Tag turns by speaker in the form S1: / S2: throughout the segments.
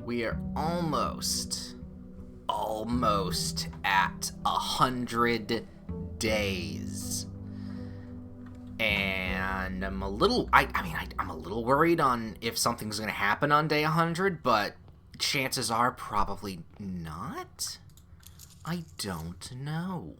S1: We are almost at 100 days. And I'm a little, I'm a little worried on if something's going to happen on day 100, but chances are probably not. I don't know.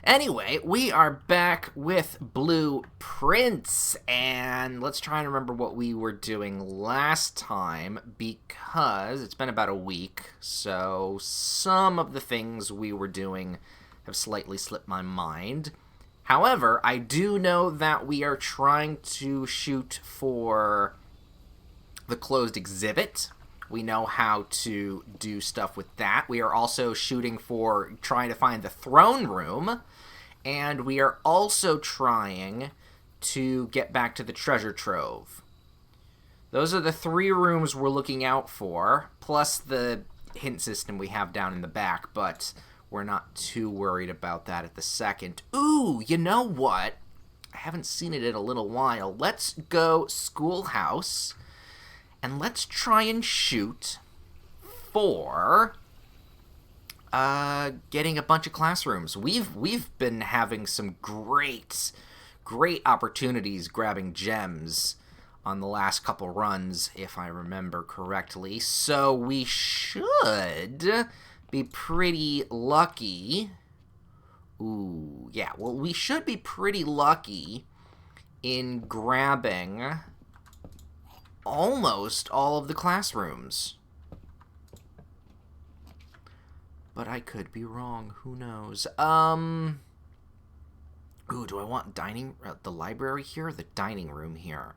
S1: Anyway, we are back with Blueprints, and let's try and remember what we were doing last time, because it's been about a week, so some of the things we were doing have slightly slipped my mind. However, I do know that we are trying to shoot for the closed exhibit. We know how to do stuff with that. We are also shooting for trying to find the throne room. And we are also trying to get back to the treasure trove. Those are the 3 rooms we're looking out for, plus the hint system we have down in the back, but we're not too worried about that at the second. Ooh, you know what? I haven't seen it in a little while. Let's go schoolhouse. And let's try and shoot for getting a bunch of classrooms. We've been having some great opportunities grabbing gems on the last couple runs, if I remember correctly. So we should be pretty lucky. Ooh, yeah. Well, we should be pretty lucky in grabbing almost all of the classrooms. But I could be wrong. Who knows? Ooh, do I want the library here or the dining room here?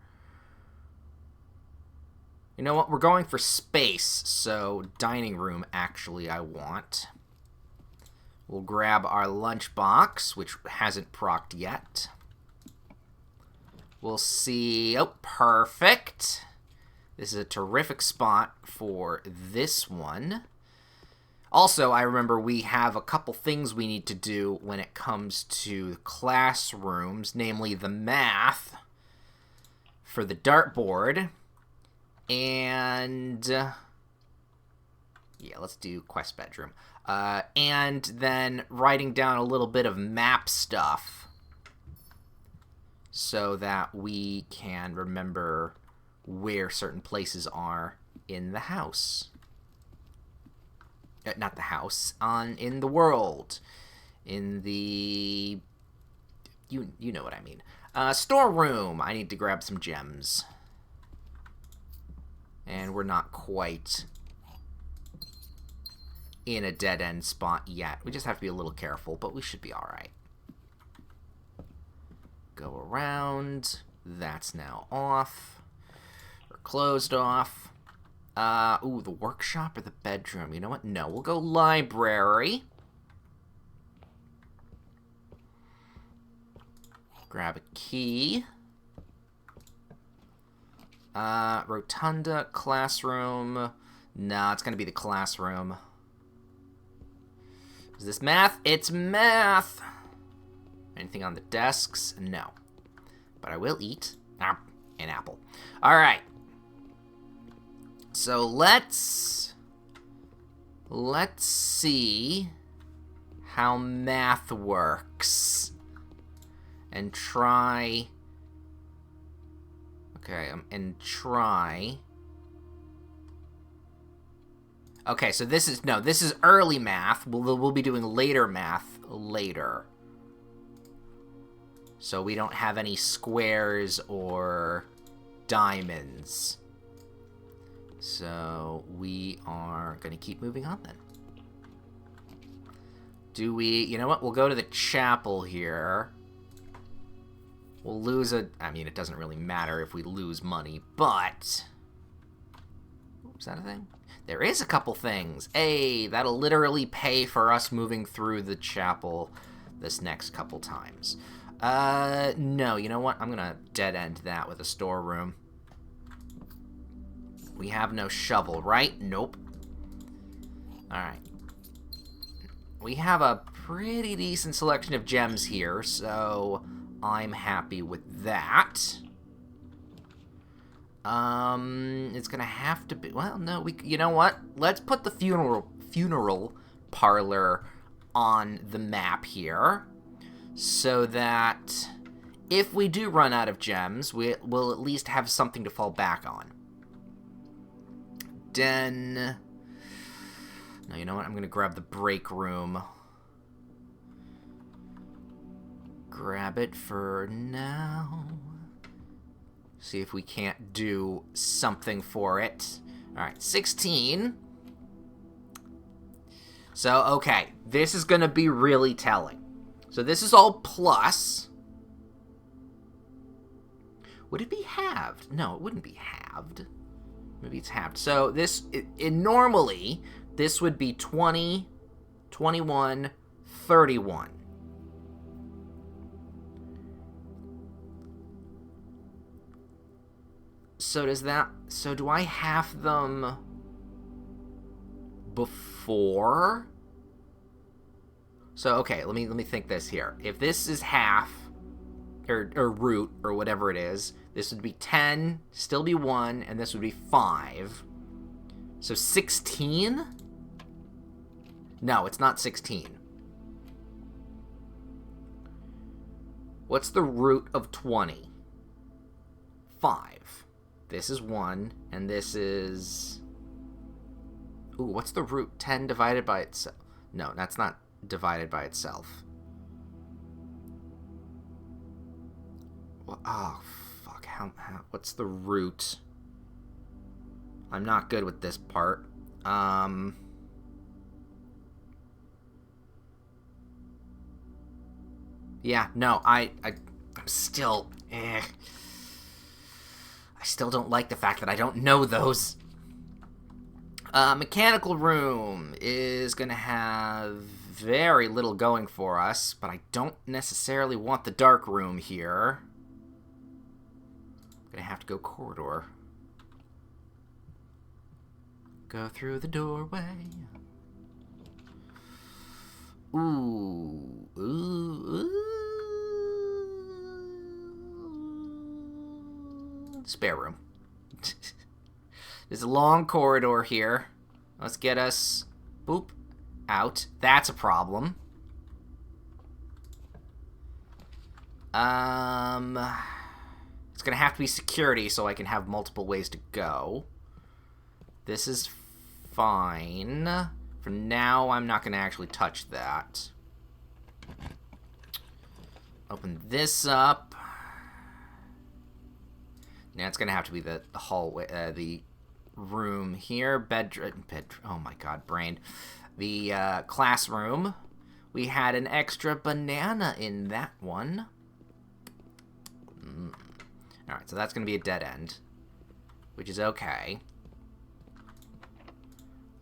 S1: You know what? We're going for space, so dining room actually I want. We'll grab our lunchbox, which hasn't procced yet. We'll see. Oh, perfect. This is a terrific spot for this one. Also, I remember we have a couple things we need to do when it comes to classrooms, namely the math for the dartboard. And yeah, let's do quest bedroom. And then writing down a little bit of map stuff so that we can remember where certain places are in the house. Not the house, in the world. In the... You know what I mean. Storeroom. I need to grab some gems. And we're not quite in a dead-end spot yet. We just have to be a little careful, but we should be alright. Go around. That's now off. Or closed off. Ooh, the workshop or the bedroom? You know what? No, we'll go library. Grab a key. Rotunda, classroom. No, it's gonna be the classroom. Is this math? It's math! Anything on the desks? No. But I will eat an apple. Alright. So let's see how math works. And try... Okay, and try... Okay, so this is early math. We'll be doing later math later. So we don't have any squares or diamonds. So we are going to keep moving on then. Do we... You know what? We'll go to the chapel here. We'll lose I mean, it doesn't really matter if we lose money, but... Is that a thing? There is a couple things. Hey, that'll literally pay for us moving through the chapel this next couple times. No, you know what? I'm gonna dead-end that with a storeroom. We have no shovel, right? Nope. Alright. We have a pretty decent selection of gems here, so I'm happy with that. It's gonna have to be... Well, no, you know what? Let's put the funeral parlor on the map here, so that if we do run out of gems, we'll at least have something to fall back on. Den... No, you know what? I'm gonna grab the break room. Grab it for now. See if we can't do something for it. Alright, 16. So, okay. This is going to be really telling. So this is all plus. Would it be halved? No, it wouldn't be halved. Maybe it's halved. So this, normally, this would be 20, 21, 31. So does that... So do I half them before? So, okay, let me think this here. If this is half, or root, or whatever it is, this would be 10, still be 1, and this would be 5. So 16? No, it's not 16. What's the root of 20? 5. This is 1, and this is... Ooh, what's the root? 10 divided by itself. No, that's not divided by itself. Well, oh, fuck. How, what's the root? I'm not good with this part. Yeah, no, I'm still... I still don't like the fact that I don't know those. Mechanical room is going to have very little going for us, but I don't necessarily want the dark room here. I'm going to have to go corridor. Go through the doorway. Ooh. Ooh. Ooh. Spare room. There's a long corridor here. Let's get us... Boop. Out. That's a problem. It's gonna have to be security so I can have multiple ways to go. This is fine. For now, I'm not gonna actually touch that. Open this up. Now it's gonna have to be the hallway, the room here. Oh my god, brain. The classroom. We had an extra banana in that one. Alright, so that's gonna be a dead end, which is okay.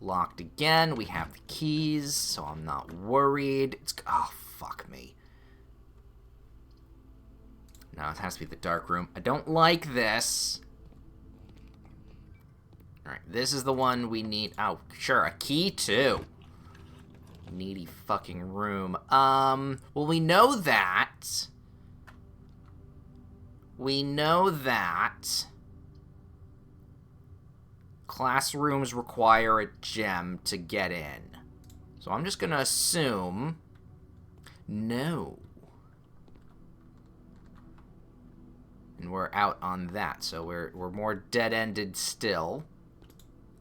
S1: Locked again. We have the keys, so I'm not worried. Oh, fuck me. No, it has to be the dark room. I don't like this. Alright, this is the one we need. Oh, sure, a key too. Needy fucking room. Well, we know that. Classrooms require a gem to get in. So I'm just gonna assume no. And we're out on that, so we're more dead-ended still.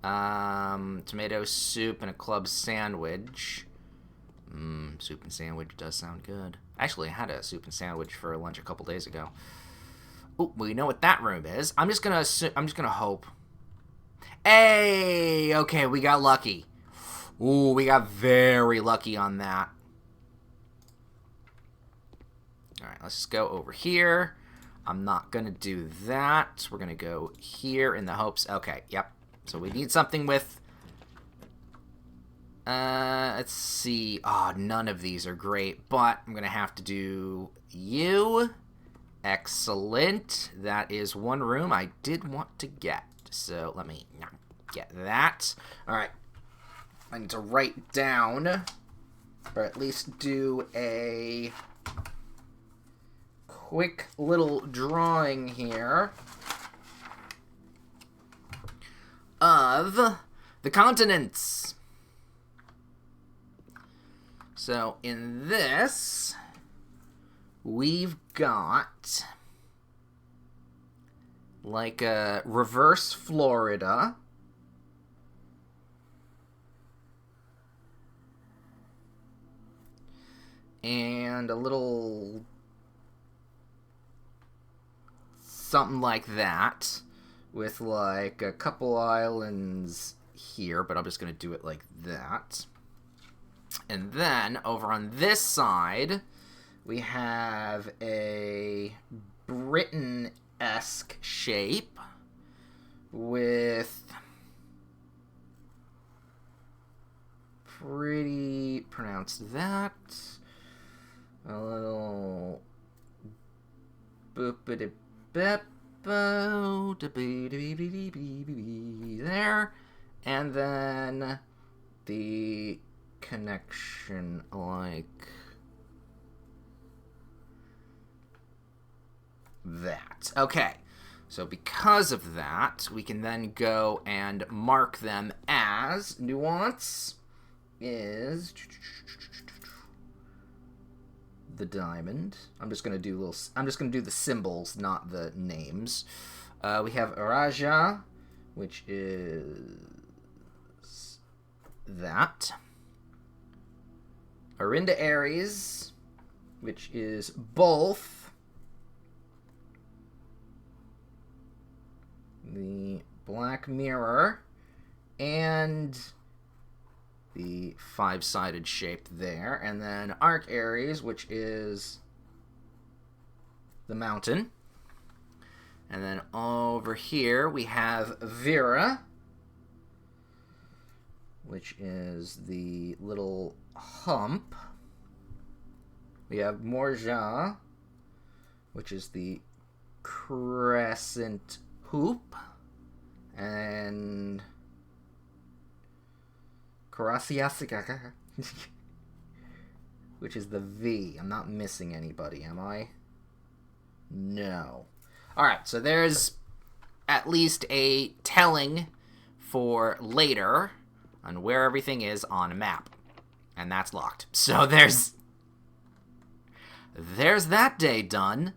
S1: Tomato soup and a club sandwich. Soup and sandwich does sound good. Actually, I had a soup and sandwich for lunch a couple days ago. Oh, we know what that room is. I'm just gonna hope. Hey, okay, we got lucky. Ooh, we got very lucky on that. All right, let's just go over here. I'm not going to do that. We're going to go here in the hopes... Okay, yep. So we need something with... let's see. Oh, none of these are great, but I'm going to have to do you. Excellent. That is one room I did want to get. So let me get that. All right. I need to write down, or at least do a... quick little drawing here. of the continents. So in this, we've got like a reverse Florida. And a little something like that with like a couple islands here, but I'm just going to do it like that. And then over on this side, we have a Britain-esque shape with pretty pronounced that. A little there, and then the connection like that. Okay, so because of that, we can then go and mark them as nuance is the diamond. I'm just gonna do the symbols, not the names. We have Raja, which is that. Arinda Aries, which is both the Black Mirror and the five-sided shape there. And then Arc Aries, which is the mountain. And then over here we have Vera, which is the little hump. We have Morja, which is the crescent hoop. And Karasiasika, which is the V. I'm not missing anybody, am I? No. Alright, so there's at least a telling for later on where everything is on a map. And that's locked. So there's that day done.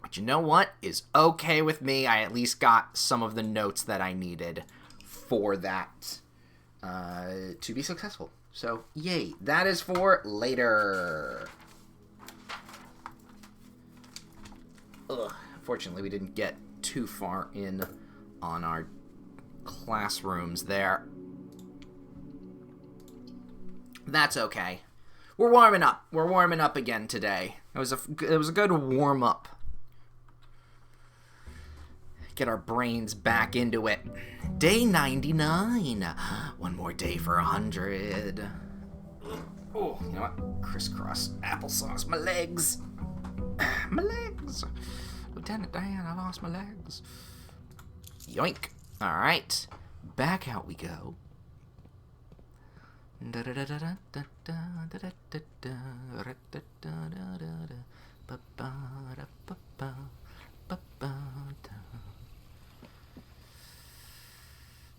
S1: But you know what is okay with me? I at least got some of the notes that I needed for that to be successful. So, yay. That is for later. Ugh. Fortunately, we didn't get too far in on our classrooms there. That's okay. We're warming up. We're warming up again today. It was a good warm up. Get our brains back into it. Day 99. One more day for 100. Oh, you know what? Crisscross applesauce. My legs. My legs. Lieutenant Dan, I lost my legs. Yoink. Alright. Back out we go.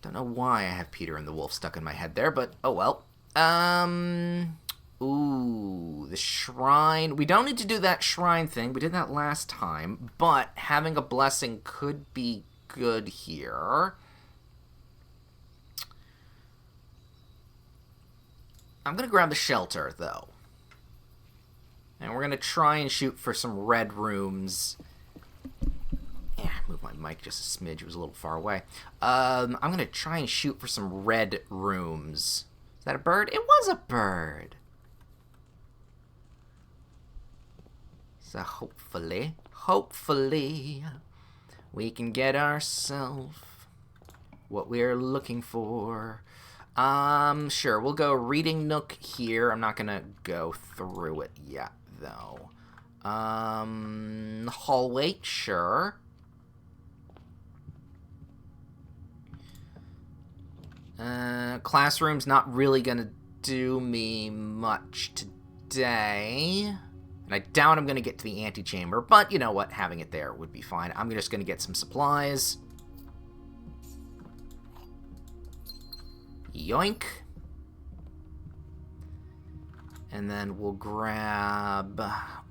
S1: Don't know why I have Peter and the Wolf stuck in my head there, but oh well. Ooh, the shrine. We don't need to do that shrine thing. We did that last time, but having a blessing could be good here. I'm going to grab the shelter, though. And we're going to try and shoot for some red rooms. Yeah, move my mic just a smidge. It was a little far away. I'm going to try and shoot for some red rooms. Is that a bird? It was a bird. So hopefully, we can get ourselves what we're looking for. Sure, we'll go reading nook here. I'm not gonna go through it yet, though. Hallway, sure. Classroom's not really gonna do me much today. And I doubt I'm gonna get to the antechamber, but you know what? Having it there would be fine. I'm just gonna get some supplies. Yoink. And then we'll grab...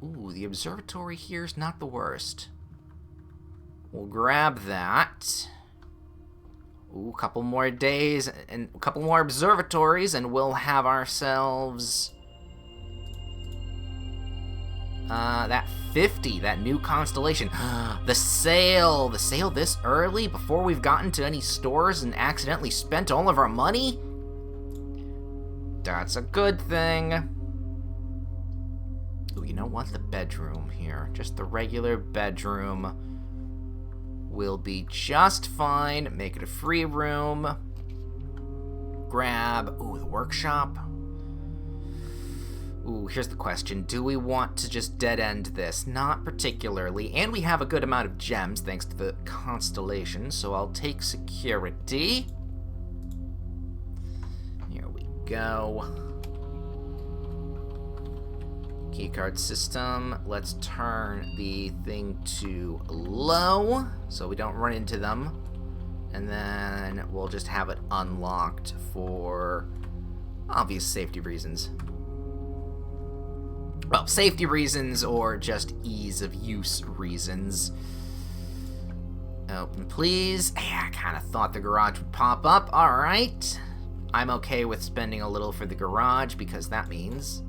S1: Ooh, the observatory here's not the worst. We'll grab that. Ooh, a couple more days and a couple more observatories, and we'll have ourselves... that 50, that new constellation. The sale! The sale this early, before we've gotten to any stores and accidentally spent all of our money? That's a good thing. Ooh, you know what? The bedroom here. Just the regular bedroom will be just fine. Make it a free room. Grab... Ooh, the workshop. Ooh, here's the question. Do we want to just dead-end this? Not particularly. And we have a good amount of gems, thanks to the constellation, so I'll take security. Here we go. Keycard system. Let's turn the thing to low, so we don't run into them. And then we'll just have it unlocked for obvious safety reasons. Well, safety reasons or just ease of use reasons. Open, please. Yeah, I kind of thought the garage would pop up. Alright. I'm okay with spending a little for the garage because that means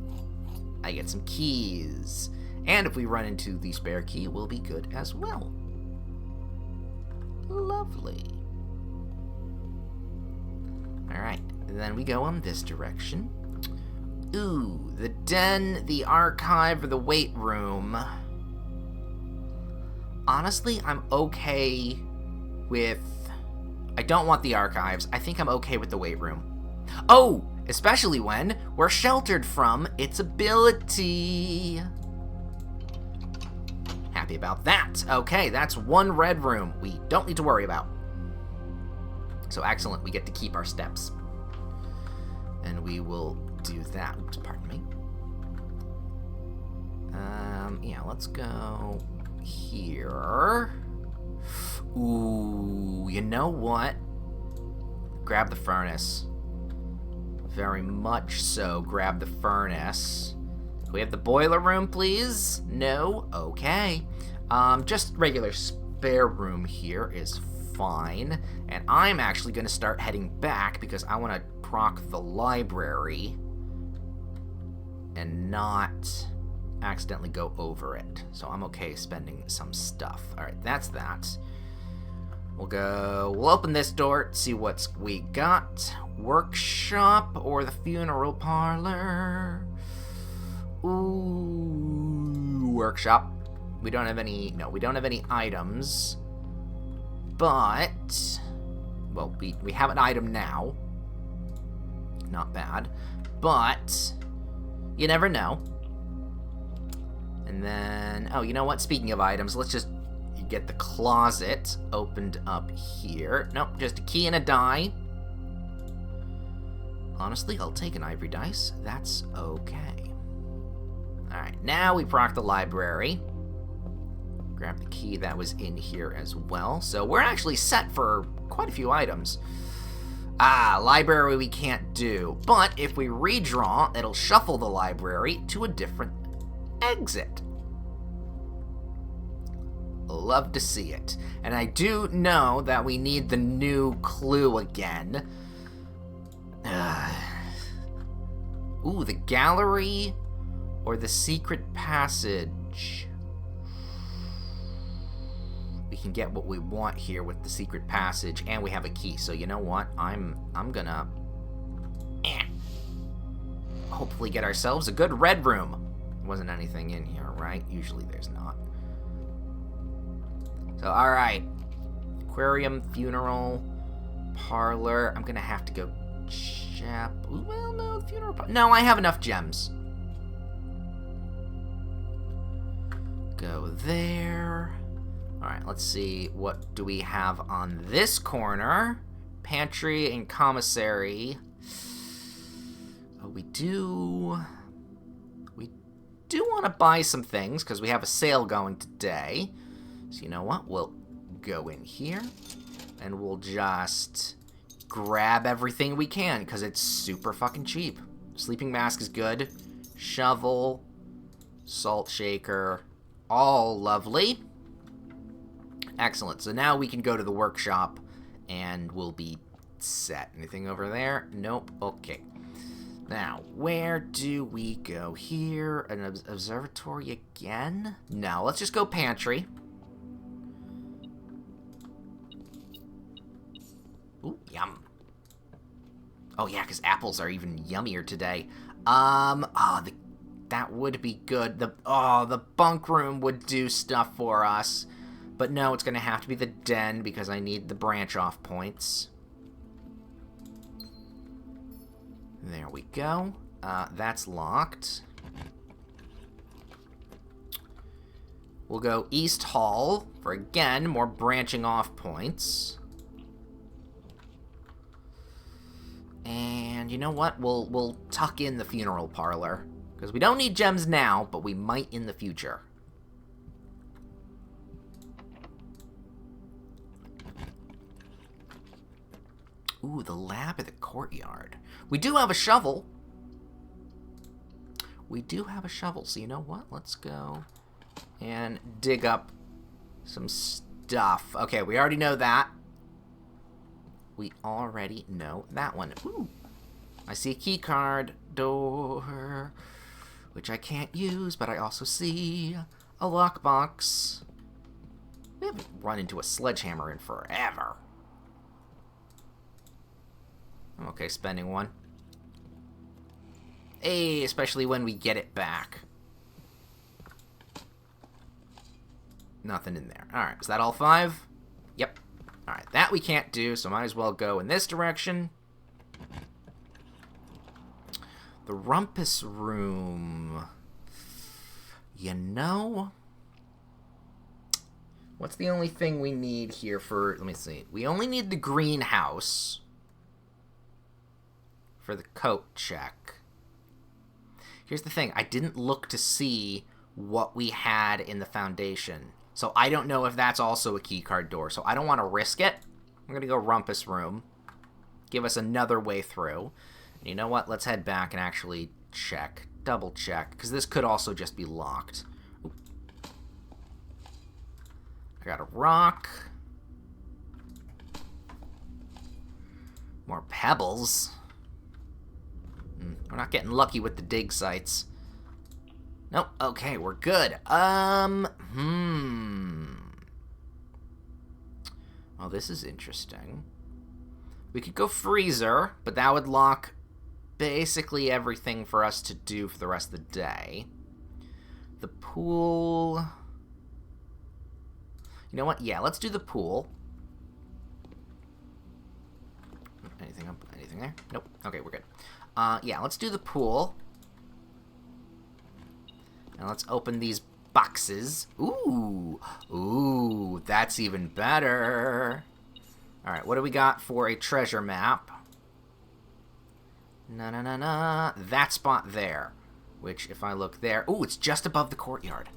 S1: I get some keys. And if we run into the spare key, we'll be good as well. Lovely. Alright, then we go in this direction. Ooh, the den, the archive, or the weight room. Honestly, I'm okay with... I don't want the archives. I think I'm okay with the weight room. Oh, especially when we're sheltered from its ability. Happy about that. Okay, that's one red room we don't need to worry about. So excellent, we get to keep our steps. And we will do that. Oops, pardon me. Yeah, let's go here. Ooh, you know what? Grab the furnace. Very much so, grab the furnace. Can we have the boiler room, please? No? Okay. Just regular spare room here is fine. And I'm actually going to start heading back because I want to proc the library and not accidentally go over it. So I'm okay spending some stuff. Alright, that's that. We'll open this door, see what we got. Workshop or the funeral parlor. Ooh, workshop. We don't have any, no, we don't have any items. But, well, we have an item now. Not bad. But, you never know. And then, oh, you know what? Speaking of items, let's just get the closet opened up here. Nope, just a key and a die. Honestly, I'll take an ivory dice. That's okay. Alright, now we proc the library. Grab the key that was in here as well. So we're actually set for quite a few items. Ah, library we can't do. But if we redraw, it'll shuffle the library to a different exit. Love to see it. And I do know that we need the new clue again. Ooh, the gallery or the secret passage. We can get what we want here with the secret passage, and we have a key. So you know what? I'm gonna hopefully get ourselves a good red room. There wasn't anything in here, right? Usually there's not. So alright. Aquarium, funeral, parlor. I'm gonna have to go Ooh, well, no, funeral parlor. No, I have enough gems. Go there. Alright, let's see. What do we have on this corner? Pantry and commissary. Oh, we do want to buy some things because we have a sale going today. So you know what? We'll go in here and we'll just grab everything we can, because it's super fucking cheap. Sleeping mask is good. Shovel, salt shaker, all lovely. Excellent. So now we can go to the workshop, and we'll be set. Anything over there? Nope. Okay. Now, where do we go here? An observatory again? No, let's just go pantry. Ooh, yum. Oh, yeah, because apples are even yummier today. That would be good. The bunk room would do stuff for us. But no, it's going to have to be the den because I need the branch off points. There we go. That's locked. We'll go East Hall for, again, more branching off points. And you know what? We'll tuck in the funeral parlor. Because we don't need gems now, but we might in the future. Ooh, the lab at the courtyard. We do have a shovel. We do have a shovel, so you know what? Let's go and dig up some stuff. Okay, we already know that. We already know that one. Ooh, I see a key card door, which I can't use, but I also see a lockbox. We haven't run into a sledgehammer in forever. I'm okay spending one. Hey, especially when we get it back. Nothing in there. Alright, is that all 5? Yep. Alright, that we can't do, so might as well go in this direction. The rumpus room. You know, what's the only thing we need here for... Let me see. We only need the greenhouse for the coat check. Here's the thing. I didn't look to see what we had in the foundation. So I don't know if that's also a keycard door. So I don't want to risk it. I'm going to go rumpus room. Give us another way through. And you know what? Let's head back and actually check. Double check. Because this could also just be locked. Oop. I got a rock. More pebbles. We're not getting lucky with the dig sites. Nope. Okay, we're good. Well, this is interesting. We could go freezer, but that would lock basically everything for us to do for the rest of the day. The pool... You know what? Yeah, let's do the pool. Anything there? Nope. Okay, we're good. Yeah, let's do the pool. Now let's open these boxes. Ooh. Ooh, that's even better. Alright, what do we got for a treasure map? Na-na-na-na. That spot there. Which, if I look there... Ooh, it's just above the courtyard.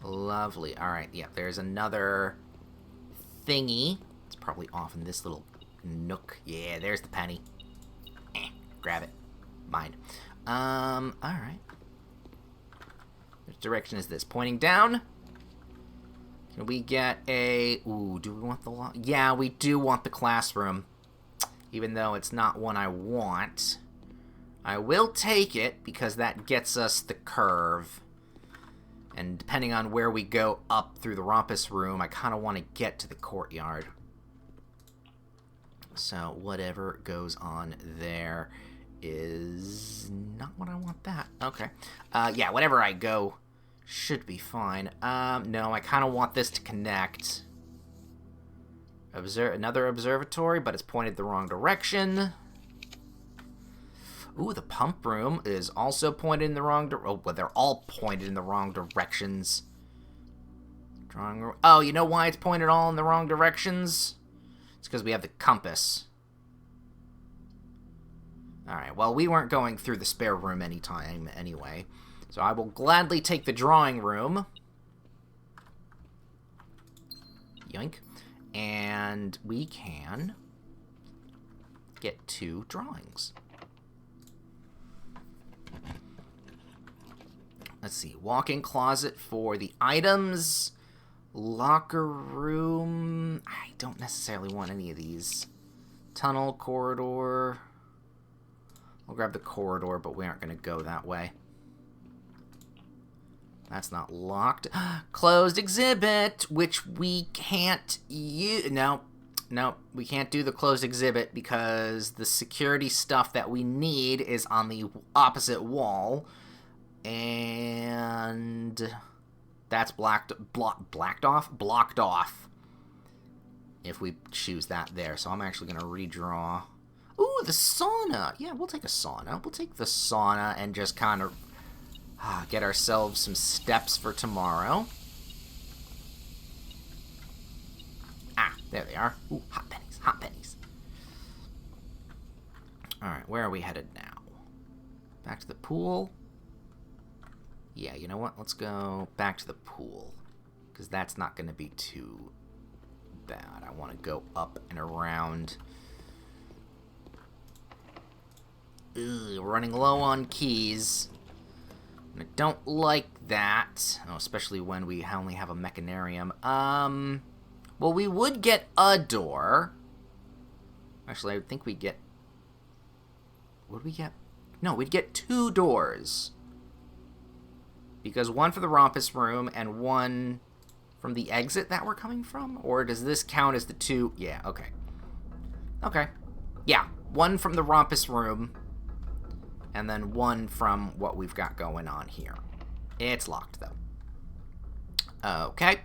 S1: Lovely. Alright, yeah, there's another thingy. It's probably off in this little nook. Yeah, there's the penny. Grab it. Mine. Alright. Which direction is this? Pointing down? Can we get a... Ooh, do we want the... Yeah, we do want the classroom. Even though it's not one I want. I will take it, because that gets us the curve. And depending on where we go up through the rumpus room, I kind of want to get to the courtyard. So, whatever goes on there is not what I want that. Okay. Yeah, whatever I go should be fine. No, I kind of want this to connect. Another observatory, but it's pointed the wrong direction. Ooh, the pump room is also pointed in the wrong direction. Oh, well, they're all pointed in the wrong directions. Drawing room. Oh, you know why it's pointed all in the wrong directions? It's because we have the compass. Alright, well, we weren't going through the spare room anytime anyway. So I will gladly take the drawing room. Yoink. And we can get 2 drawings. Let's see. Walk-in closet for the items. Locker room. I don't necessarily want any of these. Tunnel, corridor. We'll grab the corridor, but we aren't going to go that way. That's not locked. Closed exhibit, which we can't use. No, we can't do the closed exhibit because the security stuff that we need is on the opposite wall. And that's blocked off if we choose that there. So I'm actually going to redraw. Ooh, the sauna. Yeah, we'll take a sauna. We'll take the sauna and just kind of get ourselves some steps for tomorrow. Ah, there they are. Ooh, hot pennies, hot pennies. Alright, where are we headed now? Back to the pool. Yeah, you know what? Let's go back to the pool. Because that's not going to be too bad. I want to go up and around. Ugh, running low on keys. And I don't like that. Oh, especially when we only have a mechanarium. Well, we would get a door. Actually, I would think we'd get... Would we get... No, we'd get 2 doors. Because one for the Rompus room and one from the exit that we're coming from? Or does this count as the 2? Yeah, okay. Okay. Yeah, one from the Rompus room and then one from what we've got going on here. It's locked, though. Okay.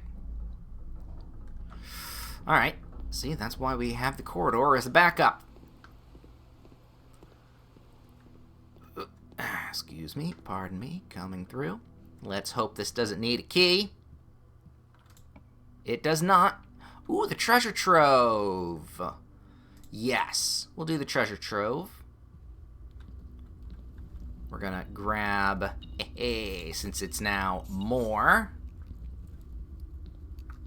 S1: Alright. See, that's why we have the corridor as a backup. Excuse me, pardon me, coming through. Let's hope this doesn't need a key. It does not. Ooh, the treasure trove. Yes, we'll do the treasure trove. We're gonna grab, since it's now more,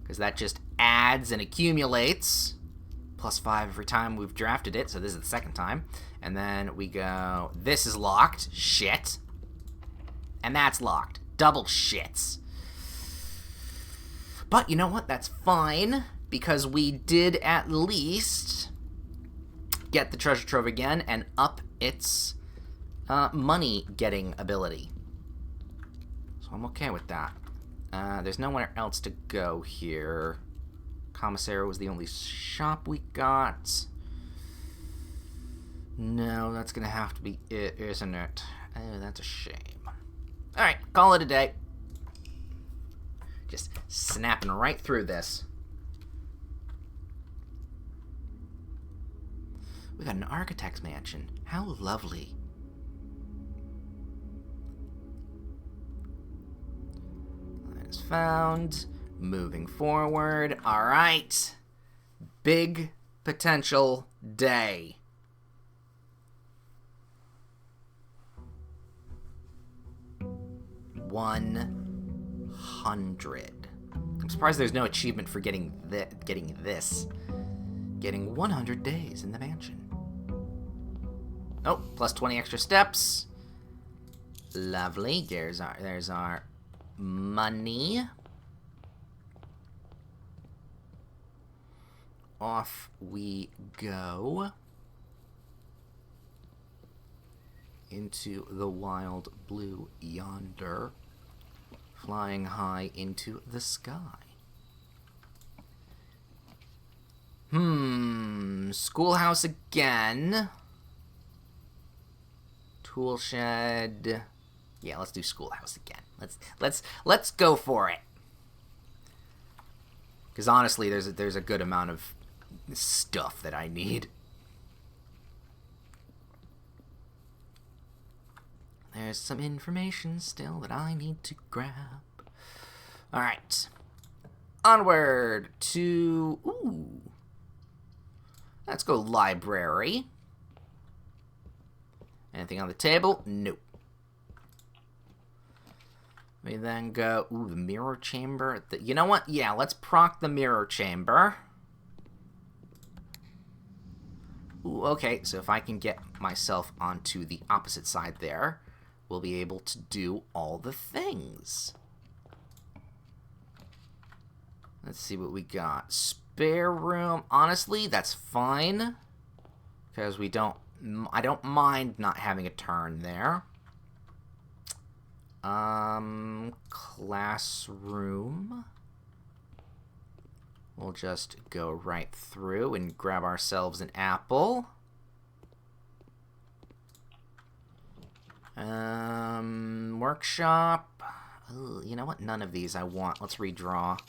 S1: because that just adds and accumulates. +5 every time we've drafted it, so this is the second time. And then we go, this is locked, shit. And that's locked, double shits. But you know what, that's fine, because we did at least get the treasure trove again and up its money-getting ability. So I'm okay with that. There's nowhere else to go here. Commissary was the only shop we got. No, that's gonna have to be it, isn't it? Oh, that's a shame. Alright, call it a day. Just snapping right through this. We got an architect's mansion. How lovely. That is found. Moving forward. Alright. Big potential day. $100. I'm surprised there's no achievement for getting this. Getting 100 days in the mansion. Oh, plus 20 extra steps. Lovely. There's our money. Off we go into the wild blue yonder, flying high into the sky. Schoolhouse again. Tool shed. Yeah, let's do schoolhouse again. Let's go for it. Because honestly, there's a good amount of stuff that I need. There's some information still that I need to grab. Alright. Onward to... Ooh. Let's go library. Anything on the table? Nope. We then go... Ooh, the mirror chamber. You know what? Yeah, let's proc the mirror chamber. Ooh, okay, so if I can get myself onto the opposite side there, we'll be able to do all the things. Let's see what we got. Spare room. Honestly, that's fine. Because I don't mind not having a turn there. Classroom. We'll just go right through and grab ourselves an apple. Workshop. Ooh, you know what? None of these I want. Let's redraw.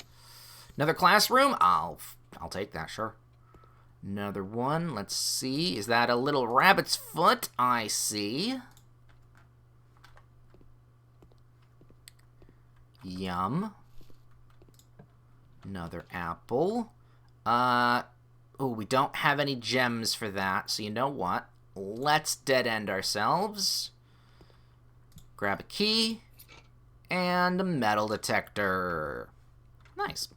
S1: Another classroom? I'll take that, sure. Another one. Let's see. Is that a little rabbit's foot? I see. Yum. Another apple. Oh, we don't have any gems for that, so you know what? Let's dead-end ourselves. Grab a key. And a metal detector. Nice.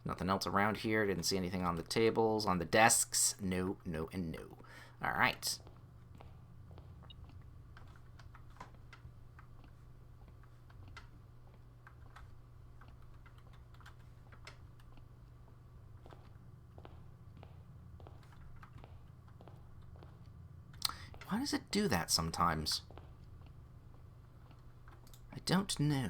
S1: Nothing else around here. Didn't see anything on the tables, on the desks. No, no, and no. Alright. Why does it do that sometimes? I don't know.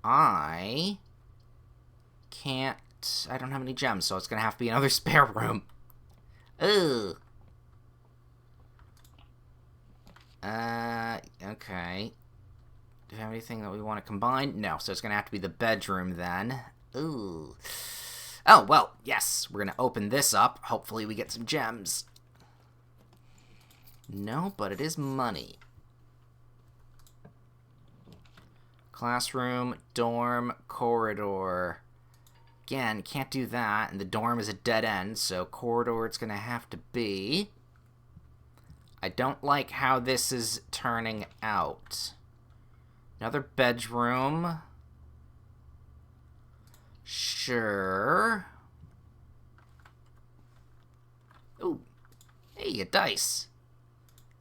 S1: I can't... I don't have any gems, so it's gonna have to be another spare room. Ugh. Okay. Do we have anything that we want to combine? No, so it's gonna have to be the bedroom then. Ooh. Oh, well, yes. We're gonna open this up. Hopefully we get some gems. No, but it is money. Classroom, dorm, corridor. Again, can't do that, and the dorm is a dead end, so corridor it's gonna have to be. I don't like how this is turning out. Another bedroom. Sure. Ooh. Hey, a dice.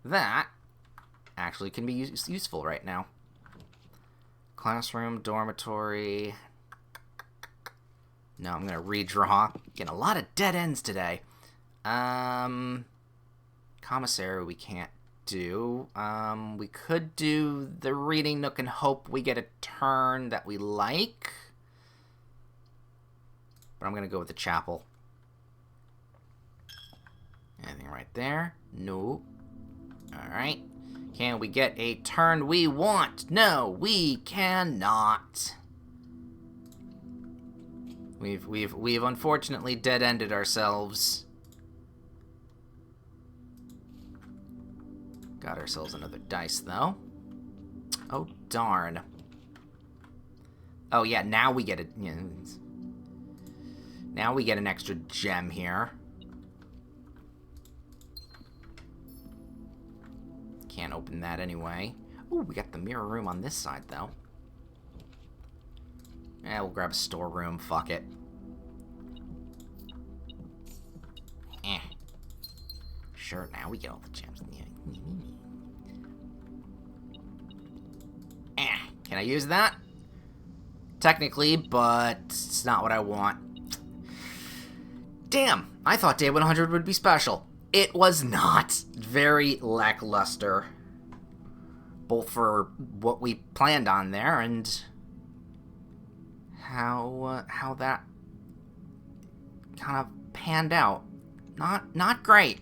S1: That actually can be useful right now. Classroom, dormitory. No, I'm going to redraw. Getting a lot of dead ends today. Commissary we can't do. We could do the reading nook and hope we get a turn that we like. But I'm going to go with the chapel. Anything right there? No. Alright. Can we get a turn we want? No, we cannot. We've unfortunately dead-ended ourselves. Got ourselves another dice, though. Oh, darn. Oh, yeah, now we get it. You know, now we get an extra gem here. Can't open that anyway. Ooh, we got the mirror room on this side, though. Eh, we'll grab a storeroom. Fuck it. Eh. Sure, now we get all the gems. Eh. Can I use that? Technically, but it's not what I want. Damn, I thought day 100 would be special. It was not. Very lackluster. Both for what we planned on there and how that kind of panned out. Not great.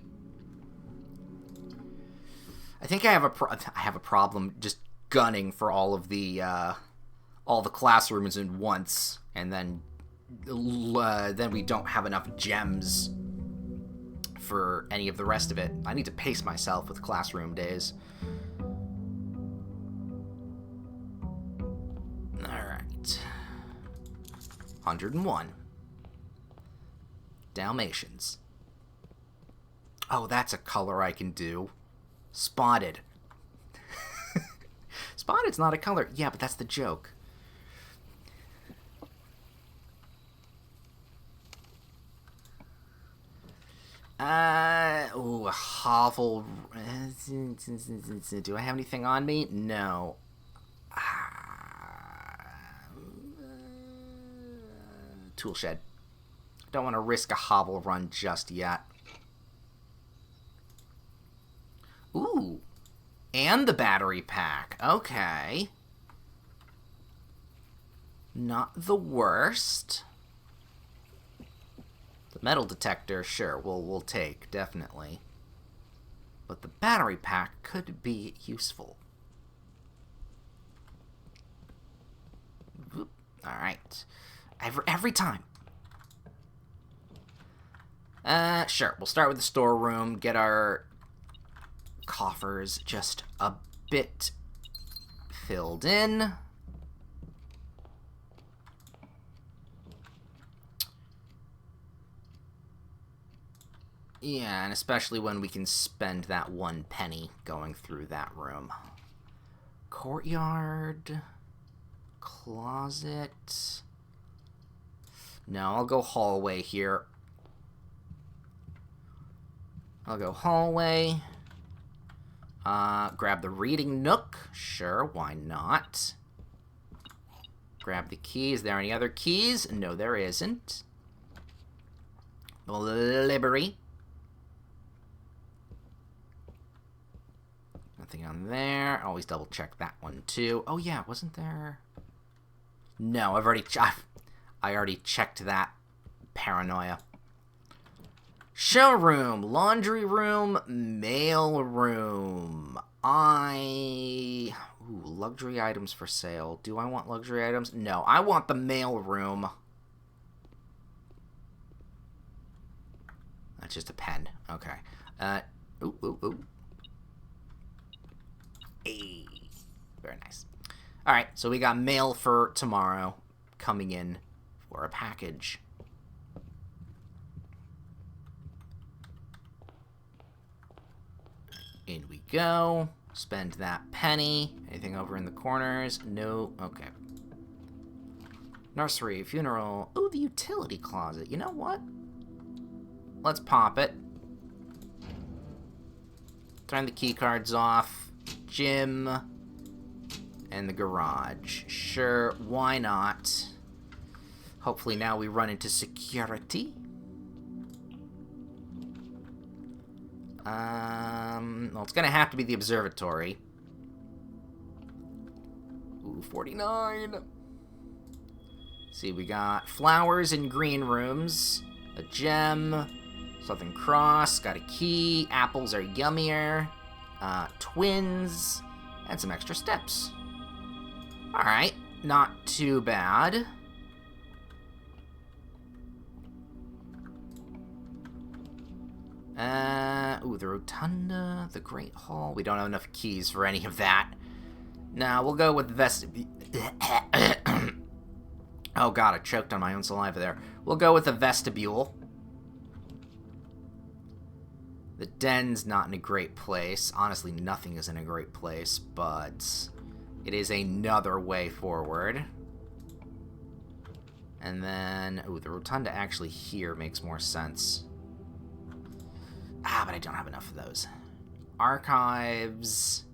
S1: I think I have a problem just gunning for all the classrooms in once, and then we don't have enough gems for any of the rest of it. I need to pace myself with classroom days. Alright. 101. Dalmatians. Oh, that's a color I can do. Spotted. Spotted's not a color. Yeah, but that's the joke. awful... Do I have anything on me? No. Tool shed. Don't want to risk a hobble run just yet. Ooh. And the battery pack. Okay. Not the worst. The metal detector, sure, we'll take, definitely. But the battery pack could be useful. Alright. Every time. Sure, we'll start with the storeroom, get our coffers just a bit filled in. Yeah, and especially when we can spend that 1 penny going through that room. Courtyard. Closet. No, I'll go hallway here. I'll go hallway. Grab the reading nook. Sure, why not? Grab the key. Is there any other keys? No, there isn't. The library. Nothing on there. Always double check that one too. Oh yeah, wasn't there? No, I already checked that. Paranoia. Showroom, laundry room, mail room. Ooh, luxury items for sale. Do I want luxury items? No, I want the mail room. That's just a pen. Okay. Ooh. Hey. Very nice. Alright, so we got mail for tomorrow coming in for a package. In we go. Spend that penny. Anything over in the corners? No. Okay. Nursery, funeral. Ooh, the utility closet. You know what? Let's pop it. Turn the key cards off. Gym. And the garage. Sure, why not? Hopefully now we run into security. Well, it's gonna have to be the observatory. Ooh, 49. See, we got flowers in green rooms, a gem, Southern Cross, got a key, apples are yummier, twins, and some extra steps. Alright, not too bad. Ooh, the rotunda, the Great Hall. We don't have enough keys for any of that. Nah, we'll go with vestibule. Oh god, I choked on my own saliva there. We'll go with the vestibule. The den's not in a great place. Honestly, nothing is in a great place, but it is another way forward. And then, ooh, the rotunda actually here makes more sense. But I don't have enough of those. Archives.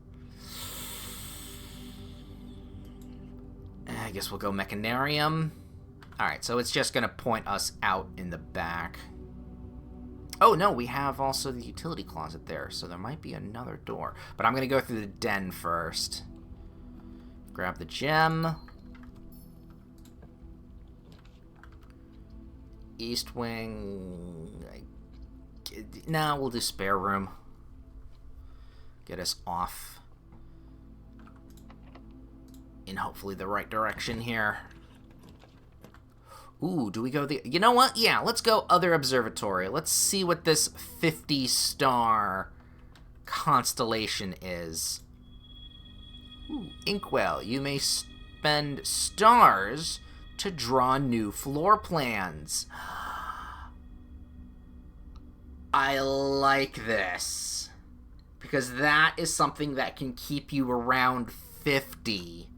S1: I guess we'll go Mechanarium. Alright, so it's just going to point us out in the back. Oh, no, we have also the utility closet there, so there might be another door. But I'm going to go through the den first. Grab the gem. East wing. No, we'll do spare room. Get us off in hopefully the right direction here. Ooh, do we go the... You know what? Yeah, let's go other observatory. Let's see what this 50-star constellation is. Ooh, Inkwell. You may spend stars to draw new floor plans. I like this. Because that is something that can keep you around 50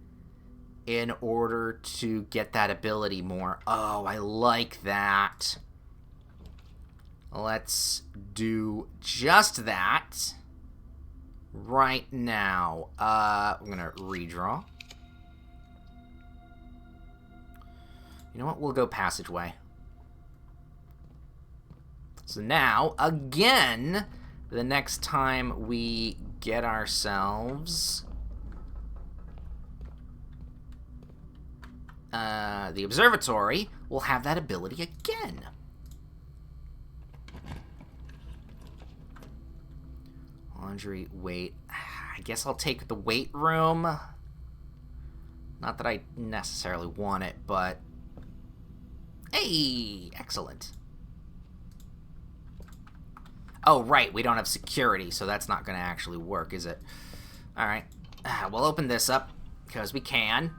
S1: in order to get that ability more. Oh, I like that. Let's do just that right now. I'm gonna redraw. You know what? We'll go passageway. So now, again, the next time we get ourselves the observatory, we'll have that ability again. Laundry, weight. I guess I'll take the weight room. Not that I necessarily want it, but... Hey! Excellent. Oh, right, we don't have security, so that's not going to actually work, is it? Alright. We'll open this up, because we can.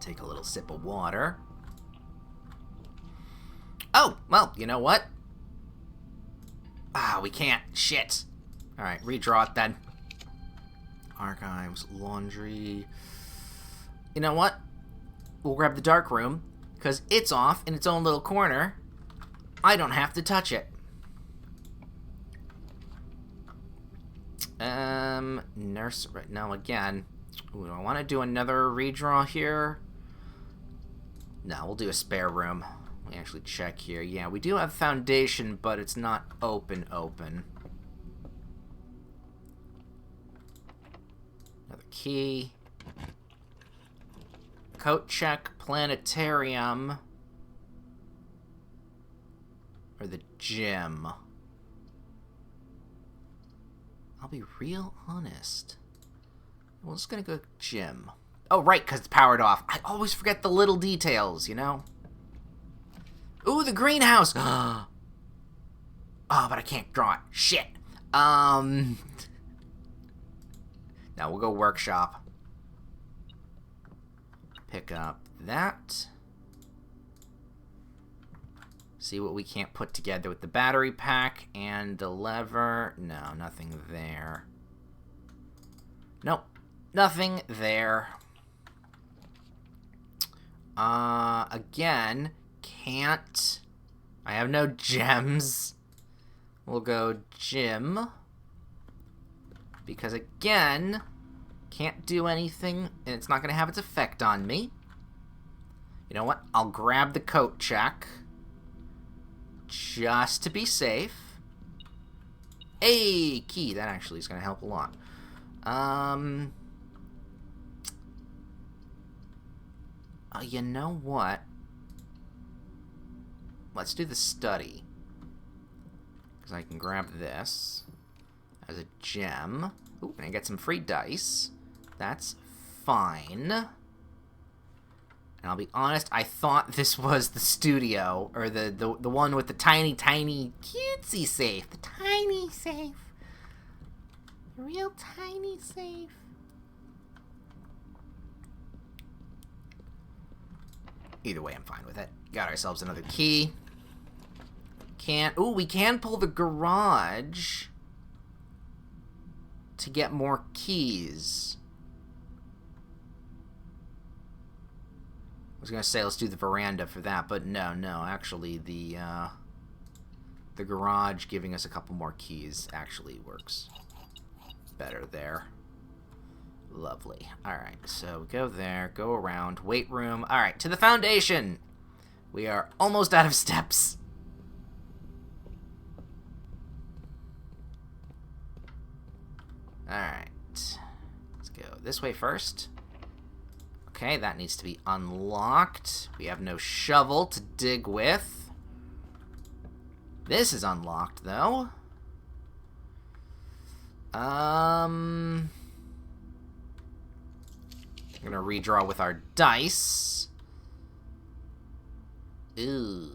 S1: Take a little sip of water. Oh, well, you know what? We can't. Shit. Alright, redraw it then. Archives, laundry. You know what? We'll grab the dark room, because it's off in its own little corner. I don't have to touch it. Nurse, right now again. Ooh, do I want to do another redraw here? No, we'll do a spare room. Let me actually check here. Yeah, we do have foundation, but it's not open. Another key. Coat check, planetarium, or the gym. I'll be real honest. We're just gonna go gym. Oh, right, because it's powered off. I always forget the little details, you know? Ooh, the greenhouse! Oh, but I can't draw it. Shit. Now we'll go workshop. Pick up that. See what we can't put together with the battery pack and the lever. No, nothing there. Nope, nothing there. Again, can't. I have no gems. We'll go gym. Because again, can't do anything, and it's not going to have its effect on me. You know what? I'll grab the coat check. Just to be safe. Hey, key. That actually is going to help a lot. You know what? Let's do the study. Because I can grab this as a gem. Ooh, and I get some free dice. That's fine. And I'll be honest, I thought this was the studio, or the one with the tiny cutesy safe. The tiny safe. The real tiny safe. Either way, I'm fine with it. Got ourselves another key. Ooh, we can pull the garage to get more keys. I was gonna say let's do the veranda for that, but no. Actually, the garage giving us a couple more keys actually works better there. Lovely. Alright, so go there, go around, weight room. Alright, to the foundation! We are almost out of steps. Alright. Let's go this way first. Okay, that needs to be unlocked. We have no shovel to dig with. This is unlocked, though. I'm gonna redraw with our dice. Ooh.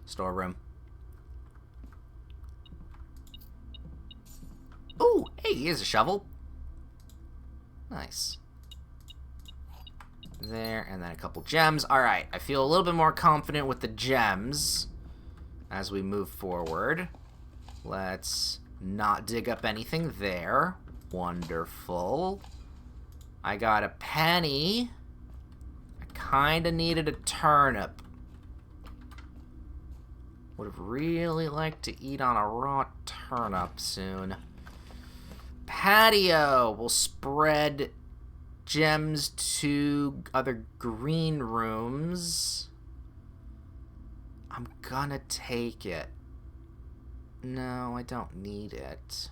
S1: Storeroom. Ooh, hey, here's a shovel. Nice. There, and then a couple gems. Alright, I feel a little bit more confident with the gems as we move forward. Let's not dig up anything there. Wonderful. I got a penny. I kinda needed a turnip. Would have really liked to eat on a raw turnip soon. Patio. We'll spread gems to other green rooms. I'm gonna take it. No, I don't need it.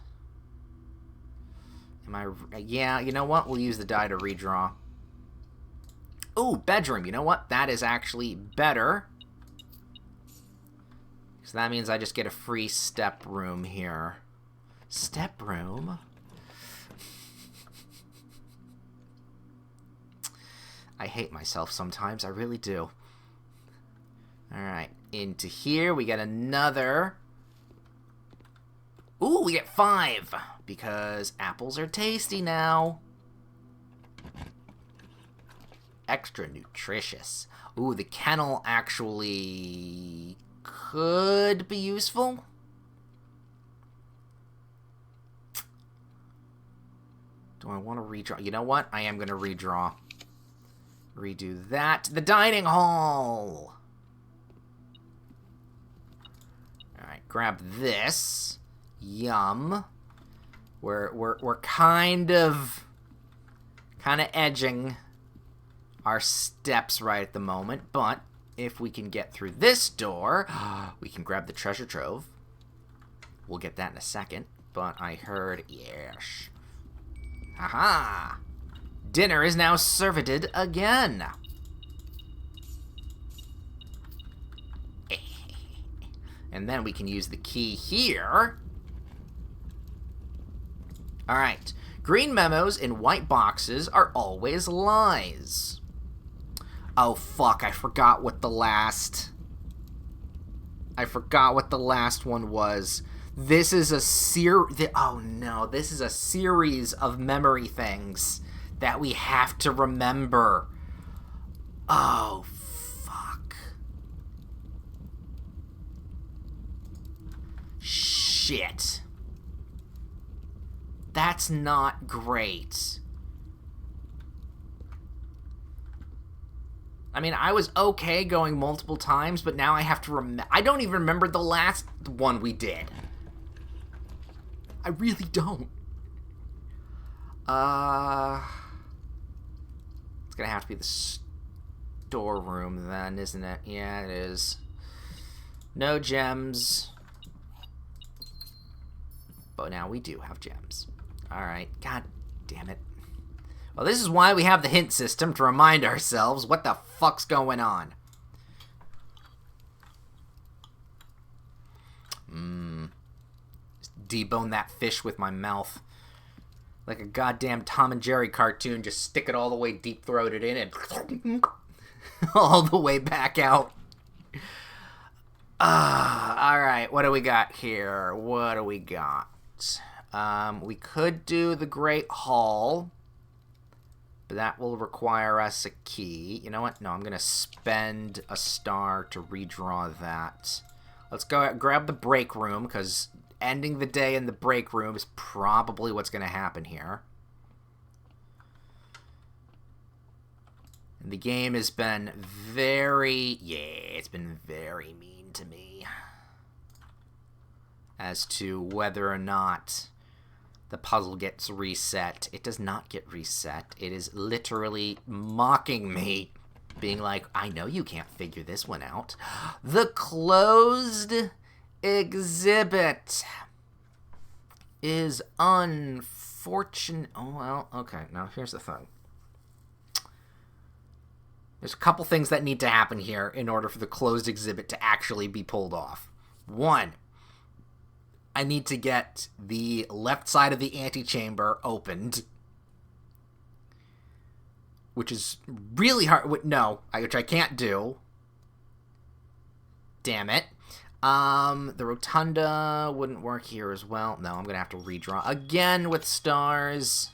S1: Am I... Yeah, you know what? We'll use the die to redraw. Ooh, bedroom. You know what? That is actually better. So that means I just get a free step room here. Step room? I hate myself sometimes. I really do. Alright. Into here. We get another... Ooh, we get 5. Because apples are tasty now. Extra nutritious. Ooh, the kennel actually... could be useful. Do I want to redraw? You know what? I am going to redraw. Redo that. The dining hall. Alright, grab this. Yum. We're kind of edging our steps right at the moment, but if we can get through this door, we can grab the treasure trove. We'll get that in a second, but I heard yes. Haha! Dinner is now served again. And then we can use the key here. Alright. Green memos in white boxes are always lies. Oh, fuck. I forgot what the last one was. This is a oh, no. This is a series of memory things that we have to remember. Oh, fuck. Shit. That's not great. I mean, I was okay going multiple times, but now I have to remember. I don't even remember the last one we did. I really don't. It's gonna have to be the storeroom then, isn't it? Yeah, it is. No gems. But now we do have gems. Alright, god damn it. Well, this is why we have the hint system, to remind ourselves what the fuck's going on. Just debone that fish with my mouth. Like a goddamn Tom and Jerry cartoon, just stick it all the way deep-throated in and all the way back out. Alright, what do we got here? What do we got? We could do the Great Hall, but that will require us a key. You know what? No, I'm going to spend a star to redraw that. Let's go grab the break room, because ending the day in the break room is probably what's going to happen here. And the game has been very... Yeah, it's been very mean to me as to whether or not the puzzle gets reset. It does not get reset. It is literally mocking me, being like, I know you can't figure this one out. The closed exhibit is unfortunate. Oh, well, okay. Now, here's the thing. There's a couple things that need to happen here in order for the closed exhibit to actually be pulled off. One, I need to get the left side of the antechamber opened, which is really hard. No, which I can't do. Damn it. The rotunda wouldn't work here as well. No, I'm going to have to redraw again with stars.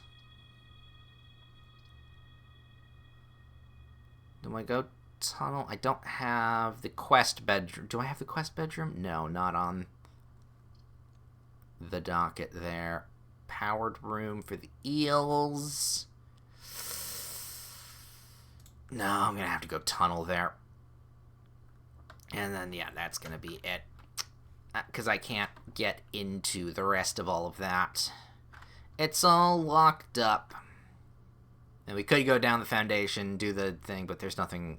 S1: Do I go tunnel? I don't have the quest bedroom. Do I have the quest bedroom? No, not on the docket there. Powered room for the eels. No, I'm gonna have to go tunnel there. And then, yeah, that's gonna be it. Because I can't get into the rest of all of that. It's all locked up. And we could go down the foundation, do the thing, but there's nothing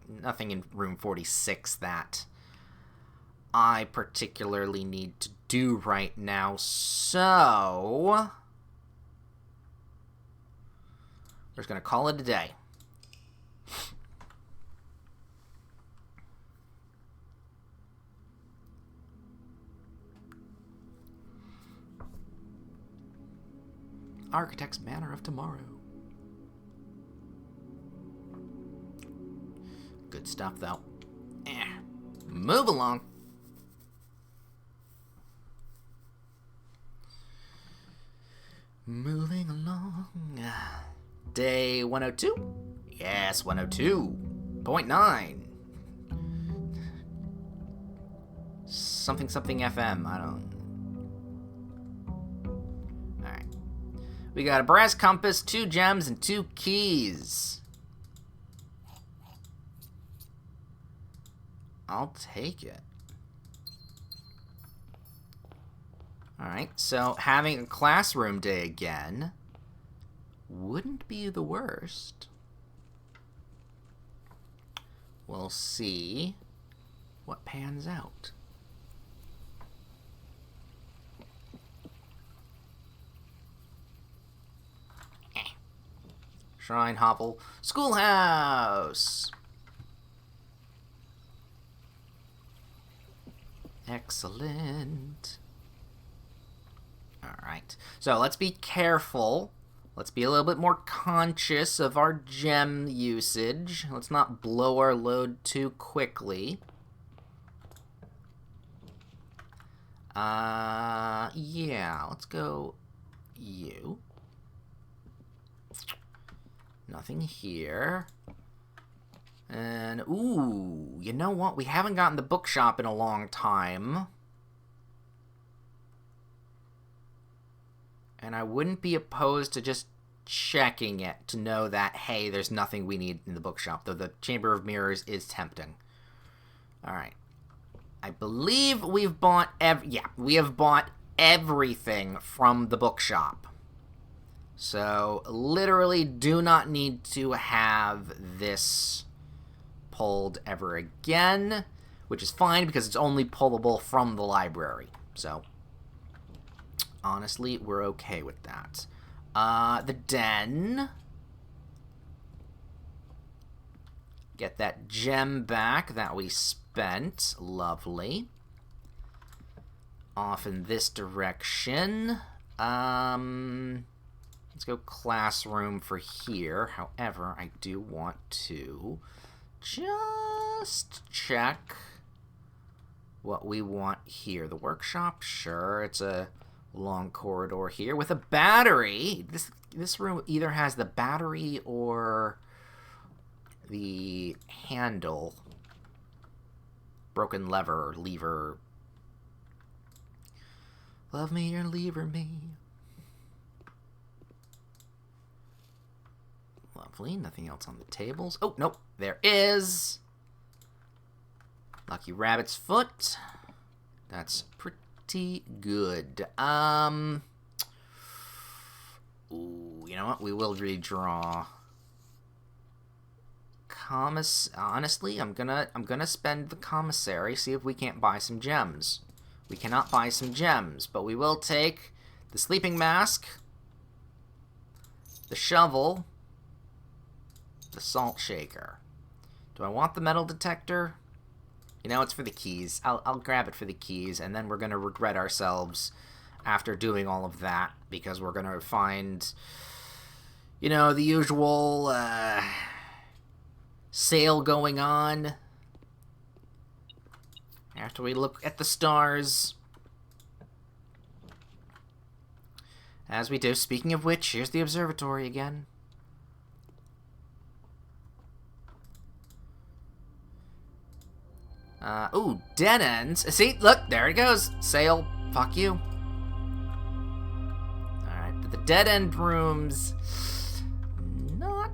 S1: in room 46 that I particularly need to do right now. So we're just going to call it a day. Architect's Manor of Tomorrow. Good stuff, though. Move along. Moving along. Day 102? Yes, 102.9. Something FM. I don't... Alright. We got a brass compass, 2 gems, and 2 keys. I'll take it. Alright, so having a classroom day again wouldn't be the worst. We'll see what pans out. Shrine, hovel, schoolhouse. Excellent. Alright, so let's be careful. Let's be a little bit more conscious of our gem usage. Let's not blow our load too quickly. Yeah, let's go you. Nothing here. And, ooh, you know what? We haven't gotten the bookshop in a long time. And I wouldn't be opposed to just checking it to know that, hey, there's nothing we need in the bookshop, though the Chamber of Mirrors is tempting. Alright. I believe we've bought we have bought everything from the bookshop. So, literally do not need to have this pulled ever again, which is fine because it's only pullable from the library. So, honestly, we're okay with that. The den. Get that gem back that we spent. Lovely. Off in this direction. Let's go classroom for here. However, I do want to just check what we want here. The workshop, sure. It's a long corridor here with a battery. This room either has the battery or the handle. Broken lever. Love me or lever me. Lovely. Nothing else on the tables. Oh, nope. There is. Lucky rabbit's foot. That's pretty good. Ooh, you know what? We will redraw. Honestly, I'm gonna spend the commissary, see if we can't buy some gems. We cannot buy some gems, but we will take the sleeping mask, the shovel, the salt shaker. Do I want the metal detector? You know, it's for the keys. I'll grab it for the keys, and then we're gonna regret ourselves after doing all of that, because we're gonna find, you know, the usual sale going on after we look at the stars. As we do. Speaking of which, here's the observatory again. Ooh, dead ends. See, look, there it goes. Sale, fuck you. Alright, but the dead end rooms, not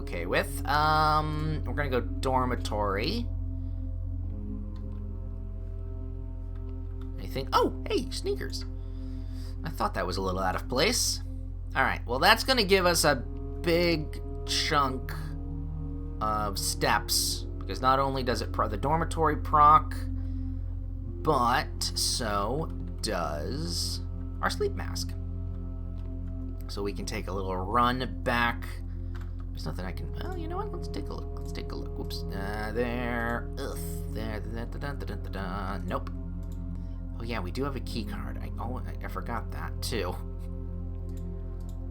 S1: okay with. We're gonna go dormitory. Anything? Oh, hey, sneakers. I thought that was a little out of place. Alright, well that's gonna give us a big chunk of steps, because not only does it the dormitory proc, but so does our sleep mask. So we can take a little run back. There's nothing I can... Well, you know what? Let's take a look. Let's take a look. Whoops. There. Ugh. There. Nope. Oh, yeah, we do have a key card. I forgot that, too.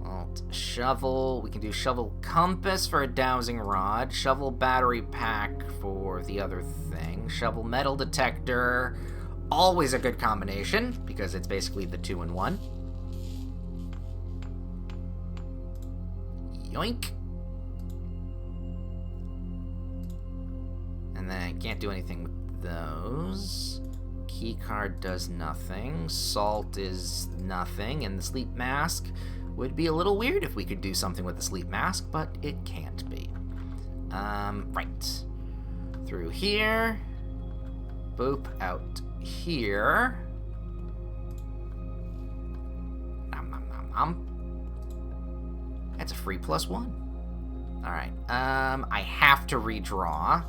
S1: Alt shovel. We can do shovel compass for a dowsing rod. Shovel battery pack for the other thing. Shovel metal detector. Always a good combination, because it's basically the 2-in-1. Yoink. And then I can't do anything with those. Key card does nothing. Salt is nothing. And the sleep mask would be a little weird if we could do something with the sleep mask, but it can't be. Right. Through here. Boop. Out here. Nom nom nom nom. That's a free +1. Alright, I have to redraw.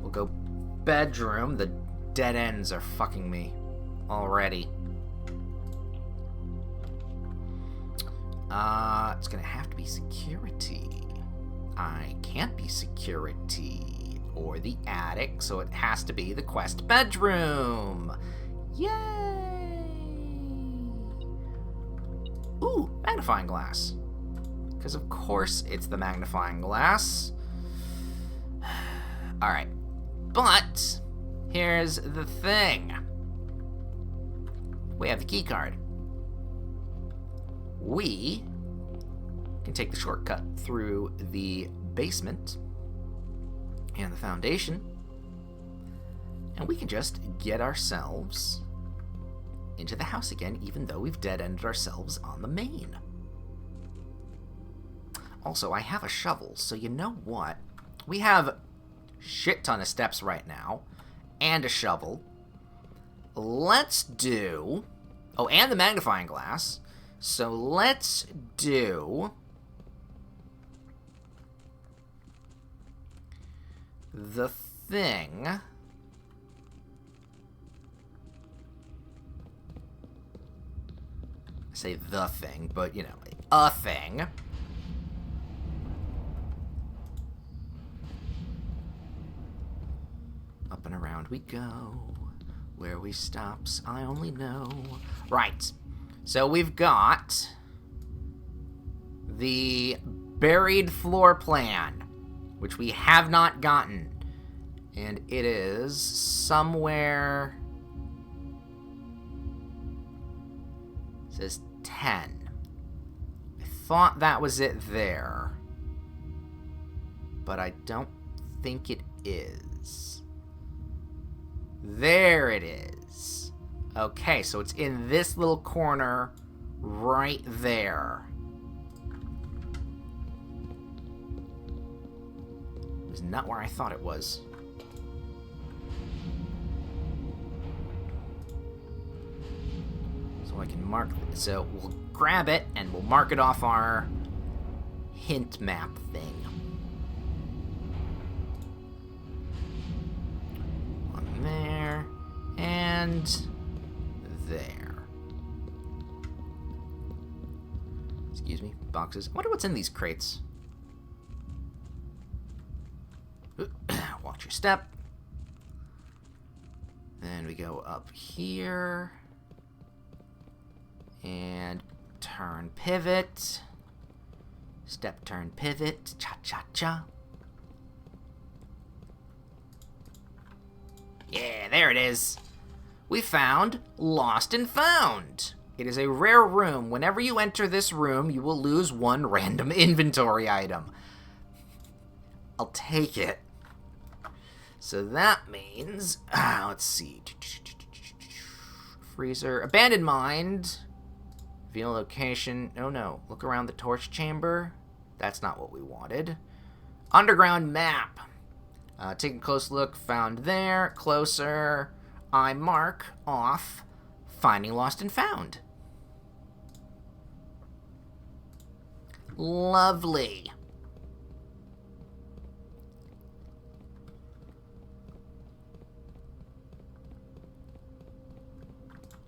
S1: We'll go bedroom. The dead ends are fucking me already. It's gonna have to be security. I can't be security or the attic, so it has to be the quest bedroom. Yay! Ooh, magnifying glass. Because of course it's the magnifying glass. Alright. But here's the thing. We have the key card. We can take the shortcut through the basement and the foundation, and we can just get ourselves into the house again, even though we've dead-ended ourselves on the main. Also, I have a shovel, so you know what? We have a shit ton of steps right now, and a shovel. Let's do... Oh, and the magnifying glass. So let's do... the thing... I say the thing, but, you know, a thing. Up and around we go. Where we stops, I only know. Right. So we've got the buried floor plan, which we have not gotten. And it is somewhere... It says 10. I thought that was it there. But I don't think it is. There it is. Okay, so it's in this little corner right there. It was not where I thought it was. So I can mark it. So we'll grab it and we'll mark it off our hint map thing. One there and there. Excuse me, boxes. I wonder what's in these crates. Watch your step. Then we go up here. And turn pivot. Step, turn, pivot. Cha-cha-cha. Yeah, there it is. We found Lost and Found. It is a rare room. Whenever you enter this room, you will lose one random inventory item. I'll take it. So that means... let's see. Freezer. Abandoned Mind. Reveal location. Oh no. Look around the torch chamber. That's not what we wanted. Underground map. Take a close look. Found there. Closer. I mark off. Finding lost and found. Lovely.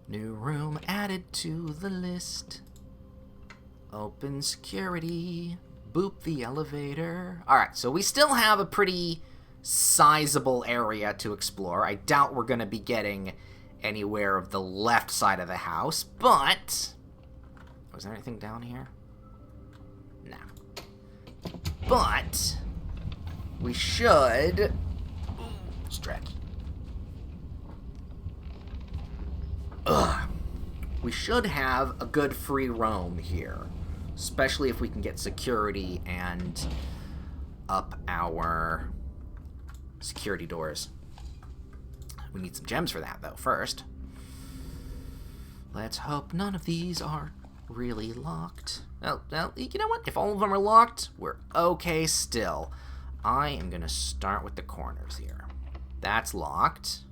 S1: New room added to the list. Open security. Boop the elevator. Alright, so we still have a pretty sizable area to explore. I doubt we're going to be getting anywhere of the left side of the house, but... Was there anything down here? No. But... we should... Stretch. Ugh. We should have a good free roam here. Especially if we can get security and up our security doors. We need some gems for that, though, first. Let's hope none of these are really locked. Well, you know what? If all of them are locked, we're okay still. I am going to start with the corners here. That's locked.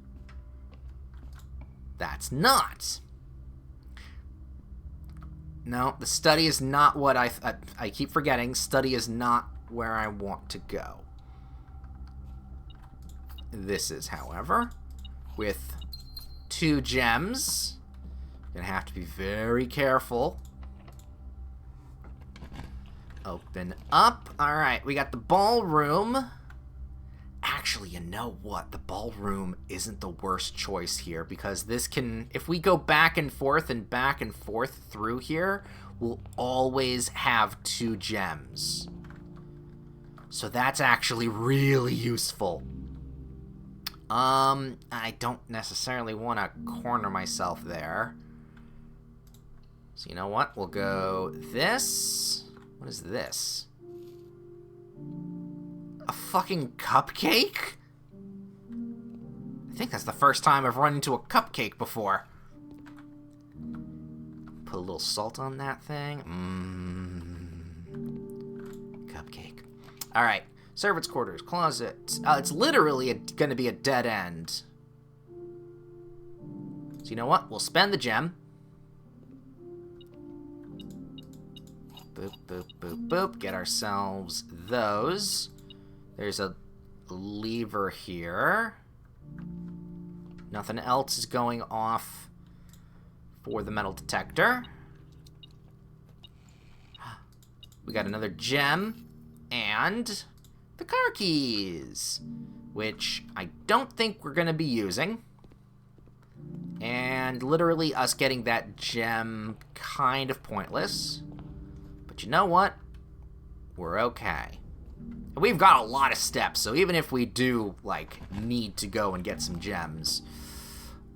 S1: That's not. No, the study is not what I keep forgetting. Study is not where I want to go. This is, however, with 2 gems. Gonna have to be very careful. Open up. Alright, we got the ballroom. Actually, you know what? The ballroom isn't the worst choice here, because this can... if we go back and forth through here, we'll always have 2 gems. So that's actually really useful. I don't necessarily want to corner myself there. So you know what? We'll go this. What is this? A fucking cupcake? I think that's the first time I've run into a cupcake before. Put a little salt on that thing. Cupcake. Alright. Servants' quarters. Closet. It's literally going to be a dead end. So you know what? We'll spend the gem. Boop, boop, boop, boop. Get ourselves those. There's a lever here. Nothing else is going off for the metal detector. We got another gem and the car keys, which I don't think we're going to be using. And literally us getting that gem kind of pointless. But you know what? We're okay. We've got a lot of steps, so even if we do, like, need to go and get some gems,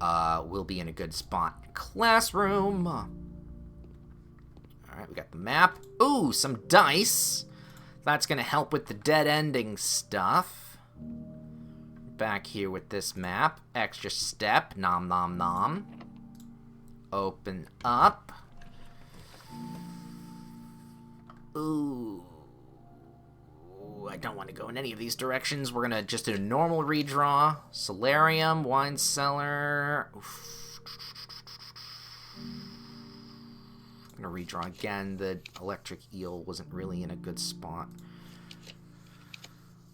S1: we'll be in a good spot. Classroom. Alright, we got the map. Ooh, some dice. That's gonna help with the dead-ending stuff. Back here with this map. Extra step. Nom nom nom. Open up. Ooh. I don't want to go in any of these directions. We're going to just do a normal redraw. Solarium, wine cellar. I'm going to redraw again. The electric eel wasn't really in a good spot.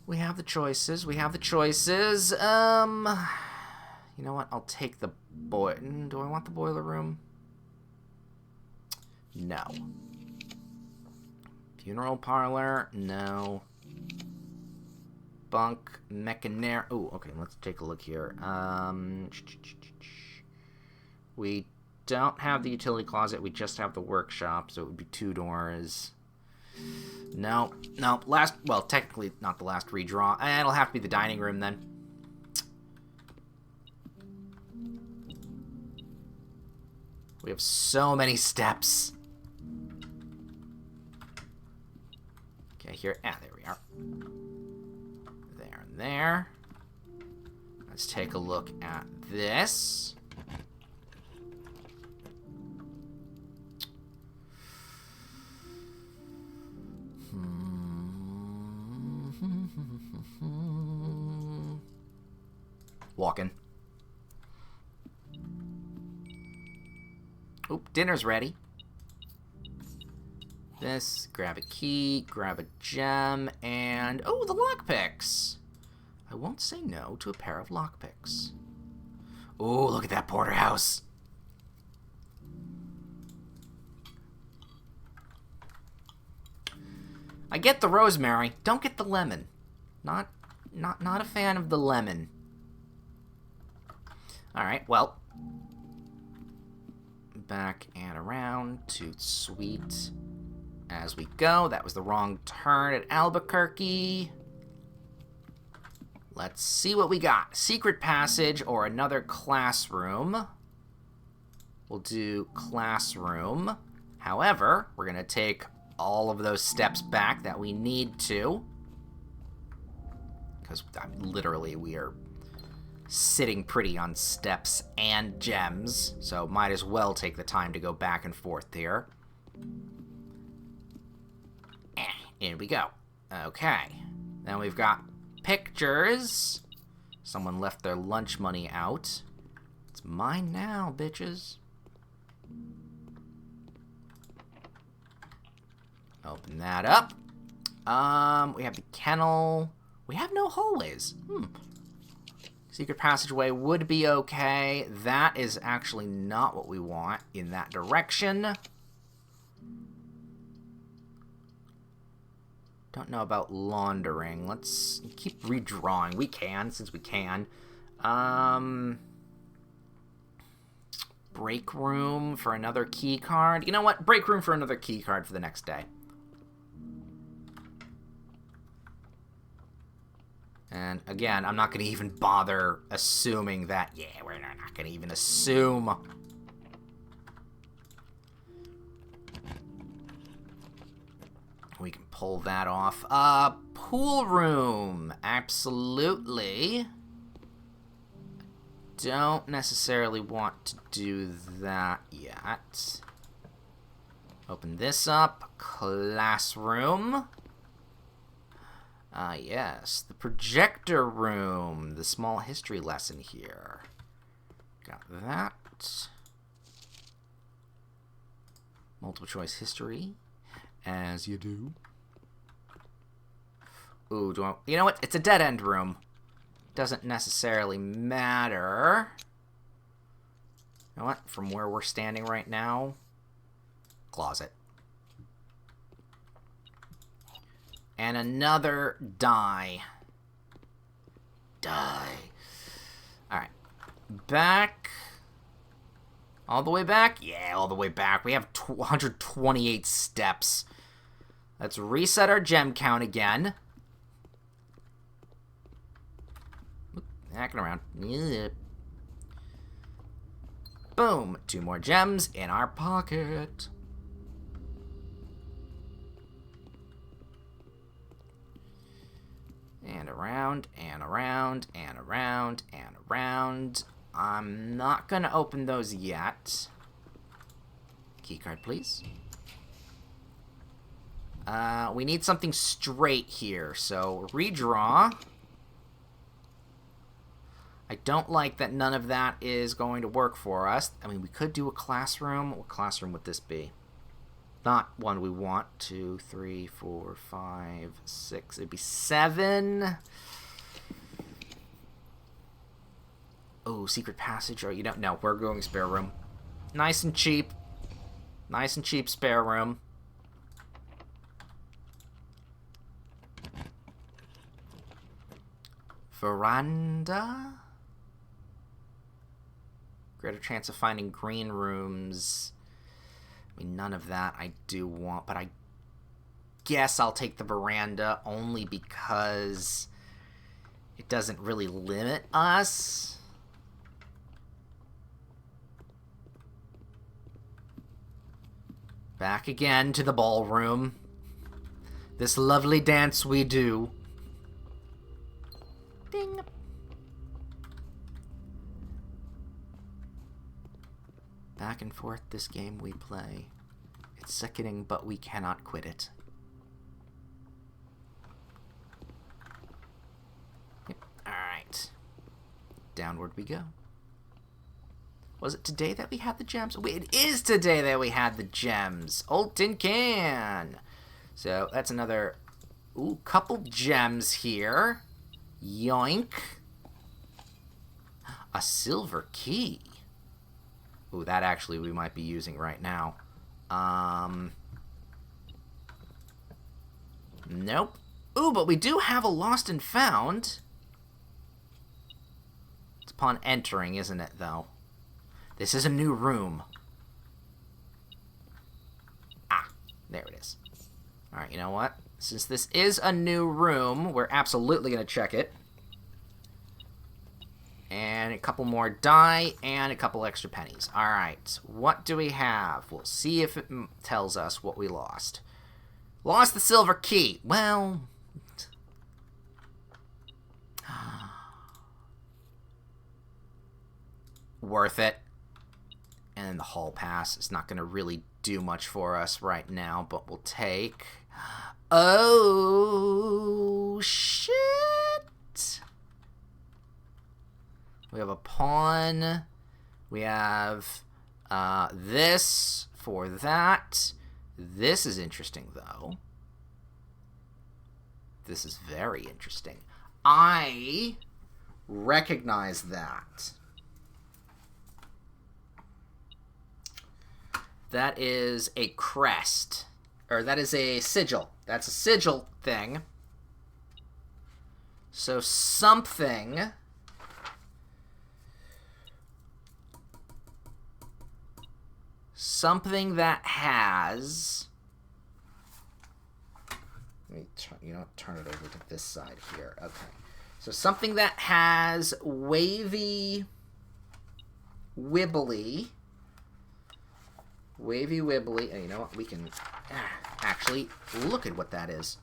S1: We have the choices. We have the choices. You know what? I'll take the boiler. Do I want the boiler room? No. Funeral parlor? No. Bunk, mechaner. Oh, okay, let's take a look here. We don't have the utility closet, we just have the workshop, so it would be 2 doors. No, well, technically not the last redraw. It'll have to be the dining room then. We have so many steps. Okay, here, there we are. There and there. Let's take a look at this. Walking. Oop, dinner's ready. This, grab a key, grab a gem, and... oh, the lockpicks! I won't say no to a pair of lockpicks. Oh, look at that porterhouse! I get the rosemary, don't get the lemon. Not a fan of the lemon. Alright, well. Back and around to Sweet as we go. That was the wrong turn at Albuquerque. Let's see what we got. Secret passage or another classroom. We'll do classroom. However, we're going to take all of those steps back that we need to. Because literally we are sitting pretty on steps and gems. So might as well take the time to go back and forth here. Here we go. Okay. Then we've got pictures. Someone left their lunch money out. It's mine now, bitches. Open that up. We have the kennel. We have no hallways. Secret passageway would be okay. That is actually not what we want in that direction. Don't know about laundering. Let's keep redrawing. We can, since we can. Break room for another key card. You know what? Break room for another key card for the next day. And again, I'm not going to even bother assuming that. Yeah, we're not going to even assume. We can pull that off. Pool room. Absolutely. Don't necessarily want to do that yet. Open this up. Classroom. Yes. The projector room. The small history lesson here. Got that. Multiple choice history. As you do. Ooh, you know what? It's a dead-end room. Doesn't necessarily matter. You know what? From where we're standing right now, closet. And another die. Alright. Back. All the way back? Yeah, all the way back. We have 128 steps. Let's reset our gem count again. Hacking around. Yep. Boom. 2 more gems in our pocket. And around, and around, and around, and around. I'm not going to open those yet. Keycard, please. We need something straight here, so redraw. I don't like that none of that is going to work for us. I mean, we could do a classroom. What classroom would this be? Not one we want. 2, 3, 4, 5, 6. It'd be 7. Oh, secret passage. Or you don't know. We're going spare room. Nice and cheap. Nice and cheap spare room. Veranda. Greater chance of finding green rooms. I mean, none of that I do want, but I guess I'll take the veranda only because it doesn't really limit us. Back again to the ballroom. This lovely dance we do. Ding. Back and forth this game we play. It's sickening, but we cannot quit it. downward we go. Was it today that we had the gems? Wait, it is today that we had the gems. Old tin can. So that's another couple gems here. Yoink. A silver key. Ooh, that actually we might be using right now. Nope. Ooh, but we do have a lost and found. It's upon entering, isn't it, though? This is a new room. Ah, there it is. Alright, you know what? Since this is a new room, we're absolutely going to check it. And a couple more die, and a couple extra pennies. Alright, what do we have? We'll see if it tells us what we lost. Lost the silver key. Well... worth it. And then the hall pass is not going to really do much for us right now, but we'll take... Oh, shit! We have a pawn. We have this for that. This is interesting, though. This is very interesting. I recognize that. That is a crest. Or that is a sigil. That's a sigil thing. So something... something that has... Let me turn it over to this side here. Okay. So something that has wavy... wibbly... Wavy wibbly. And you know what? We can actually look at what that is.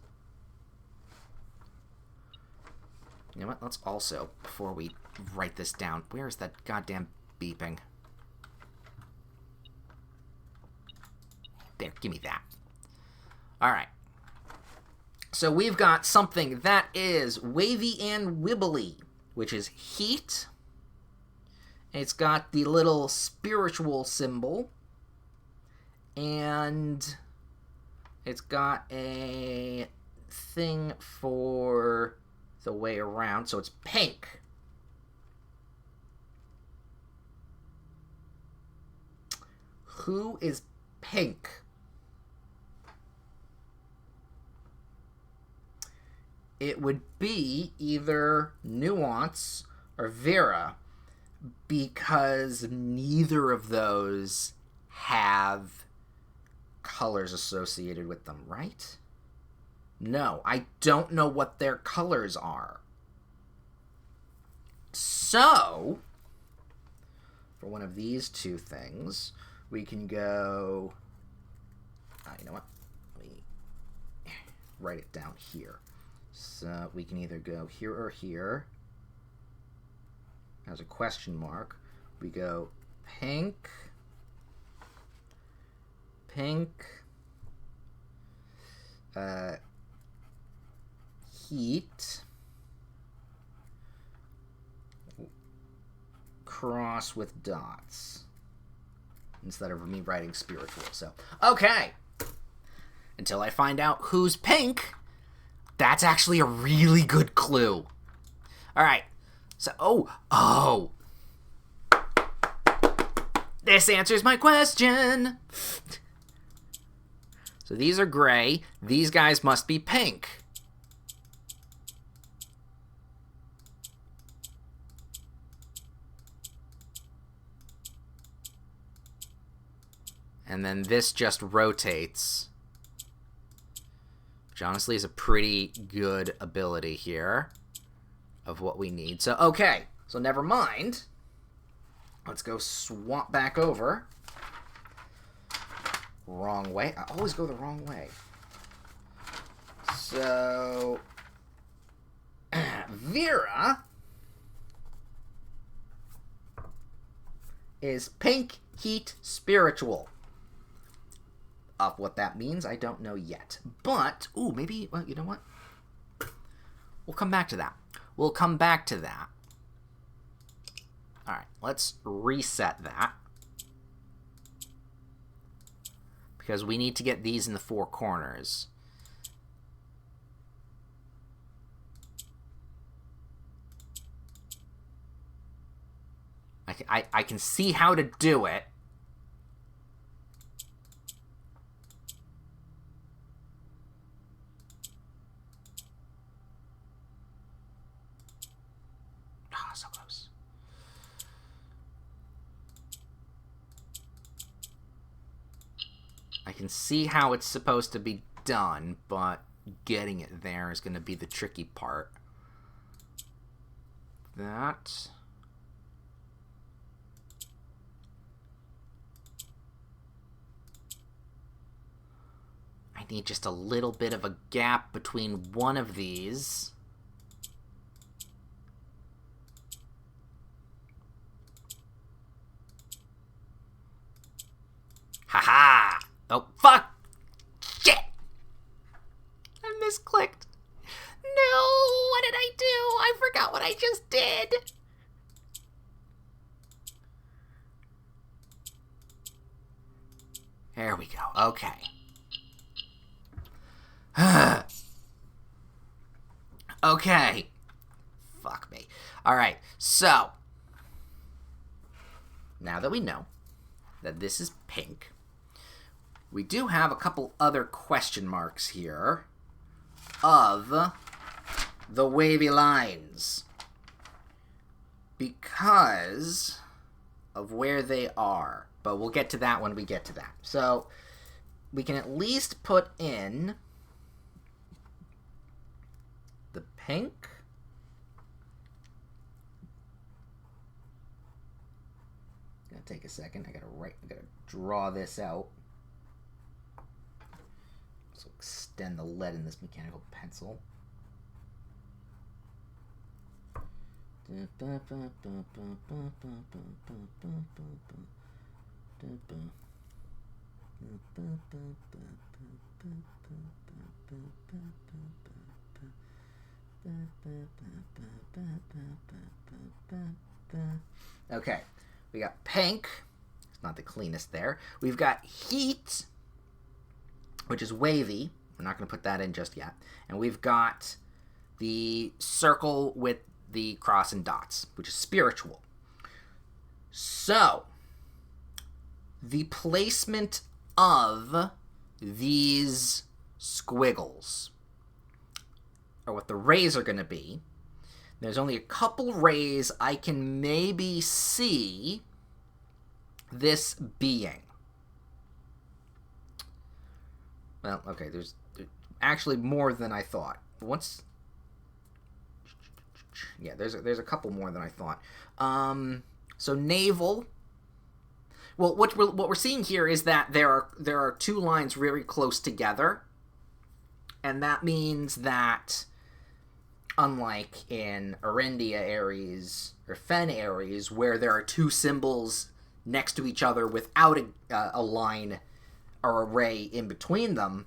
S1: You know what? Let's also, before we write this down, where is that goddamn beeping? There, give me that. Alright. So we've got something that is wavy and wibbly, which is heat. It's got the little spiritual symbol. And it's got a thing for the way around. So it's pink. Who is pink? It would be either Nuance or Vera, because neither of those have colors associated with them, right? No, I don't know what their colors are. So, for one of these two things, we can go... you know what? Let me write it down here. So we can either go here or here. As a question mark. We go pink... pink, heat, cross with dots, instead of me writing spiritual. So, okay, until I find out who's pink, that's actually a really good clue. All right, so, oh, this answers my question. So these are gray. These guys must be pink. And then this just rotates. Which honestly is a pretty good ability here of what we need. So, okay. So never mind. Let's go swap back over. Wrong way. I always go the wrong way. So, Vera is pink, heat, spiritual. What that means, I don't know yet. But, maybe, well, you know what? We'll come back to that. We'll come back to that. let's reset that. Because we need to get these in the four corners. I can see how to do it. Oh, so close. I can see how it's supposed to be done, but getting it there is going to be the tricky part. That... I need just a little bit of a gap between one of these. Haha! Oh, fuck! Shit! I misclicked. No! What did I do? I forgot what I just did. There we go. Okay. Okay. Fuck me. Alright, so. Now that we know that this is pink, we do have a couple other question marks here of the wavy lines. Because of where they are. But we'll get to that when we get to that. So, we can at least put in the pink. It's gonna take a second. I gotta draw this out. So extend the lead in this mechanical pencil. Okay, we got pink. It's not the cleanest there. We've got heat, which is wavy. We're not going to put that in just yet. And we've got the circle with the cross and dots, which is spiritual. So, the placement of these squiggles, or what the rays are going to be. There's only a couple rays I can maybe see this being. Well, okay, there's actually more than I thought. Yeah, there's a couple more than I thought. So naval. Well, what we're seeing here is that there are two lines very close together, and that means that, unlike in Arendia Ares or Fen Ares, where there are two symbols next to each other without a line or a ray in between them,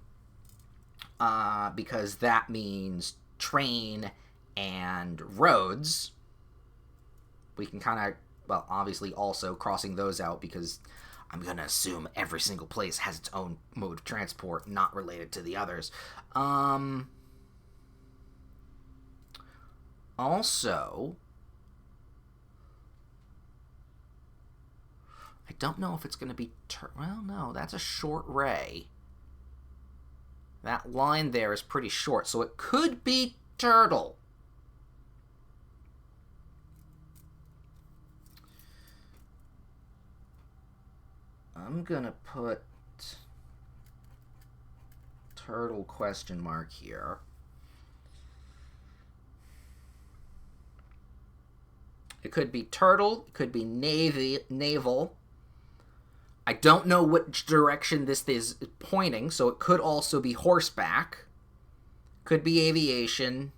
S1: because that means train and roads, we can kind of, well, obviously also crossing those out because I'm going to assume every single place has its own mode of transport not related to the others. Also, I don't know if it's going to be... well, no, that's a short ray. That line there is pretty short, so it could be turtle. I'm going to put turtle question mark here. It could be turtle, it could be naval. I don't know which direction this is pointing, so it could also be horseback. Could be aviation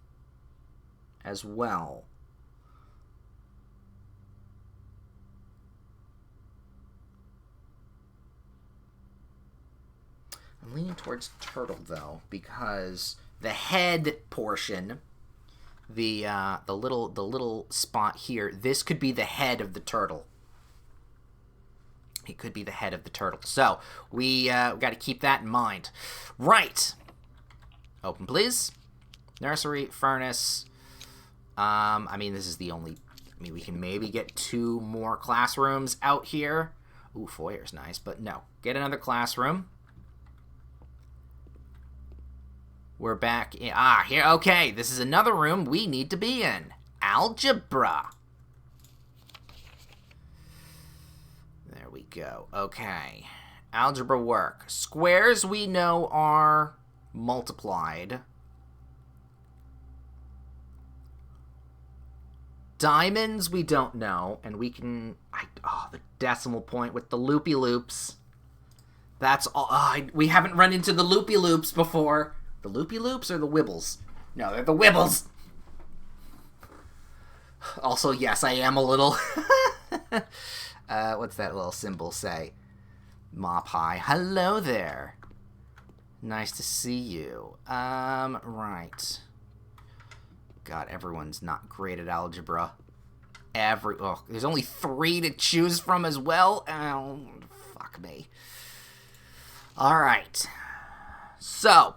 S1: as well. I'm leaning towards turtle, though, because the head portion the little spot here. This could be the head of the turtle. It could be the head of the turtle. So we got to keep that in mind. Right. Open, please. Nursery, furnace. I mean, this is the only... I mean, we can maybe get 2 more classrooms out here. Ooh, foyer's nice, but no. Get another classroom. We're back in... here. Okay, this is another room we need to be in. Algebra. There we go. Okay. Algebra work. Squares we know are multiplied. Diamonds we don't know, and we can... the decimal point with the loopy-loops. That's all... we haven't run into the loopy-loops before. The loopy-loops or the wibbles? No, they're the wibbles. Also, yes, I am a little... what's that little symbol say? Mop high. Hello there. Nice to see you. Right. God, everyone's not great at algebra. There's only 3 to choose from as well. Oh, fuck me. Alright. So,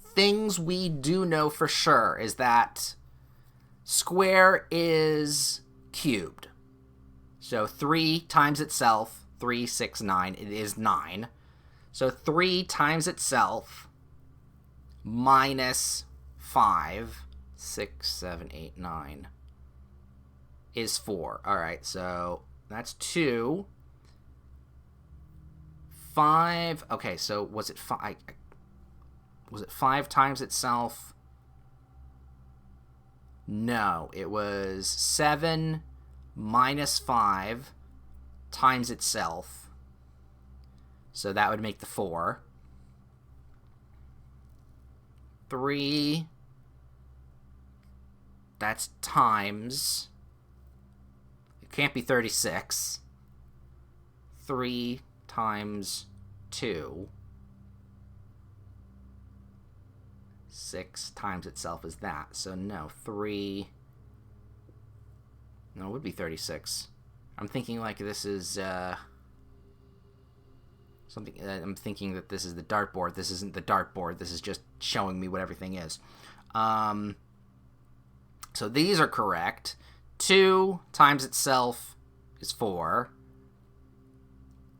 S1: things we do know for sure is that square is cubed. So 3 times itself, 3, 6, 9, it is 9. So 3 times itself minus 5, 6, 7, 8, 9 is 4. Alright, so that's 2. 5, okay, so was it 5? Was it 5 times itself? No, it was 7 minus 5 times itself. So that would make the 4. 3, that's times. It can't be 36. 3 times 2. 6 times itself is that. So no, 3... No, it would be 36. I'm thinking like this is something. I'm thinking that this is the dartboard. This isn't the dartboard. This is just showing me what everything is. So these are correct. 2 times itself is 4.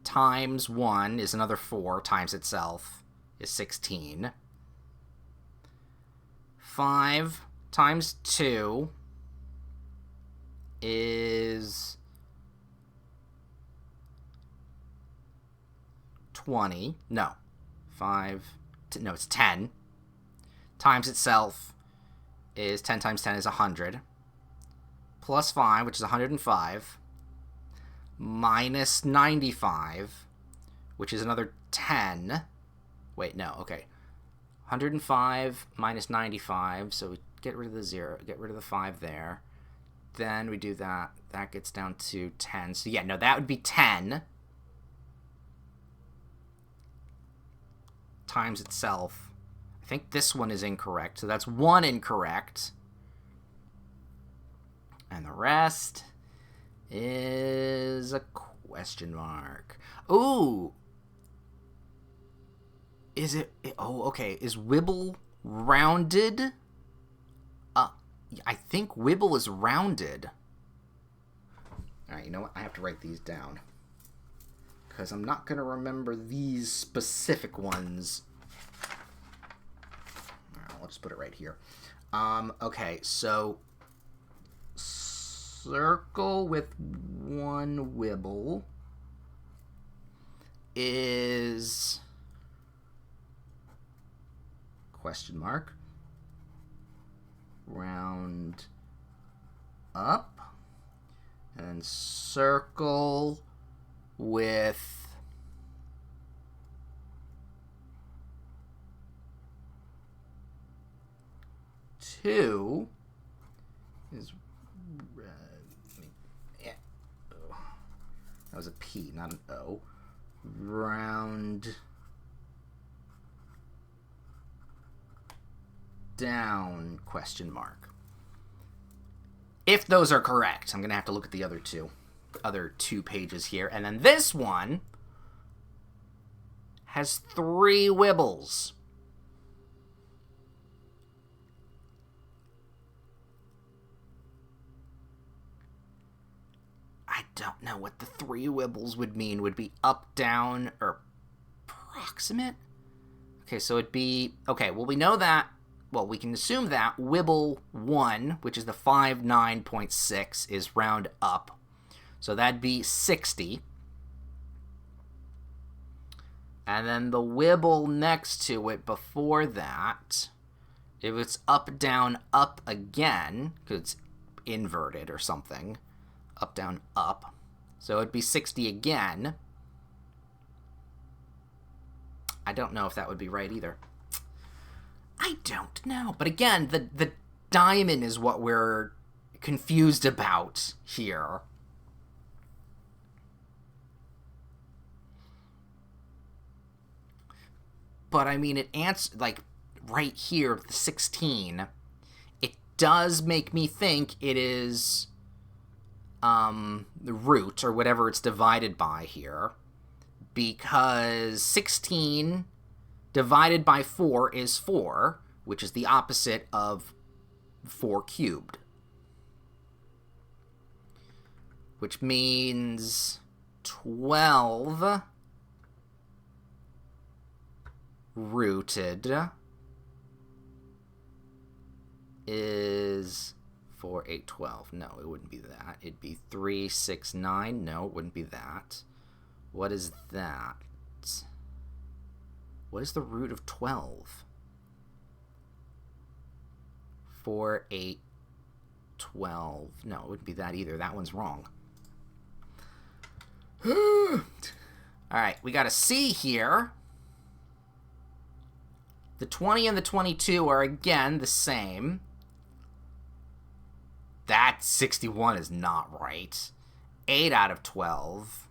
S1: Times 1 is another 4 times itself is 16. 5 times 2 is 20. No. 5. No, it's 10. Times itself is 10 times 10 is 100. Plus 5, which is 105. Minus 95, which is another 10. Wait, no, okay. 105 minus 95, so we get rid of the 0, get rid of the 5 there. Then we do that. That gets down to 10. So yeah, no, that would be 10 times itself. I think this one is incorrect, so that's 1 incorrect. And the rest is a question mark. Ooh! Is it... Oh, okay. Is Wibble rounded? I think Wibble is rounded. Alright, you know what? I have to write these down. Because I'm not going to remember these specific ones. Alright, I'll just put it right here. Okay, so... Circle with 1 Wibble is... question mark. Round up. And circle with... 2 is... That was a P, not an O. Round down, question mark. If those are correct, I'm going to have to look at the other two pages here. And then this one has 3 wibbles. I don't know what the 3 wibbles would mean. Would be up, down, or approximate? Okay, so it'd be... Okay, well, we know that... Well, we can assume that wibble 1, which is the 59.6, is round up. So that'd be 60. And then the wibble next to it before that, if it's up, down, up again, because it's inverted or something, up, down, up, so it'd be 60 again. I don't know if that would be right either. I don't know. But again, the diamond is what we're confused about here. But I mean, it answers, like, right here, the 16, it does make me think it is the root, or whatever it's divided by here, because 16 divided by 4 is 4, which is the opposite of 4 cubed. Which means 12 rooted is 4, 8, 12. No, it wouldn't be that. It'd be 3, 6, 9. No, it wouldn't be that. What is that? What is the root of 12? 4, 8, 12. No, it wouldn't be that either. That one's wrong. Alright, we got a C here. The 20 and the 22 are again the same. That 61 is not right. 8 out of 12.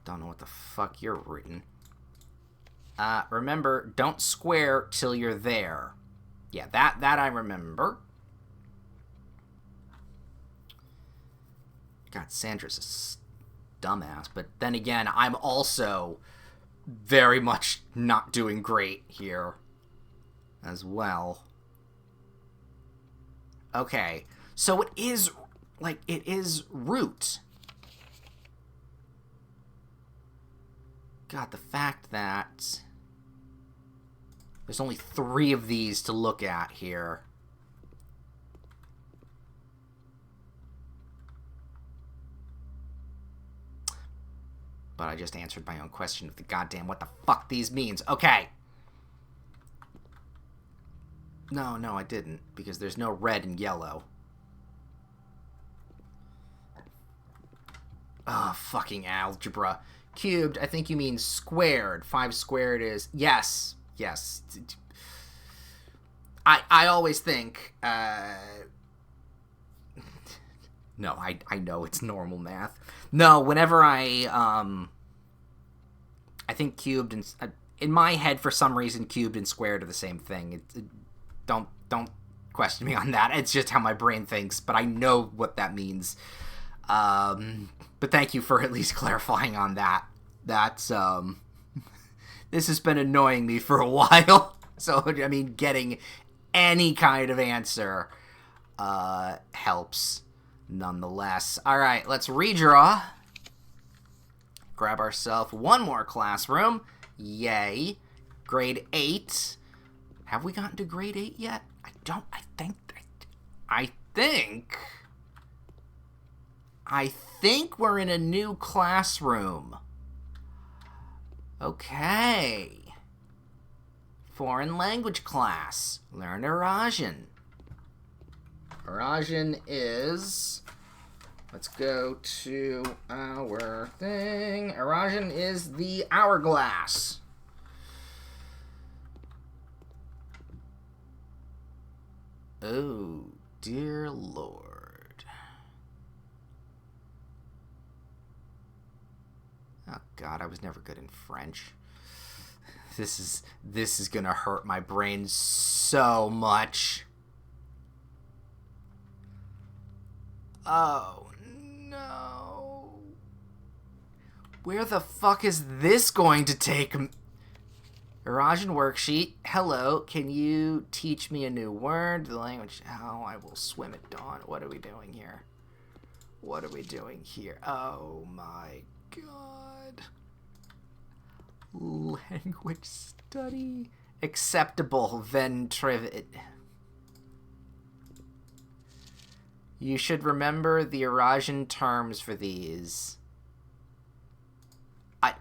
S1: Don't know what the fuck you're written. Remember, don't square till you're there. Yeah, that I remember. God, Sandra's a dumbass. But then again, I'm also very much not doing great here as well. Okay, so it is, like, it is root. God, the fact that there's only 3 of these to look at here. But I just answered my own question of the goddamn what the fuck these means. Okay. No, I didn't. Because there's no red and yellow. Oh, fucking algebra. Cubed, I think you mean squared. 5 squared is... Yes. I always think... No, I know it's normal math. No, whenever I think cubed and... in my head, for some reason, cubed and squared are the same thing. Don't question me on that. It's just how my brain thinks, but I know what that means. But thank you for at least clarifying on that. That's, this has been annoying me for a while. So, I mean, getting any kind of answer, helps nonetheless. Alright, let's redraw. Grab ourselves one more classroom. Yay. Grade 8. Have we gotten to grade 8 yet? I think we're in a new classroom. Okay. Foreign language class. Learn Eurasian. Eurasian is... Let's go to our thing. Eurasian is the hourglass. Oh, dear Lord. Oh, God, I was never good in French. This is gonna hurt my brain so much. Oh no. Where the fuck is this going to take me? Erajan worksheet. Hello, can you teach me a new word? The language. Oh, I will swim at dawn. What are we doing here? What are we doing here? Oh my god. Language study. Acceptable, then trivet. You should remember the Erajan terms for these.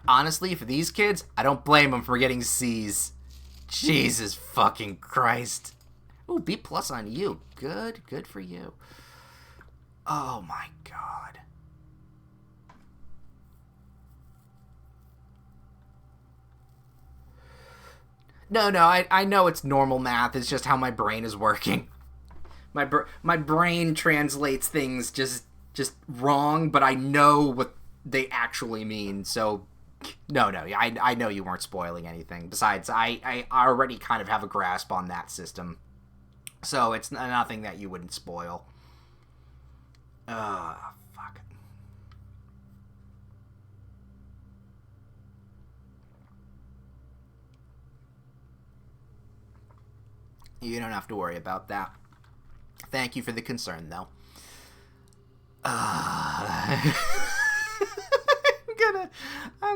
S1: Honestly, for these kids, I don't blame them for getting C's. Jesus fucking Christ. Ooh, B+ on you. Good for you. Oh my god. No, I know it's normal math. It's just how my brain is working. My brain translates things just wrong, but I know what they actually mean. So, no, I know you weren't spoiling anything. Besides, I already kind of have a grasp on that system. So it's nothing that you wouldn't spoil. Fuck. You don't have to worry about that. Thank you for the concern, though. I'm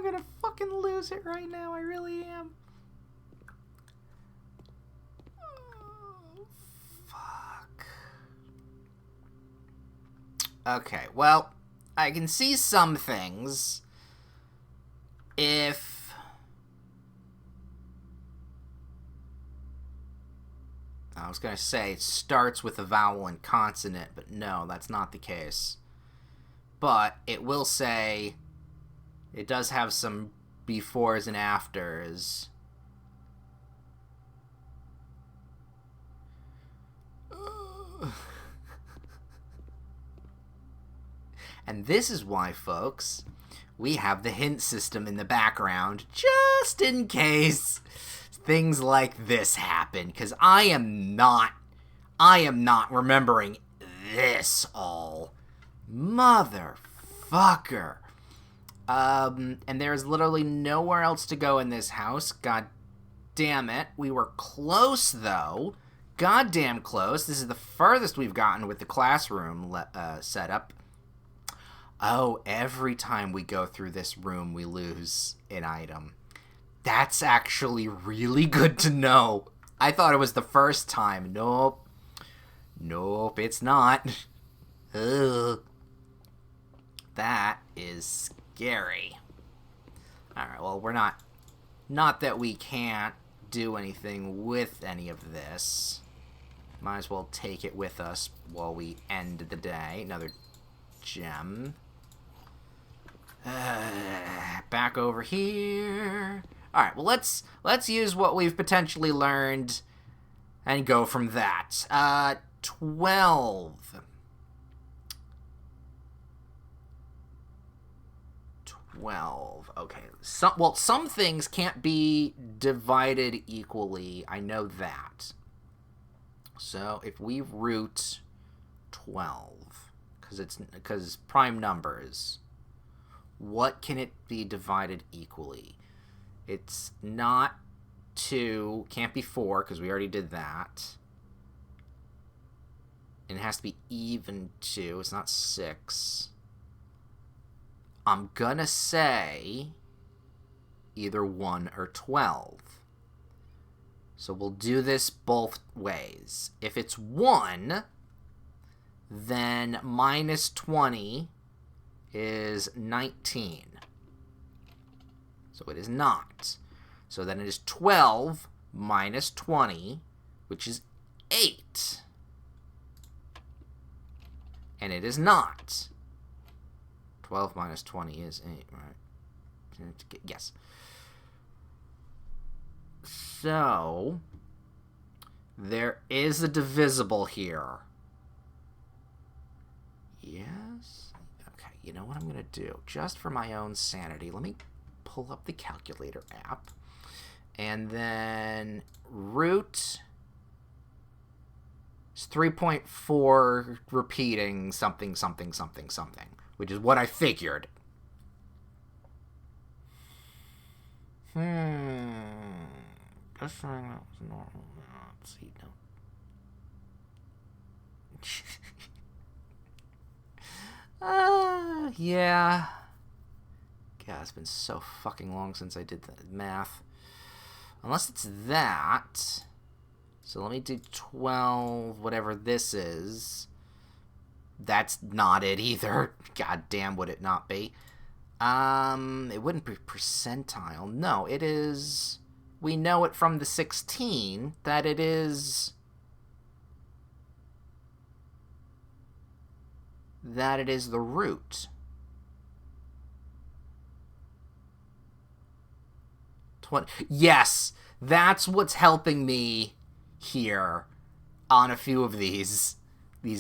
S1: gonna fucking lose it right now. I really am. Oh, fuck. Okay, well, I can see some things. If... I was going to say it starts with a vowel and consonant, but no, that's not the case. But it will say it does have some befores and afters. And this is why, folks, we have the hint system in the background, just in case things like this happen, because I am not remembering this all. Motherfucker. And there's literally nowhere else to go in this house. God damn it. We were close, though. Goddamn close. This is the furthest we've gotten with the classroom setup. Oh, every time we go through this room, we lose an item. That's actually really good to know. I thought it was the first time. Nope, it's not. Ugh. That is scary. Alright, well, we're not that we can't do anything with any of this. Might as well take it with us while we end the day. Another gem. Back over here. Alright, well, let's use what we've potentially learned and go from that. 12. 12. Okay. Some things can't be divided equally. I know that. So if we root 12, because prime numbers, what can it be divided equally? It's not 2, can't be 4, because we already did that. And it has to be even 2, it's not 6. I'm gonna say either 1 or 12. So we'll do this both ways. If it's 1, then minus 20 is 19. So it is not. So then it is 12 minus 20, which is 8. And it is not. 12 minus 20 is 8, right? Yes. So, there is a divisible here. Yes? Okay, you know what I'm going to do? Just for my own sanity, let me pull up the calculator app And then root is 3.4 repeating something, something, something, something, which is what I figured. Just saying that was normal. Let's see. No. Yeah. God, it's been so fucking long since I did the math. Unless it's that. So let me do 12, whatever this is. That's not it either. God damn, would it not be? It wouldn't be percentile. No, it is... We know it from the 16 that it is... That it is the root. 20. Yes! That's what's helping me here on a few of these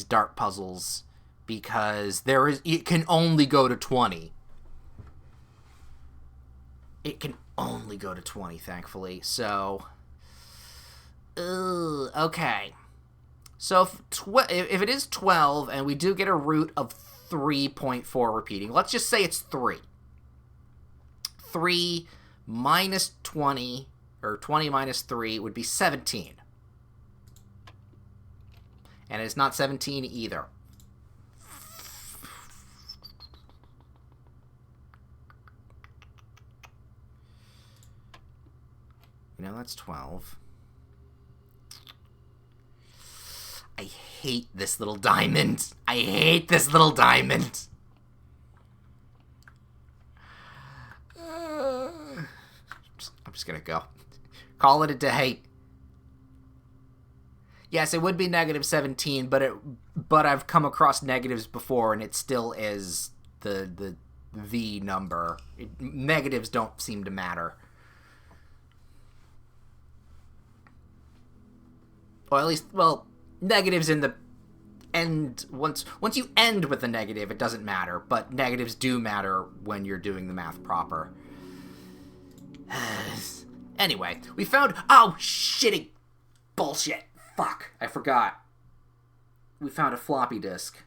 S1: dart puzzles. Because it can only go to 20. It can only go to 20, thankfully. So, okay. So if it is 12 and we do get a root of 3.4 repeating, let's just say it's 3. 3 minus 20, or 20 minus 3 would be 17. And it's not 17 either. You know, that's 12. I hate this little diamond. I hate this little diamond. I'm just gonna go. Call it a day. Yes, it would be negative 17, but I've come across negatives before, and it still is the number. Negatives don't seem to matter. Or at least, well, negatives in the end, once you end with a negative, it doesn't matter, but negatives do matter when you're doing the math proper. Anyway, we found, oh, shitty bullshit. Fuck, I forgot. We found a floppy disk.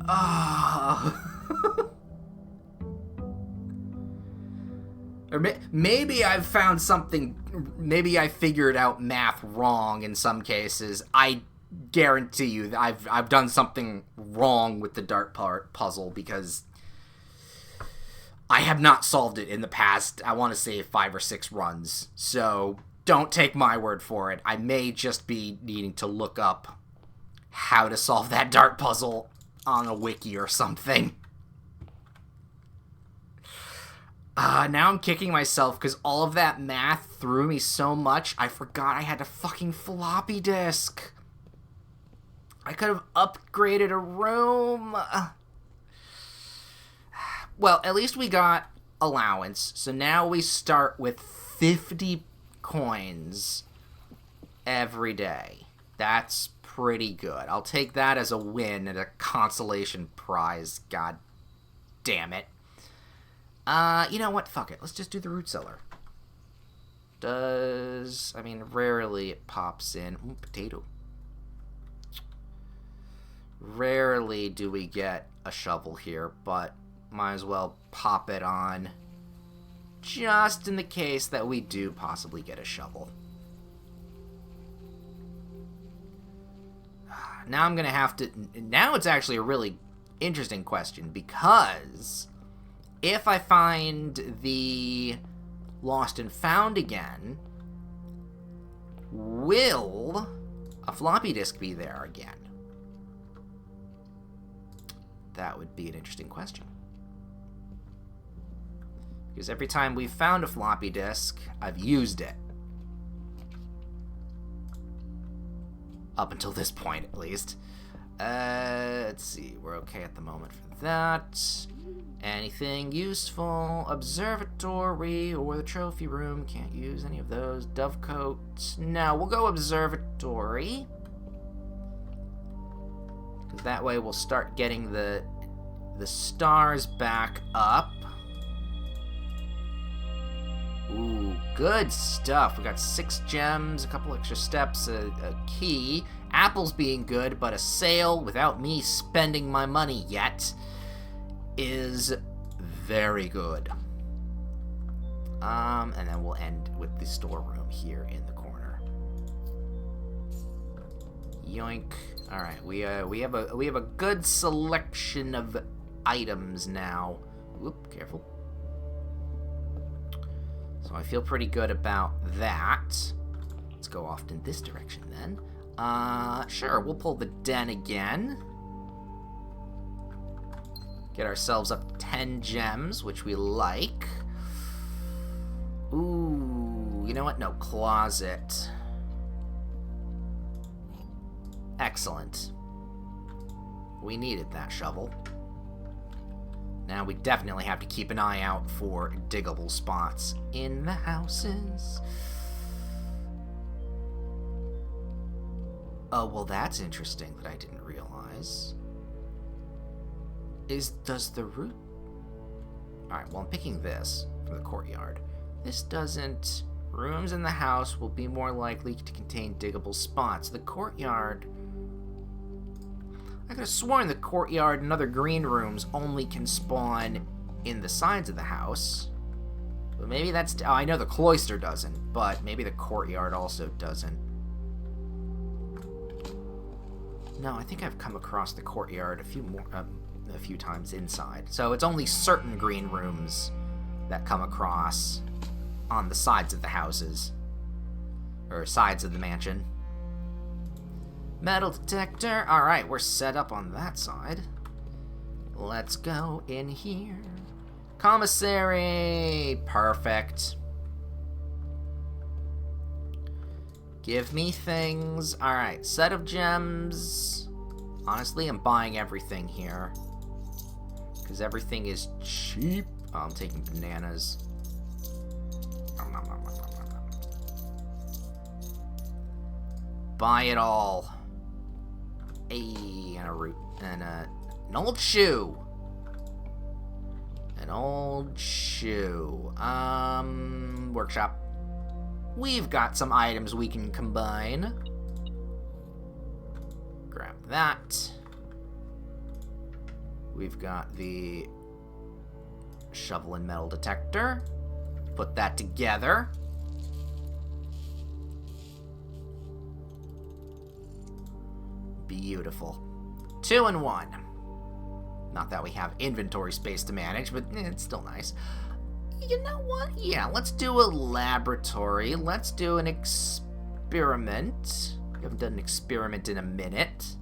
S1: Oh. Or maybe I've found something, maybe I figured out math wrong in some cases. I guarantee you that I've done something wrong with the dart puzzle because I have not solved it in the past, I want to say 5 or 6 runs. So don't take my word for it. I may just be needing to look up how to solve that dart puzzle on a wiki or something. Now I'm kicking myself because all of that math threw me so much, I forgot I had a fucking floppy disk. I could have upgraded a room. Well, at least we got allowance. So now we start with 50 coins every day. That's pretty good. I'll take that as a win and a consolation prize. God damn it. You know what? Fuck it. Let's just do the root cellar. Rarely it pops in. Ooh, potato. Rarely do we get a shovel here, but might as well pop it on just in the case that we do possibly get a shovel. Now I'm gonna have to... Now it's actually a really interesting question, because if I find the lost and found again, will a floppy disk be there again? That would be an interesting question. Because every time we've found a floppy disk, I've used it. Up until this point, at least. Let's see. We're okay at the moment for that. Anything useful? Observatory or the trophy room. Can't use any of those. Dovecote. No, we'll go observatory. Because that way we'll start getting the the stars back up. Ooh, good stuff. We got 6 gems, a couple extra steps, a key. Apples being good, but a sale without me spending my money yet is very good. And then we'll end with the storeroom here in the corner. Yoink. All right, we have a good selection of items now. Whoop, careful. So I feel pretty good about that. Let's go off in this direction then. Sure, we'll pull the den again. Get ourselves up to 10 gems, which we like. Ooh, you know what? No, closet. Excellent. We needed that shovel. Now we definitely have to keep an eye out for diggable spots in the houses. Oh, well, that's interesting that I didn't realize. Does the root... Alright, well, I'm picking this from the courtyard. This doesn't... Rooms in the house will be more likely to contain diggable spots. The courtyard... I could have sworn the courtyard and other green rooms only can spawn in the sides of the house. But maybe that's... Oh, I know the cloister doesn't, but maybe the courtyard also doesn't. No, I think I've come across the courtyard a few times inside. So it's only certain green rooms that come across on the sides of the houses. Or sides of the mansion. Metal detector. Alright, we're set up on that side. Let's go in here. Commissary! Perfect. Give me things. Alright, set of gems. Honestly, I'm buying everything here. Because everything is cheap. Oh, I'm taking bananas. Buy it all. And a root. And an old shoe. An old shoe. Workshop. We've got some items we can combine. Grab that. We've got the shovel and metal detector. Put that together. Beautiful. 2 in 1. Not that we have inventory space to manage, but it's still nice. You know what? Yeah, let's do a laboratory. Let's do an experiment. We haven't done an experiment in a minute.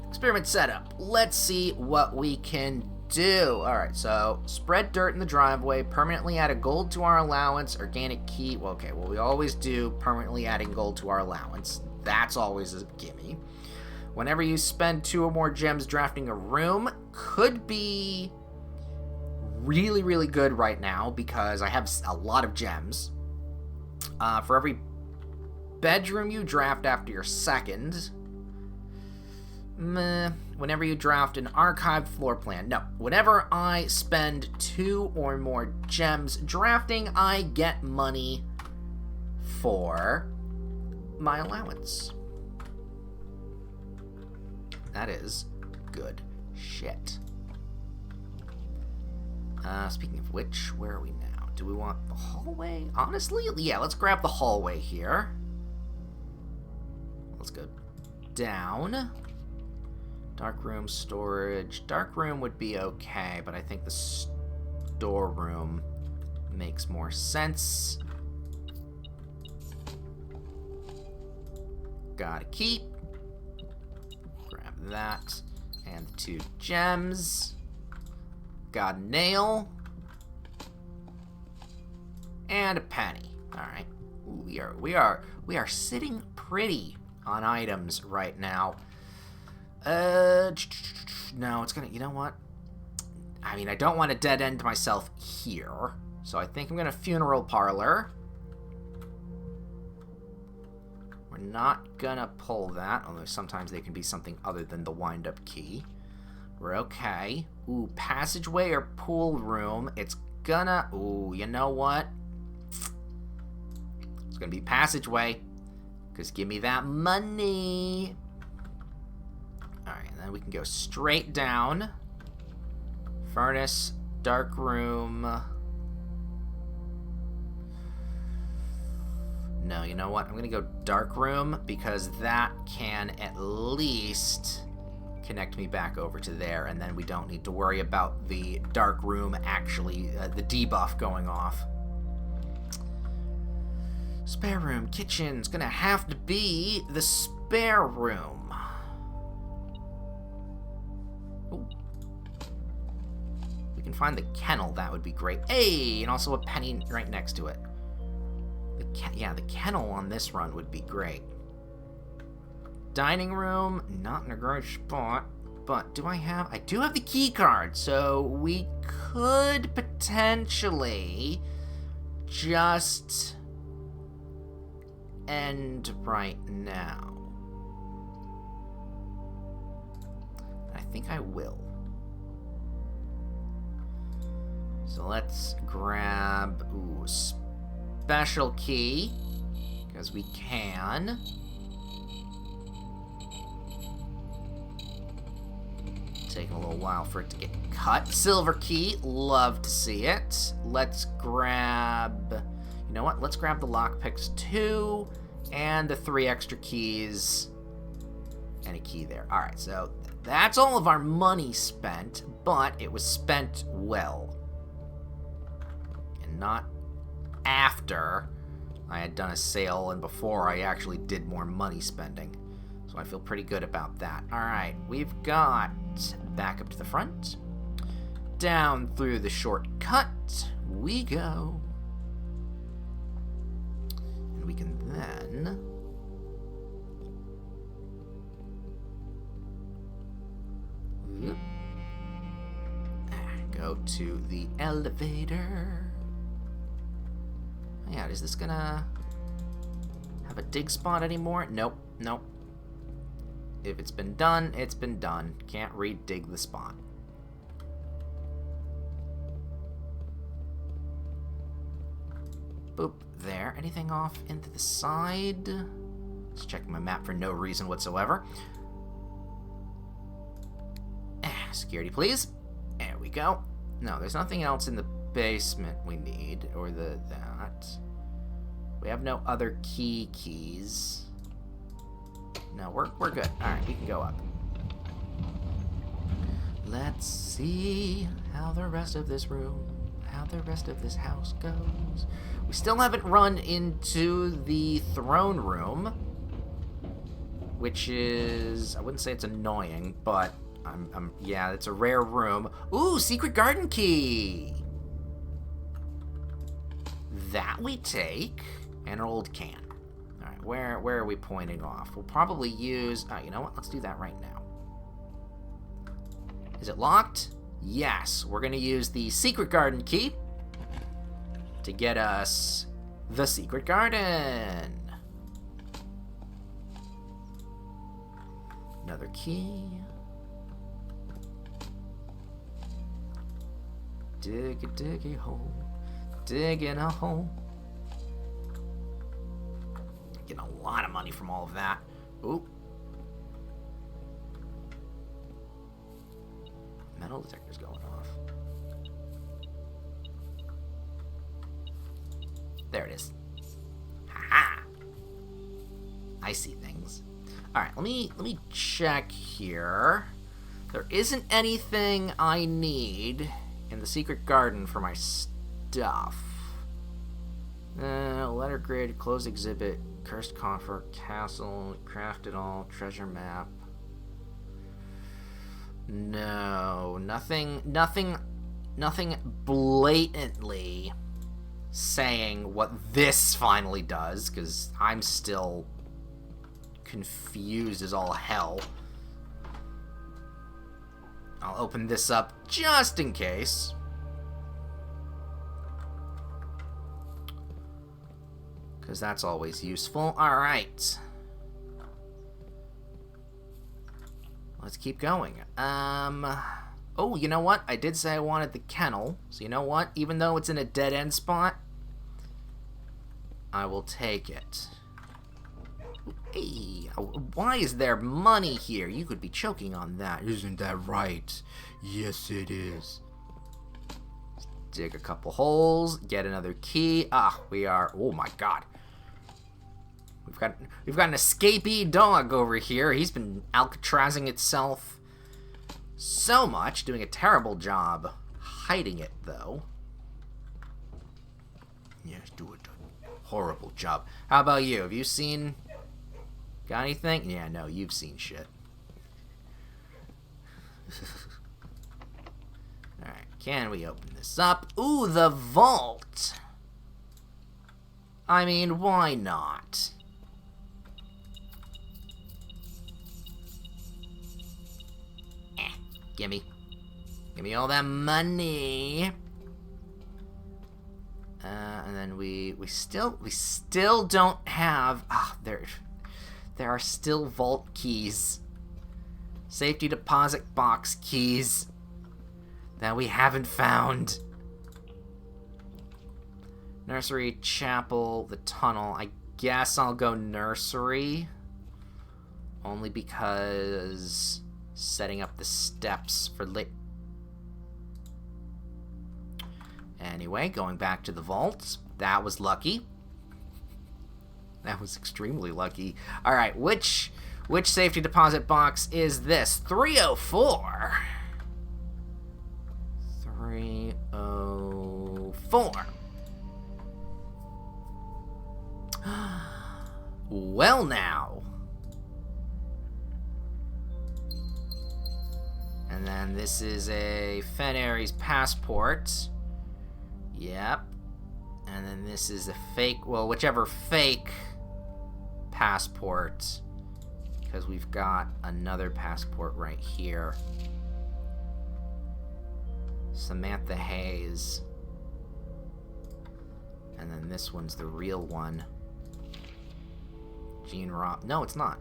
S1: Experiment setup. Let's see what we can do. Alright, so spread dirt in the driveway, permanently add a gold to our allowance, organic key. Well, okay, well, we always do permanently adding gold to our allowance. That's always a gimme. Whenever you spend 2 or more gems drafting a room, could be really, really good right now because I have a lot of gems. For every bedroom you draft after your second, whenever you draft an archived floor plan, no, whenever I spend 2 or more gems drafting, I get money for my allowance. That is good shit. Speaking of which, where are we now? Do we want the hallway? Honestly, yeah, let's grab the hallway here. Let's go down. Dark room, storage. Dark room would be okay, but I think the storeroom makes more sense. Gotta keep. Grab that. And the 2 gems. Got a nail. And a penny. Alright. We are sitting pretty on items right now. No, it's gonna, you know what? I mean, I don't want to dead end myself here. So I think I'm gonna funeral parlor. We're not gonna pull that, although sometimes they can be something other than the wind-up key. We're okay. Ooh, passageway or pool room. It's gonna... Ooh, you know what? It's gonna be passageway. Because give me that money. Alright, and then we can go straight down. Furnace, dark room. No, you know what? I'm gonna go dark room because that can at least connect me back over to there, and then we don't need to worry about the dark room actually, the debuff going off. Spare room, kitchen's gonna have to be the spare room. Ooh. We can find the kennel, that would be great. Hey, and also a penny right next to it. Yeah, the kennel on this run would be great. Dining room, not in a great spot, but I do have the key card, so we could potentially just end right now. I think I will. So let's grab, special key, because we can. Taking a little while for it to get cut. Silver key, love to see it. Let's grab, you know what? Let's grab the lockpicks too, and the 3 extra keys, and a key there. All right, so that's all of our money spent, but it was spent well, and not after I had done a sale and before I actually did more money spending. So I feel pretty good about that. Alright, we've got back up to the front. Down through the shortcut we go. And we can then go to the elevator. Yeah, is this gonna have a dig spot anymore? Nope, nope. If it's been done, it's been done. Can't re-dig the spot. Boop, there. Anything off into the side? Just checking my map for no reason whatsoever. Security, please. There we go. No, there's nothing else in the basement we need, or that. We have no other keys. No, we're good. Alright, we can go up. Let's see how the rest of this house goes. We still haven't run into the throne room, which is, I wouldn't say it's annoying, but yeah, it's a rare room. Ooh, secret garden key. That we take, and an old can. All right, where are we pointing off? We'll probably use, you know what? Let's do that right now. Is it locked? Yes, we're gonna use the secret garden key to get us the secret garden. Another key. Dig a hole. Digging a hole. Getting a lot of money from all of that. Ooh. Metal detector's going off. There it is. Ha-ha. I see things. Alright, let me check here. There isn't anything I need in the secret garden for my stuff. Letter grid, closed exhibit, cursed coffer, castle, craft it all, treasure map. No, nothing blatantly saying what this finally does, because I'm still confused as all hell. I'll open this up just in case. Because that's always useful. Alright. let's keep going. Oh, you know what? I did say I wanted the kennel. So you know what? Even though it's in a dead-end spot, I will take it. Hey, why is there money here? You could be choking on that. Isn't that right? Yes, it is. Dig a couple holes, get another key. We are, oh my god. We've got an escapee dog over here. He's been Alcatrazing itself so much, doing a terrible job hiding it, though. Yes, do a horrible job. How about you? Have you seen... Got anything? Yeah, no, you've seen shit. Alright, can we open this up? Ooh, the vault! I mean, why not? Gimme. Gimme all that money. And then we still don't have... there are still vault keys. Safety deposit box keys that we haven't found. Nursery, chapel, the tunnel. I guess I'll go nursery. Only because setting up the steps for Anyway, going back to the vaults. That was lucky. That was extremely lucky. Alright, which safety deposit box is this? 304. 304. Well now. And then this is a Fenairy's passport. Yep. And then this is a fake, well, whichever fake passport, because we've got another passport right here. Samantha Hayes. And then this one's the real one. Jean Rob. No, it's not.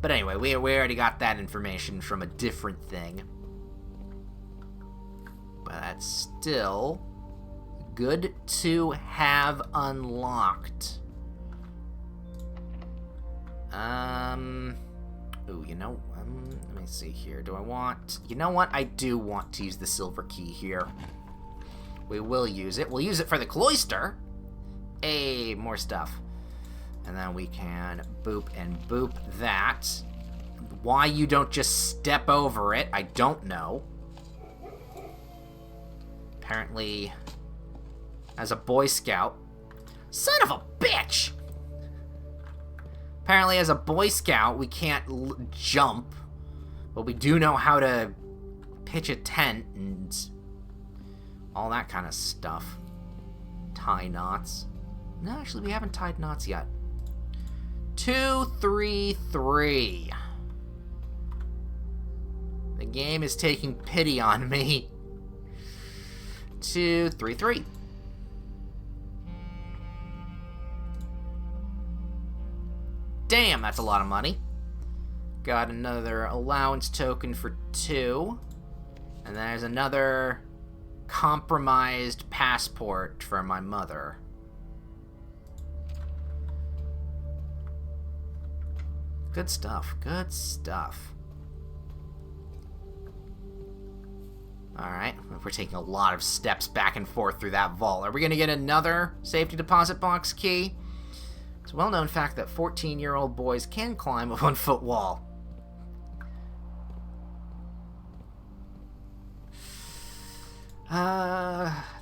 S1: But anyway, we already got that information from a different thing. But that's still good to have unlocked. Ooh, you know, let me see here. Do I want... You know what? I do want to use the silver key here. We will use it. We'll use it for the cloister. Hey, more stuff. And then we can boop and boop that. Why you don't just step over it, I don't know. Apparently, as a Boy Scout... Son of a bitch! Apparently, as a Boy Scout, we can't jump. But we do know how to pitch a tent and all that kind of stuff. Tie knots. No, actually, we haven't tied knots yet. 2, 3, 3. The game is taking pity on me. 2, 3, 3. Damn, that's a lot of money. Got another allowance token for 2. And there's another compromised passport for my mother. Good stuff, good stuff. Alright, we're taking a lot of steps back and forth through that vault. Are we going to get another safety deposit box key? It's a well-known fact that 14-year-old boys can climb a 1-foot wall.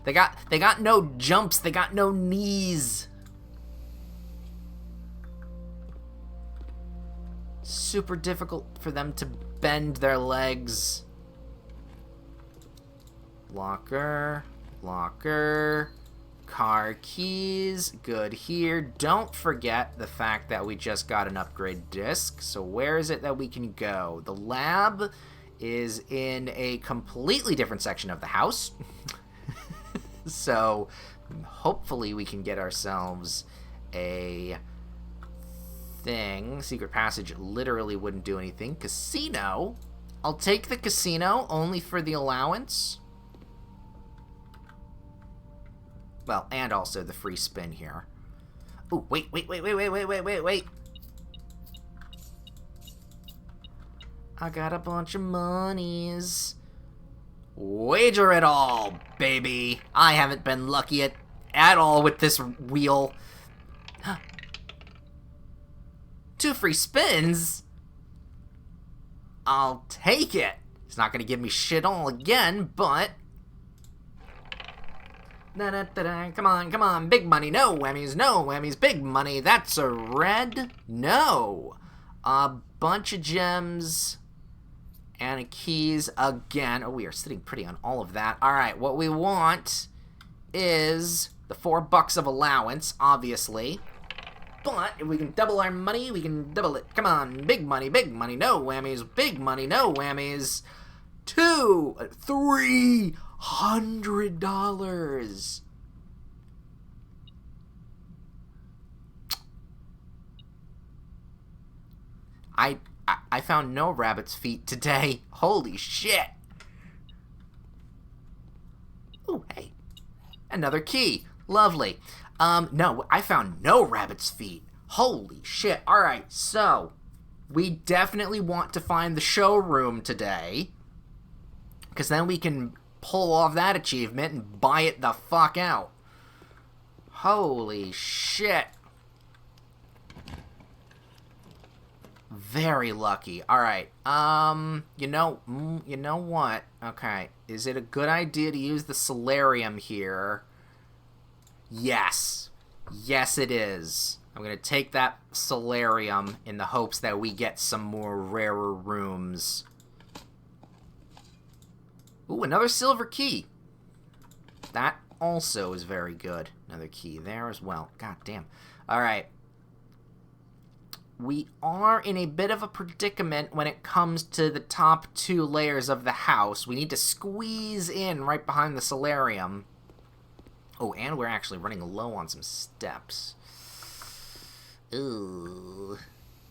S1: They got no jumps, they got no knees. Super difficult for them to bend their legs. Locker, locker, car keys, good here. Don't forget the fact that we just got an upgrade disc. So where is it that we can go? The lab is in a completely different section of the house. So hopefully we can get ourselves a thing. Secret passage literally wouldn't do anything. Casino. I'll take the casino only for the allowance. Well, and also the free spin here. Oh, wait. I got a bunch of monies. Wager it all, baby. I haven't been lucky at all with this wheel. 2 free spins? I'll take it. It's not going to give me shit all again, but... Come on. Big money. No whammies. Big money. That's a red. No. A bunch of gems and a keys again. Oh, we are sitting pretty on all of that. All right, what we want is the $4 of allowance, obviously. But if we can double our money, we can double it. Come on, big money, no whammies, big money, no whammies. $300. I found no rabbit's feet today. Holy shit. Ooh, hey. Another key. Lovely. No, I found no rabbit's feet. Holy shit. Alright, so we definitely want to find the showroom today, because then we can pull off that achievement and buy it the fuck out. Holy shit. Very lucky. Alright, you know what? Okay, is it a good idea to use the solarium here? Yes. Yes, it is. I'm going to take that solarium in the hopes that we get some more rarer rooms. Ooh, another silver key. That also is very good. Another key there as well. God damn. Alright. We are in a bit of a predicament when it comes to the top 2 layers of the house. We need to squeeze in right behind the solarium. Oh, and we're actually running low on some steps. Ooh.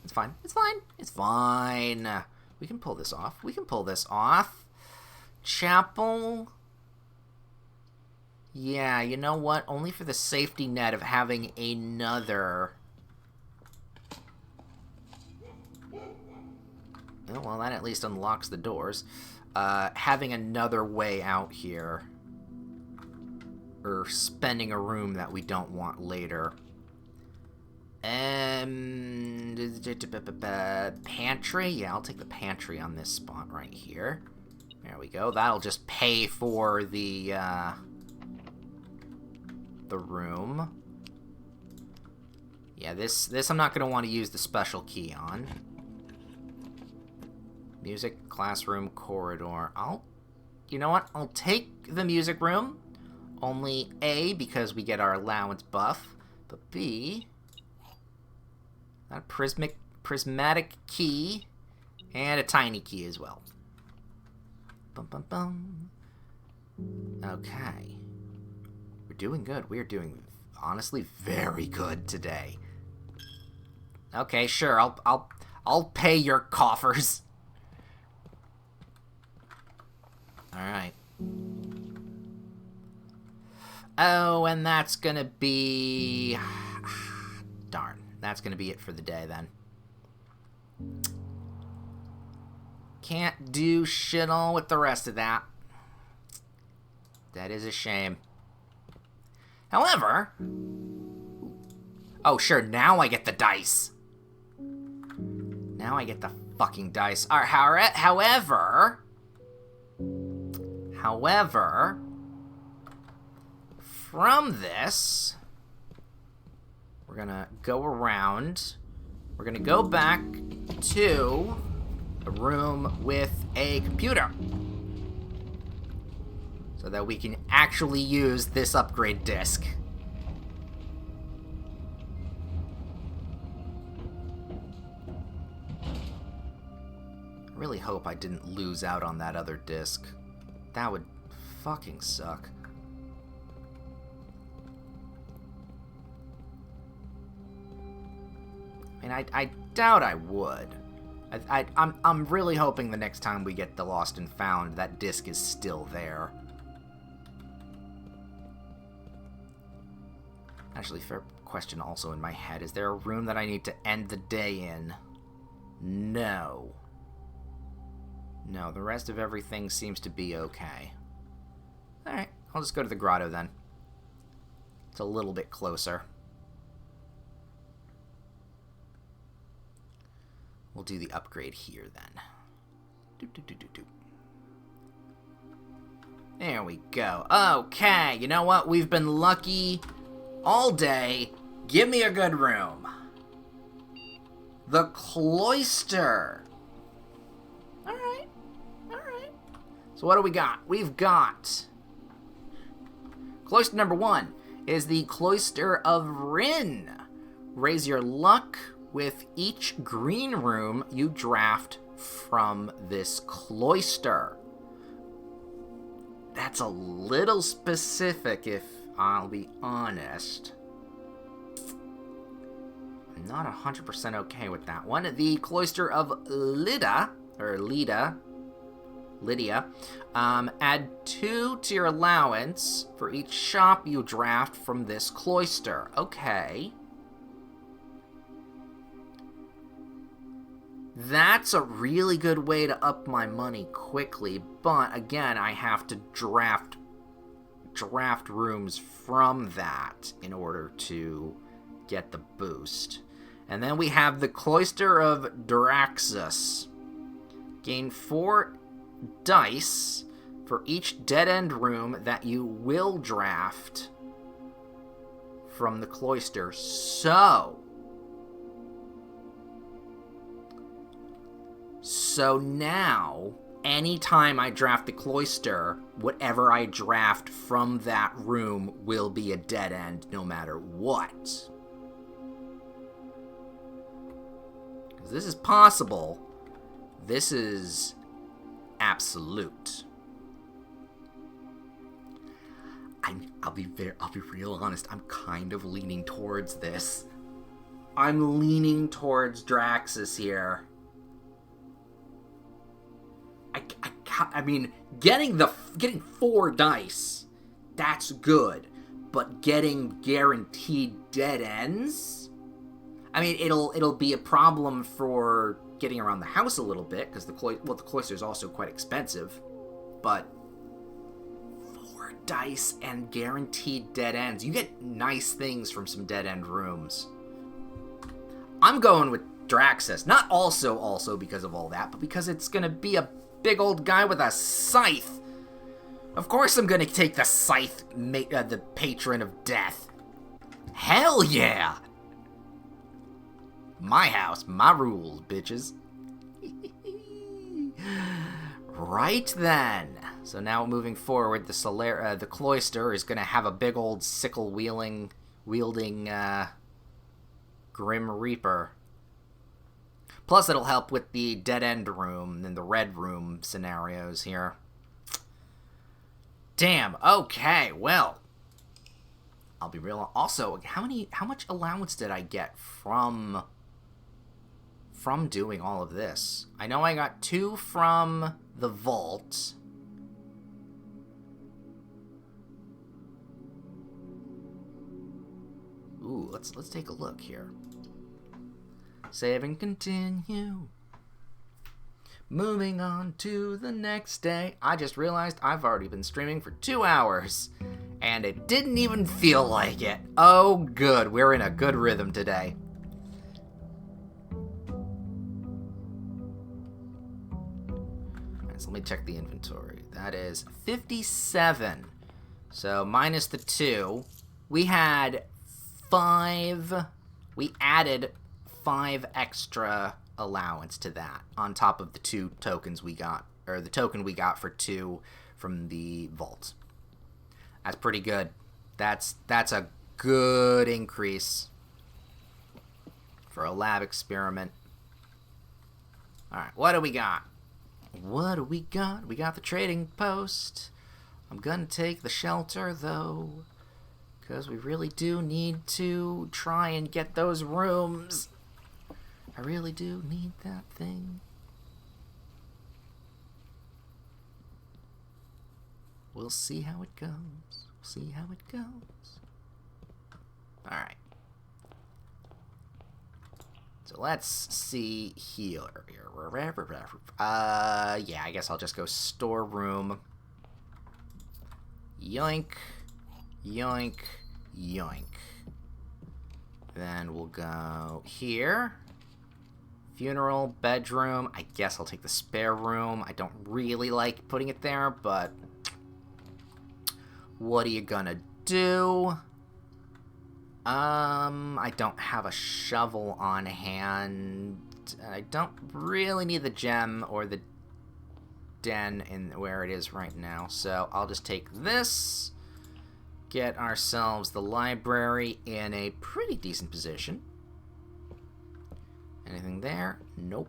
S1: It's fine. It's fine. It's fine. We can pull this off. We can pull this off. Chapel. Yeah, you know what? Only for the safety net of having another... Oh, well, that at least unlocks the doors. Having another way out here. Or spending a room that we don't want later. Pantry? Yeah, I'll take the pantry on this spot right here. There we go. That'll just pay for the room. Yeah, this I'm not going to want to use the special key on. Music, classroom, corridor. You know what? I'll take the music room. Only A, because we get our allowance buff, but B, a prismatic key, and a tiny key as well. Bum, bum, bum. Okay. We're doing good. We're doing, honestly, very good today. Okay, sure, I'll pay your coffers. Alright. Oh, and that's gonna be... Darn. That's gonna be it for the day, then. Can't do shit all with the rest of that. That is a shame. However... Oh, sure, now I get the dice. Now I get the fucking dice. Alright, however... From this, we're gonna go around. We're gonna go back to a room with a computer so that we can actually use this upgrade disc. I really hope I didn't lose out on that other disc. That would fucking suck. And I doubt I would. I'm really hoping the next time we get the Lost and Found, that disc is still there. Actually, fair question also in my head. Is there a room that I need to end the day in? No. No, the rest of everything seems to be okay. Alright, I'll just go to the grotto then. It's a little bit closer. We'll do the upgrade here then. There we go. Okay, you know what? We've been lucky all day. Give me a good room. The Cloister. Alright. Alright. So what do we got? We've got... Cloister number 1 is the Cloister of Rin. Raise your luck with each green room you draft from this cloister. That's a little specific, if I'll be honest. I'm not 100% okay with that one. The Cloister of Lydia, add 2 to your allowance for each shop you draft from this cloister. Okay. That's a really good way to up my money quickly, but again, I have to draft rooms from that in order to get the boost. And then we have the Cloister of Draxus. Gain 4 dice for each dead-end room that you will draft from the cloister. So now, anytime I draft the cloister, whatever I draft from that room will be a dead end no matter what. Because this is possible. This is absolute. I'll be real honest. I'm kind of leaning towards this. I'm leaning towards Draxus here. I mean, getting 4 dice, that's good. But getting guaranteed dead ends, I mean, it'll be a problem for getting around the house a little bit because the cloister is also quite expensive. But 4 dice and guaranteed dead ends, you get nice things from some dead end rooms. I'm going with Draxus, not also because of all that, but because it's gonna be a big old guy with a scythe. Of course I'm gonna take the scythe, the patron of death. Hell yeah! My house, my rules, bitches. Right then. So now moving forward, the cloister is gonna have a big old sickle wielding Grim Reaper. Plus, it'll help with the dead-end room and the red room scenarios here. Damn, okay, well. I'll be real. Also, how much allowance did I get from doing all of this? I know I got 2 from the vault. Ooh, let's take a look here. Save and continue. Moving on to the next day. I just realized I've already been streaming for 2 hours. And it didn't even feel like it. Oh, good. We're in a good rhythm today. Alright, so let me check the inventory. That is 57. So minus the 2. We had 5. We added 5 extra allowance to that on top of the 2 tokens we got, or the token we got for 2 from the vault. That's pretty good. That's a good increase for a lab experiment. Alright, what do we got? We got the trading post. I'm gonna take the shelter though, because we really do need to try and get those rooms. I really do need that thing. We'll see how it goes. We'll see how it goes. Alright. So let's see here. Yeah, I guess I'll just go storeroom. Yoink. Yoink. Yoink. Then we'll go here. Funeral, bedroom. I guess I'll take the spare room. I don't really like putting it there, but what are you gonna do? I don't have a shovel on hand. I don't really need the gem or the den in where it is right now, so I'll just take this. Get ourselves the library in a pretty decent position. Anything there? Nope.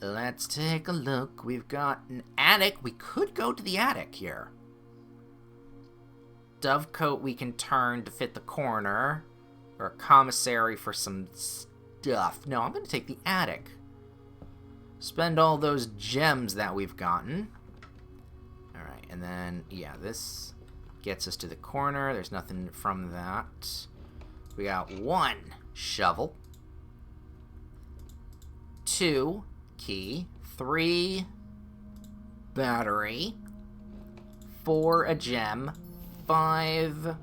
S1: Let's take a look. We've got an attic. We could go to the attic here. Dovecote we can turn to fit the corner. Or a commissary for some stuff. No, I'm going to take the attic. Spend all those gems that we've gotten. Alright, and then, yeah, this gets us to the corner. There's nothing from that. We got 1 shovel. 2 key. 3 battery. 4 a gem. 5 a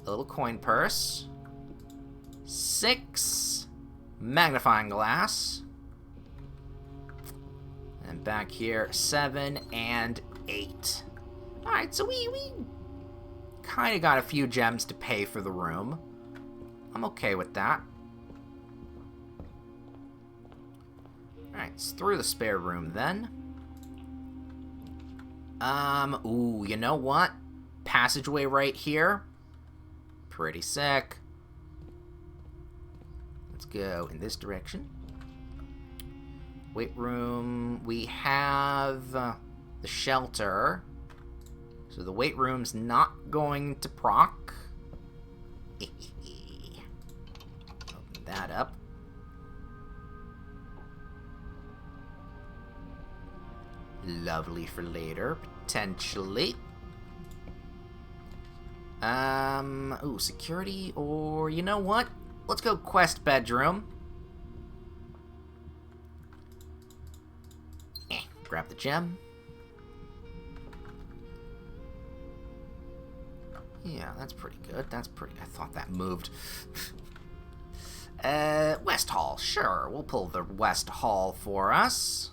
S1: little coin purse. 6 magnifying glass. And back here, 7 and 8. Alright, so we kind of got a few gems to pay for the room. I'm okay with that. Alright, it's through the spare room then. Ooh, you know what? Passageway right here. Pretty sick. Let's go in this direction. Weight room. We have the shelter. So the weight room's not going to proc. Open that up. Lovely for later, potentially. Ooh, security, or you know what? Let's go quest bedroom. Grab the gem. Yeah, that's pretty good. That's pretty... I thought that moved. West Hall. Sure, we'll pull the West Hall for us.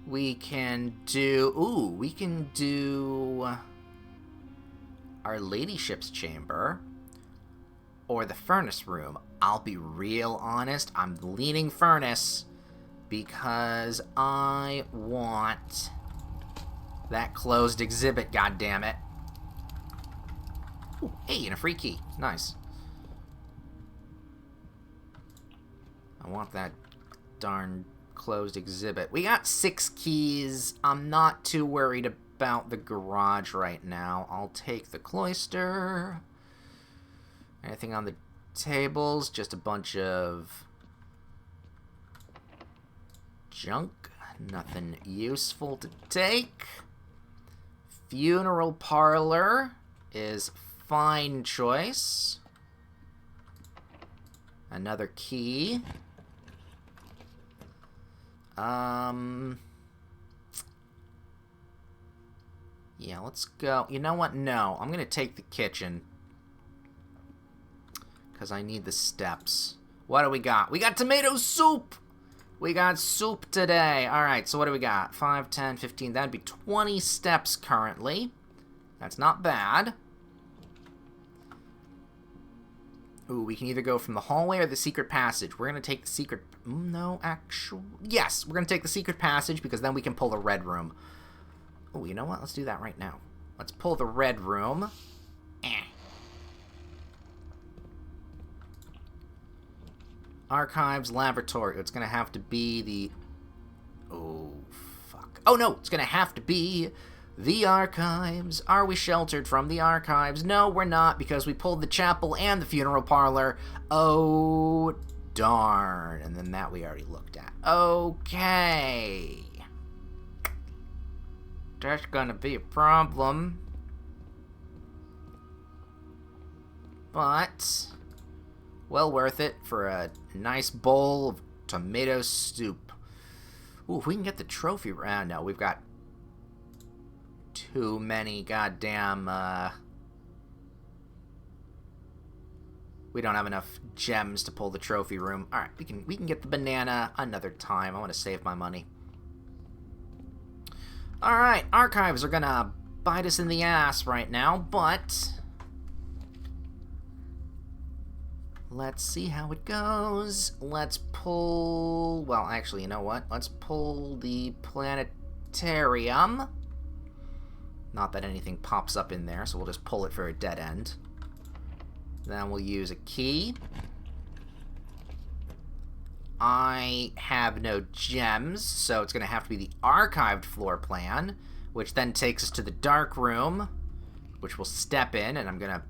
S1: We can do... Ooh, we can do... Our Ladyship's chamber. Or the furnace room. I'll be real honest. I'm leaning furnace. Because I want... that closed exhibit, goddammit. Ooh, hey, and a free key. Nice. I want that darn closed exhibit. We got 6 keys. I'm not too worried about the garage right now. I'll take the cloister. Anything on the tables? Just a bunch of junk. Nothing useful to take. Funeral parlor is fine choice. Another key. Yeah, let's go. You know what? No, I'm gonna take the kitchen. Because I need the steps. What do we got? We got tomato soup! We got soup today. Alright, so what do we got? 5, 10, 15. That'd be 20 steps currently. That's not bad. Ooh, we can either go from the hallway or the secret passage. We're going to take the secret... No, actually... Yes, we're going to take the secret passage because then we can pull the red room. Oh, you know what? Let's do that right now. Let's pull the red room. Archives, laboratory. It's going to have to be the... Oh, fuck. Oh, no! It's going to have to be The archives. Are we sheltered from the archives? No, we're not, because we pulled the chapel and the funeral parlor. Oh, darn. And then that we already looked at. Okay. That's gonna be a problem. But, well worth it for a nice bowl of tomato soup. Ooh, if we can get the trophy round. No, we've got too many goddamn, we don't have enough gems to pull the trophy room. Alright, we can get the banana another time. I want to save my money. Alright, archives are gonna bite us in the ass right now, but let's see how it goes. Let's pull, well, actually, you know what? Let's pull the planetarium. Not that anything pops up in there, so we'll just pull it for a dead end. Then we'll use a key. I have no gems, so it's going to have to be the archived floor plan, which then takes us to the dark room, which we'll step in, and I'm going to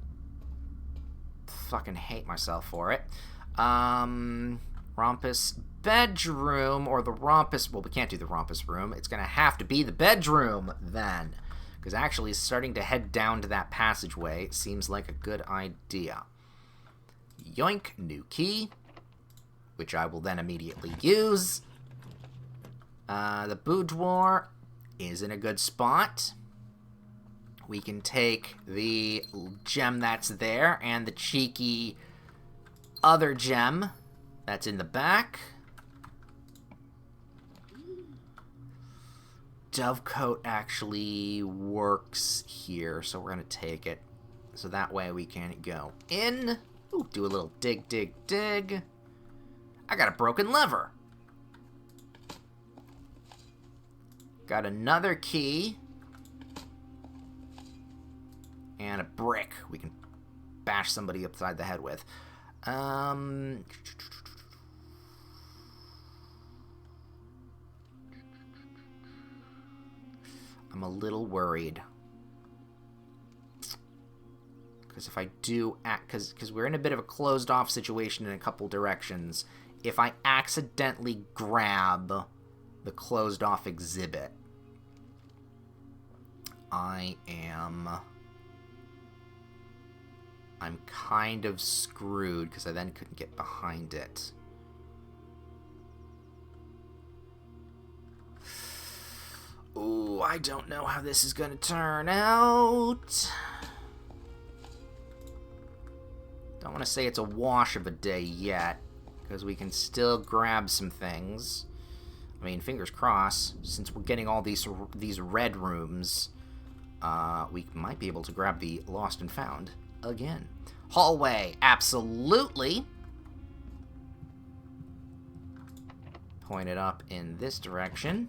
S1: fucking hate myself for it. Rompus bedroom, or the Rompus, well, we can't do the Rompus room. It's going to have to be the bedroom, then. Because actually starting to head down to that passageway seems like a good idea. Yoink, new key, which I will then immediately use. The boudoir is in a good spot. We can take the gem that's there and the cheeky other gem that's in the back. Dovecoat actually works here, so we're going to take it. So that way we can go in. Ooh, do a little dig, dig, dig. I got a broken lever. Got another key. And a brick we can bash somebody upside the head with. I'm a little worried. Because if I do, because we're in a bit of a closed off situation in a couple directions, if I accidentally grab the closed off exhibit, I'm kind of screwed, because I then couldn't get behind it. Ooh, I don't know how this is going to turn out. Don't want to say it's a wash of a day yet, because we can still grab some things. I mean, fingers crossed, since we're getting all these red rooms, we might be able to grab the lost and found again. Hallway, absolutely. Point it up in this direction.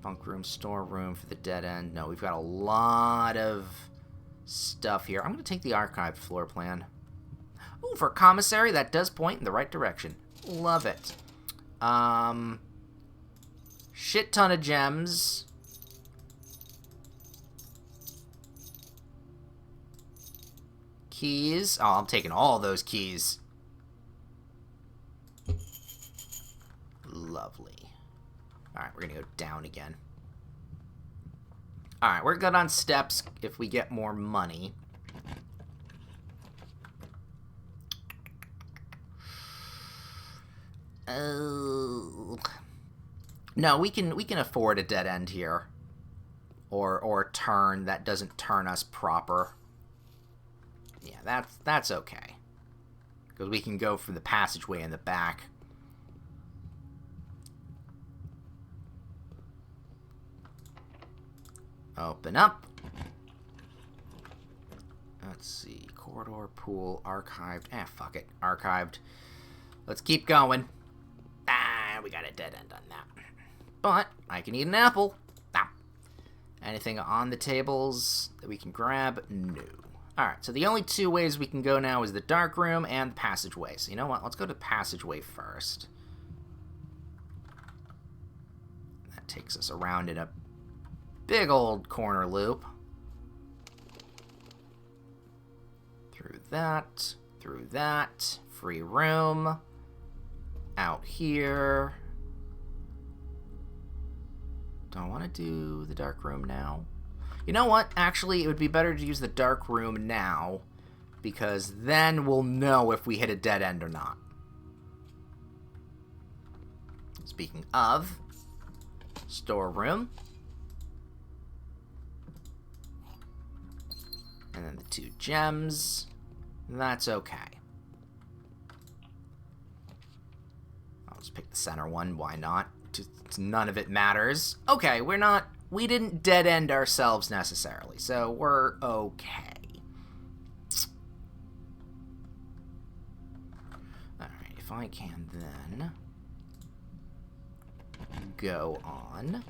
S1: Bunk room, storeroom for the dead end. No, we've got a lot of stuff here. I'm going to take the archived floor plan. Ooh, for commissary, that does point in the right direction. Love it. Shit ton of gems. Keys. Oh, I'm taking all those keys. Lovely. Alright, we're going to go down again. Alright, we're good on steps if we get more money. No, we can afford a dead end here. Or a turn that doesn't turn us proper. Yeah, that's okay. Because we can go for the passageway in the back. Open up. Let's see. Corridor, pool, archived. Fuck it. Archived. Let's keep going. We got a dead end on that. But I can eat an apple. Anything on the tables that we can grab? No. Alright, so the only two ways we can go now is the dark room and the passageway. So you know what? Let's go to the passageway first. That takes us around in a Big old corner loop. Through that. Through that. Free room. Out here. Do I want to do the dark room now? You know what? Actually, it would be better to use the dark room now, because then we'll know if we hit a dead end or not. Speaking of, storeroom. And then the 2 gems. That's okay. I'll just pick the center one. Why not? None of it matters. Okay, we didn't dead end ourselves necessarily, so we're okay. Alright, if I can then go on.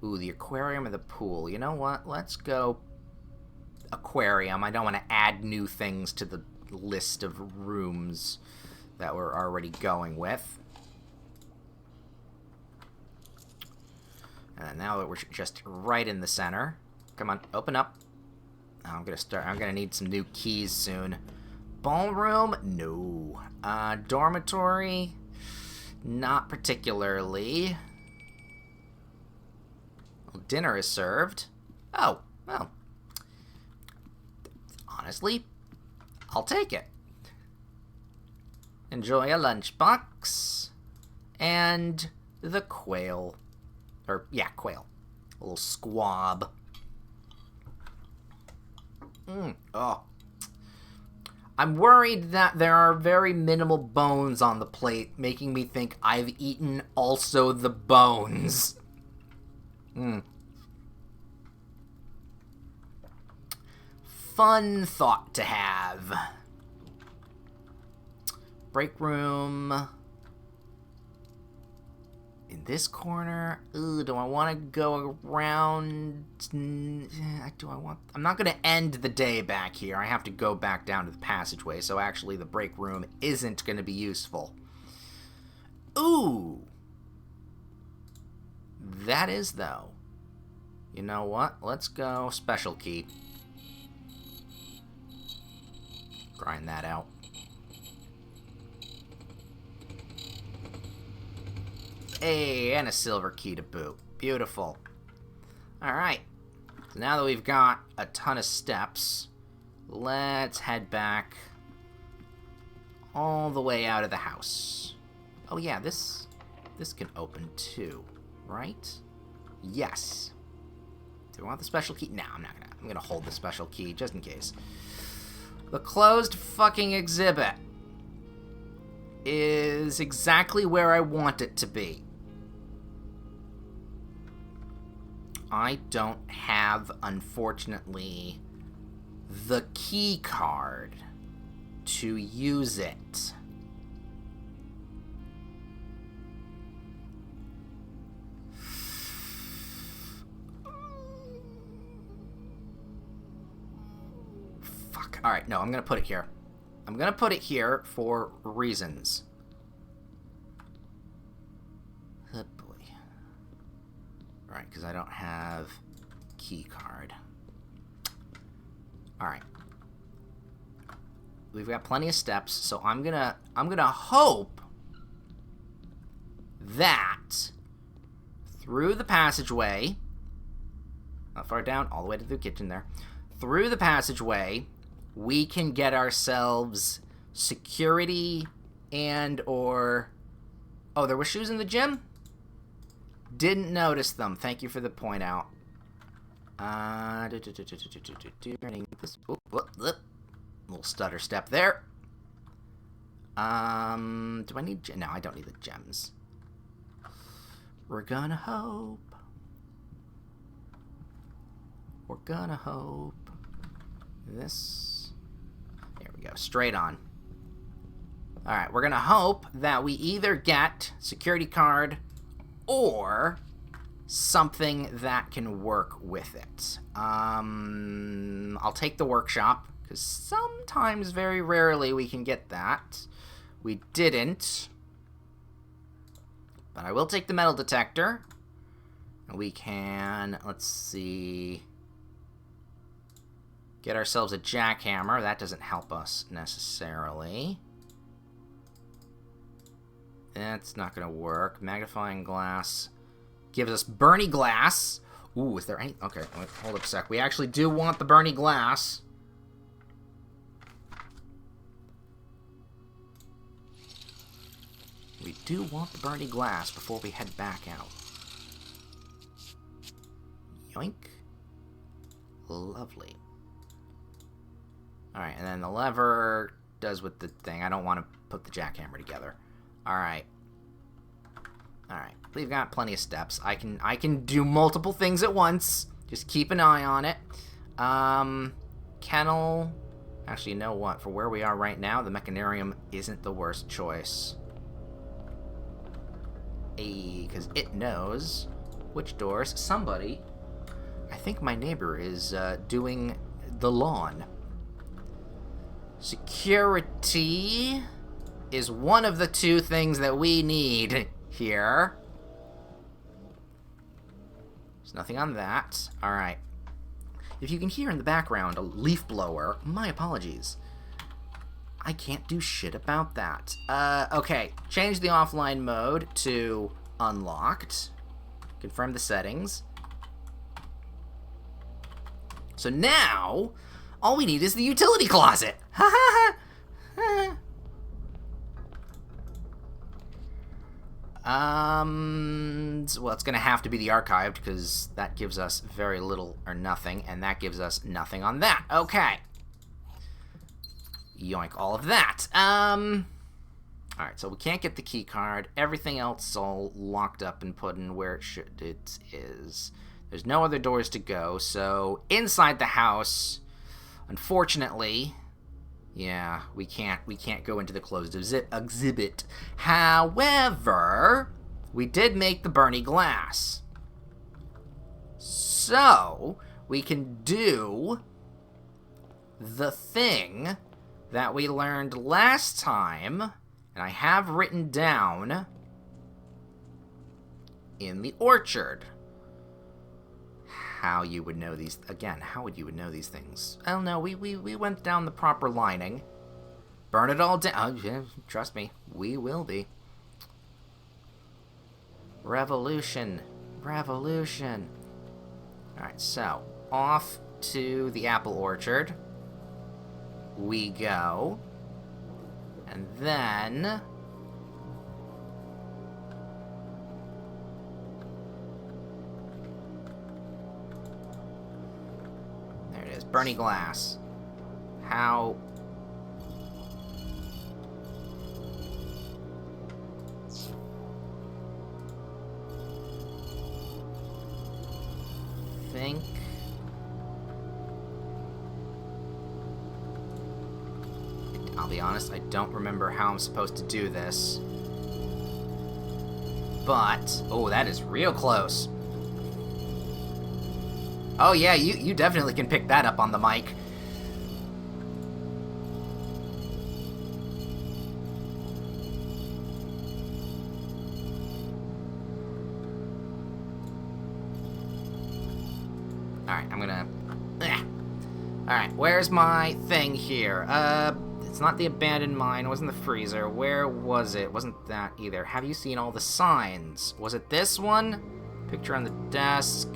S1: Ooh, the aquarium or the pool. You know what? Let's go aquarium. I don't want to add new things to the list of rooms that we're already going with. And now that we're just right in the center. Come on, open up. I'm gonna need some new keys soon. Ballroom? No. Dormitory? Not particularly. Well, dinner is served. Oh, well. Honestly, I'll take it. Enjoy a lunchbox. And the quail. Or, yeah, quail. A little squab. Oh. I'm worried that there are very minimal bones on the plate, making me think I've eaten also the bones. Fun thought to have. Break room. In this corner, do I want to go around? I'm not going to end the day back here. I have to go back down to the passageway, so actually the break room isn't going to be useful. Ooh! That is, though. You know what? Let's go special key. Grind that out. Hey, and a silver key to boot. Beautiful. Alright. So now that we've got a ton of steps, let's head back all the way out of the house. Oh yeah, this can open too, right? Yes. Do I want the special key? No, I'm not gonna. I'm gonna hold the special key just in case. The closed fucking exhibit is exactly where I want it to be. I don't have, unfortunately, the key card to use it. Fuck. Alright, no, I'm gonna put it here. I'm gonna put it here for reasons. Oh boy. Alright, because I don't have key card. Alright. We've got plenty of steps, so I'm gonna hope that through the passageway, not far down, all the way to the kitchen there, through the passageway, we can get ourselves security and or... Oh, there were shoes in the gym? Didn't notice them. Thank you for the point out. Little stutter step there. Do I need... No, I don't need the gems. We're gonna hope. We're gonna hope. This... There we go. Straight on. Alright, we're gonna hope that we either get security card or something that can work with it. I'll take the workshop, because sometimes, very rarely, we can get that. We didn't. But I will take the metal detector. We can, let's see, get ourselves a jackhammer. That doesn't help us necessarily. That's not going to work. Magnifying glass gives us Bernie glass. Ooh, is there any... Okay, wait, hold up a sec. We actually do want the Bernie glass. We do want the Bernie glass before we head back out. Yoink. Lovely. Alright, and then the lever does with the thing. I don't want to put the jackhammer together. Alright. Alright. We've got plenty of steps. I can do multiple things at once. Just keep an eye on it. Kennel. Actually, you know what? For where we are right now, the mechanarium isn't the worst choice. Because it knows which doors somebody... I think my neighbor is doing the lawn. Security is one of the two things that we need here. There's nothing on that. Alright. If you can hear in the background a leaf blower, my apologies. I can't do shit about that. Okay. Change the offline mode to unlocked. Confirm the settings. So now, all we need is the utility closet. Ha ha ha! Well, it's going to have to be the archived, because that gives us very little or nothing, and that gives us nothing on that. Okay. Yoink all of that. Alright, so we can't get the key card. Everything else is all locked up and put in where it is. There's no other doors to go, so inside the house, unfortunately, yeah, we can't go into the closed exhibit. However, we did make the Bernie glass. So, we can do the thing that we learned last time, and I have written down in the orchard. How you would know these... Again, how would you would know these things? I don't know. We went down the proper lining. Burn it all down. Oh, yeah, trust me. We will be. Revolution. Revolution. Alright, so. Off to the apple orchard. We go. And then... Bernie glass. How... think... I'll be honest, I don't remember how I'm supposed to do this. But... Oh, that is real close. Oh yeah, you definitely can pick that up on the mic. Alright, I'm gonna... Alright, where's my thing here? It's not the abandoned mine, it wasn't the freezer. Where was it? Wasn't that either. Have you seen all the signs? Was it this one? Picture on the desk...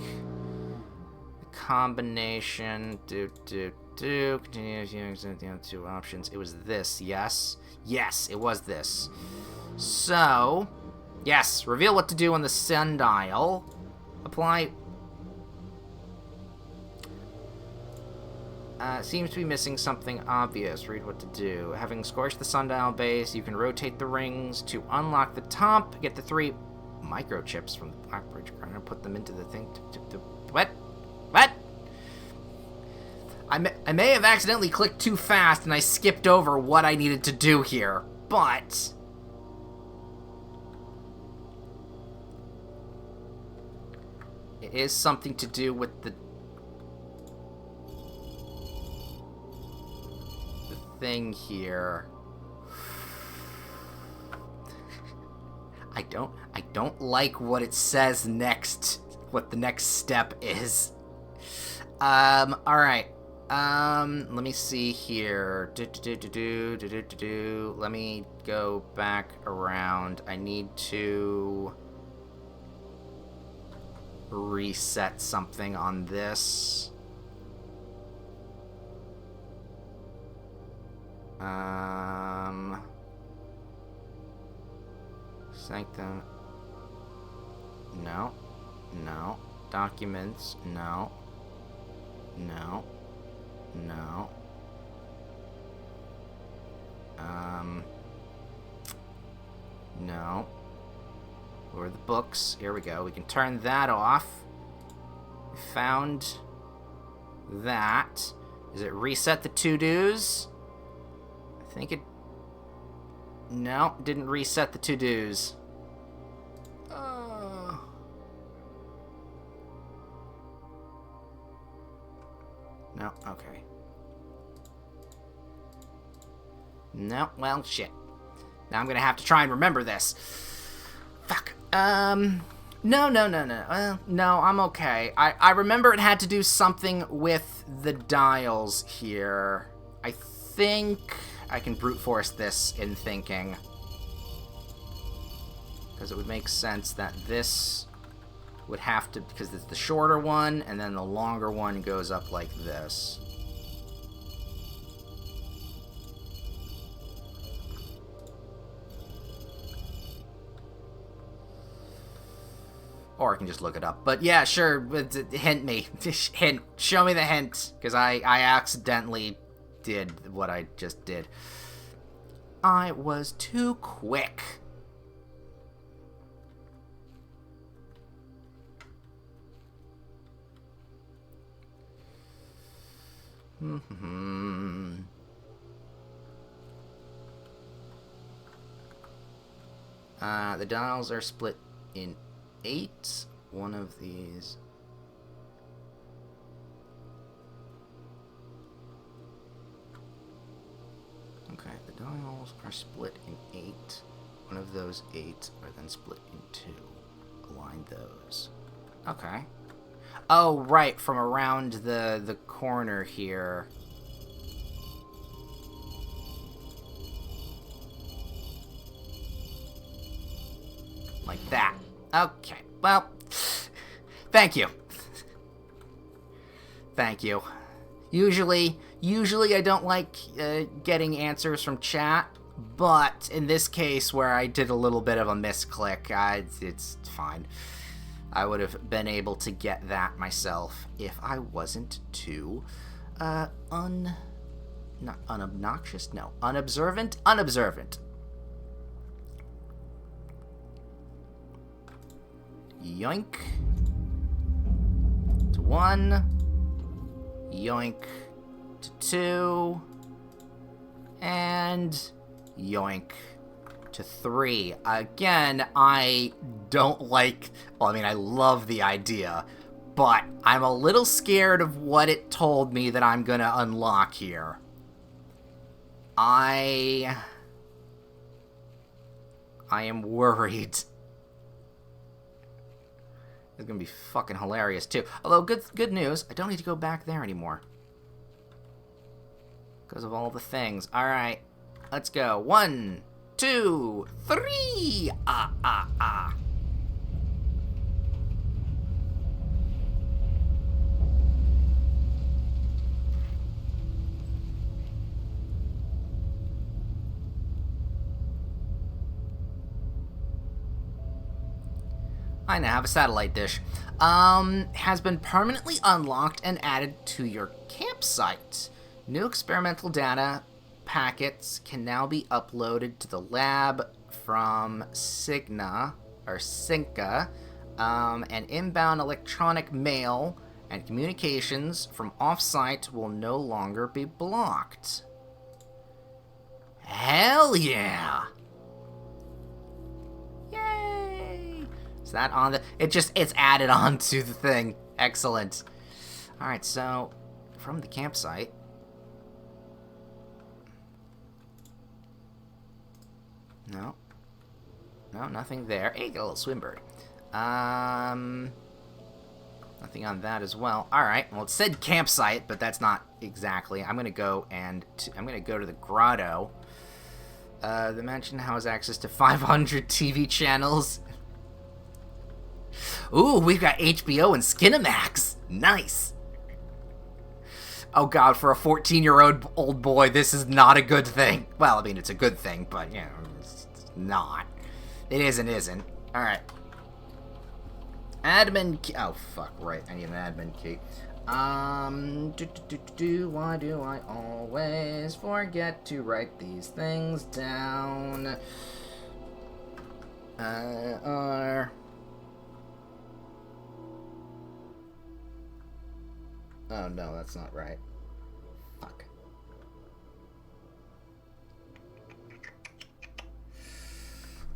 S1: Combination, continue using the other two options. It was this, yes? Yes, it was this. So, yes, reveal what to do on the sundial. Apply. Seems to be missing something obvious. Read what to do. Having squashed the sundial base, you can rotate the rings to unlock the top. Get the 3 microchips from the Drawbridge. I'm gonna put them into the thing. What? What? I may have accidentally clicked too fast and I skipped over what I needed to do here, but... It is something to do with the thing here. I don't like what it says next what the next step is. Alright. Let me see here. Let me go back around. I need to reset something on this. Sanctum. No. No. Documents. No. No. No. No. Where are the books? Here we go. We can turn that off. We found that. Does it reset the to-dos? I think it... No, didn't reset the to-dos. No, okay. No, well, shit. Now I'm gonna have to try and remember this. Fuck. No. No, I'm okay. I remember it had to do something with the dials here. I think I can brute force this in thinking. Because it would make sense that this would have to, because it's the shorter one, and then the longer one goes up like this. Or I can just look it up. But yeah, sure, hint me. Hint. Show me the hint, because I accidentally did what I just did. I was too quick. The dials are split in 8. One of these. Okay, the dials are split in 8. One of those 8 are then split in 2. Align those. Okay. Oh, right, from around the corner here. Like that. Okay, well, thank you. Thank you. Usually I don't like getting answers from chat, but in this case where I did a little bit of a misclick, it's fine. I would have been able to get that myself if I wasn't too, not unobnoxious? No. Unobservant? Unobservant. Yoink. To 1. Yoink. To 2. And yoink. To 3. Again, I don't like... Well, I mean, I love the idea, but I'm a little scared of what it told me that I'm gonna unlock here. I am worried. It's gonna be fucking hilarious, too. Although, good news, I don't need to go back there anymore. Because of all the things. Alright, let's go. 1, 2, 3! I now have a satellite dish. Has been permanently unlocked and added to your campsite. New experimental data packets can now be uploaded to the lab from Cinca, and inbound electronic mail and communications from off-site will no longer be blocked. Hell yeah! Yay! Is that on the... It's added on to the thing. Excellent. Alright, so, from the campsite... No. No, nothing there. Hey, got a little swim bird. Nothing on that as well. Alright, well it said campsite, but that's not exactly. I'm gonna go to the grotto. The mansion has access to 500 TV channels. Ooh, we've got HBO and Skinamax. Nice. Oh god, for a 14-year-old boy, this is not a good thing. Well, I mean, it's a good thing, but, you know, it's not. It is and isn't. Alright. Admin key. Oh, fuck, right. I need an admin key. Why do I always forget to write these things down? Oh, no, that's not right. Fuck.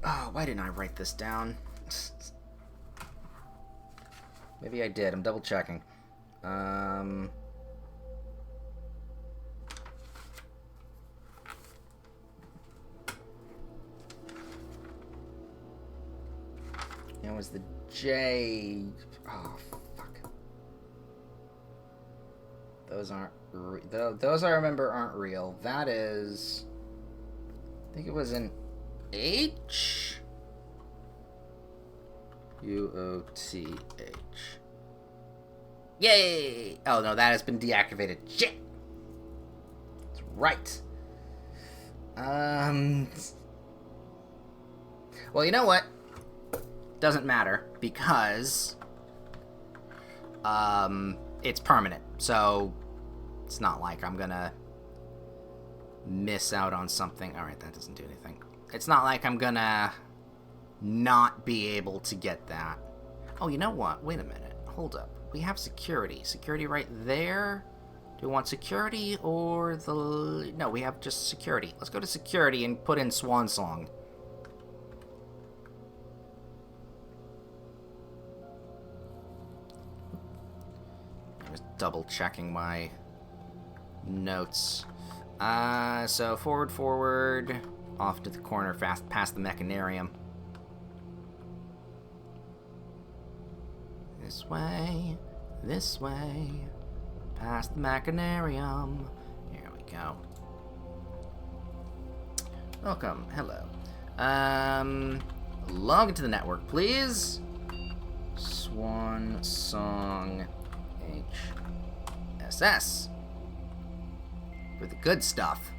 S1: Oh, why didn't I write this down? Maybe I did. I'm double checking. It was the J. Oh, fuck. Those aren't. Those I remember aren't real. That is. I think it was an H. UOTH. Yay! Oh no, that has been deactivated. Shit! That's right. Well, you know what? Doesn't matter, because it's permanent. So it's not like I'm gonna miss out on something. Alright, that doesn't do anything. It's not like I'm gonna not be able to get that. Oh, you know what? Wait a minute. Hold up. We have security. Security right there. Do we want security or the... No, we have just security. Let's go to security and put in Swan Song. I was double checking my notes. So forward, off to the corner, past the Mechanarium. This way, past the Mechanarium. Here we go. Welcome, hello. Log into the network, please. Swan Song HSS. For the good stuff.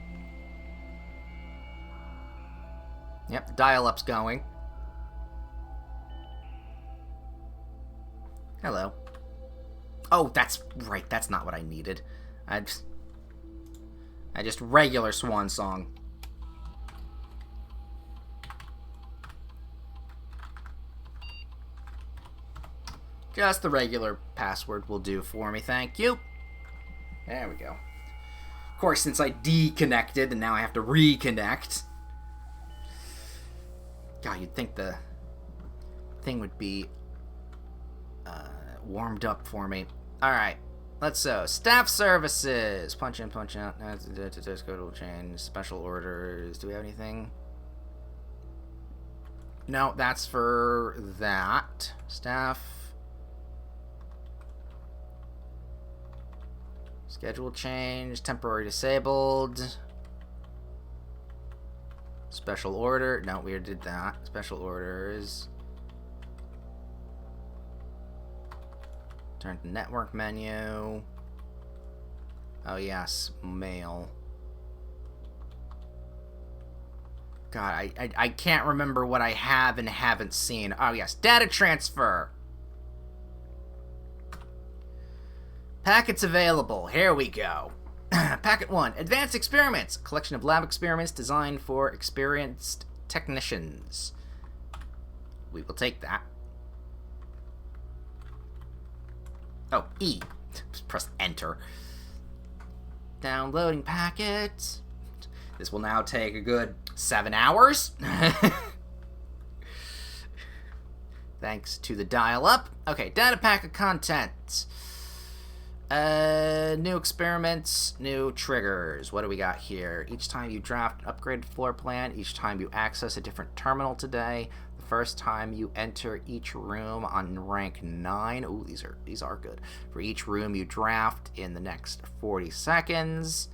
S1: Yep, the dial-up's going. Hello. Oh, that's right. That's not what I needed. I just regular Swan Song. Just the regular password will do for me. Thank you. There we go. Of course, since I deconnected and now I have to reconnect. God, you'd think the thing would be warmed up for me. Alright, let's go. Staff services. Punch in, punch out. Code change. Special orders. Do we have anything? No, that's for that. Staff. Schedule change. Temporary disabled. Special order. No, we already did that. Special orders. Turn to network menu. Oh yes, mail. God, I can't remember what I have and haven't seen. Oh yes, data transfer. Packets available. Here we go. Packet 1. Advanced experiments. A collection of lab experiments designed for experienced technicians. We will take that. Oh, E. Just press enter. Downloading packet. This will now take a good 7 hours. Thanks to the dial-up. Okay, data packet content. New experiments, new triggers. What do we got here? Each time you draft an upgraded floor plan, each time you access a different terminal today, the first time you enter each room on rank 9. Ooh, these are good. For each room you draft in the next 40 seconds.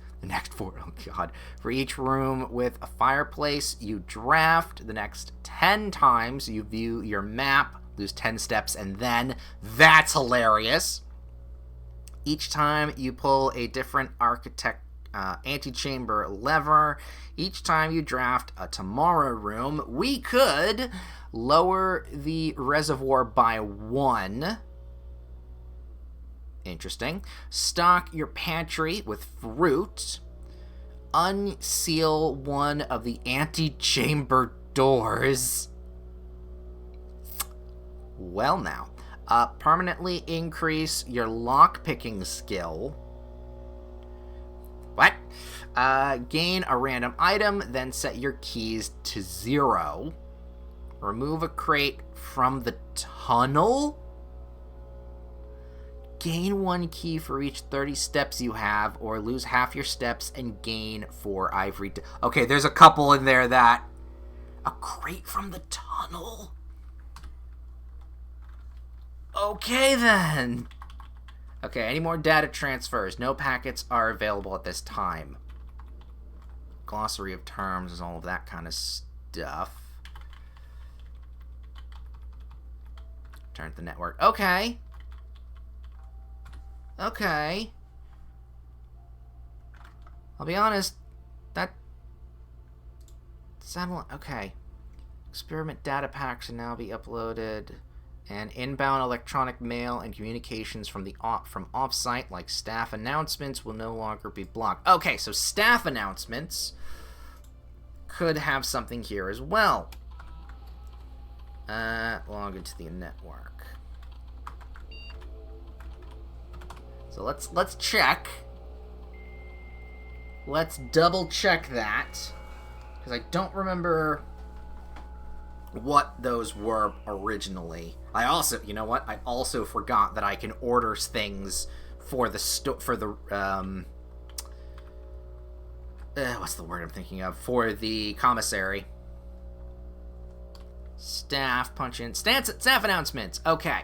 S1: Oh god. For each room with a fireplace you draft, the next 10 times you view your map, lose 10 steps, and then, that's hilarious. Each time you pull a different architect antechamber lever, each time you draft a tomorrow room, we could lower the reservoir by 1. Interesting. Stock your pantry with fruit. Unseal one of the antechamber doors. Well now. Permanently increase your lock-picking skill. What? Gain a random item, then set your keys to 0. Remove a crate from the tunnel. Gain 1 key for each 30 steps you have, or lose half your steps and gain 4 ivory. Okay, there's a couple in there that... A crate from the tunnel? Okay, then. Okay, any more data transfers? No packets are available at this time. Glossary of terms is all of that kind of stuff. Turn to the network. Okay. Okay. I'll be honest. That... satellite... Okay. Experiment data packs can now be uploaded... And inbound electronic mail and communications from off-site, like staff announcements, will no longer be blocked. Okay, so staff announcements could have something here as well. Log into the network. So let's check. Let's double check that, because I don't remember what those were originally. I also, you know what? I also forgot that I can order things for the what's the word I'm thinking of? For the commissary. Staff announcements. Okay.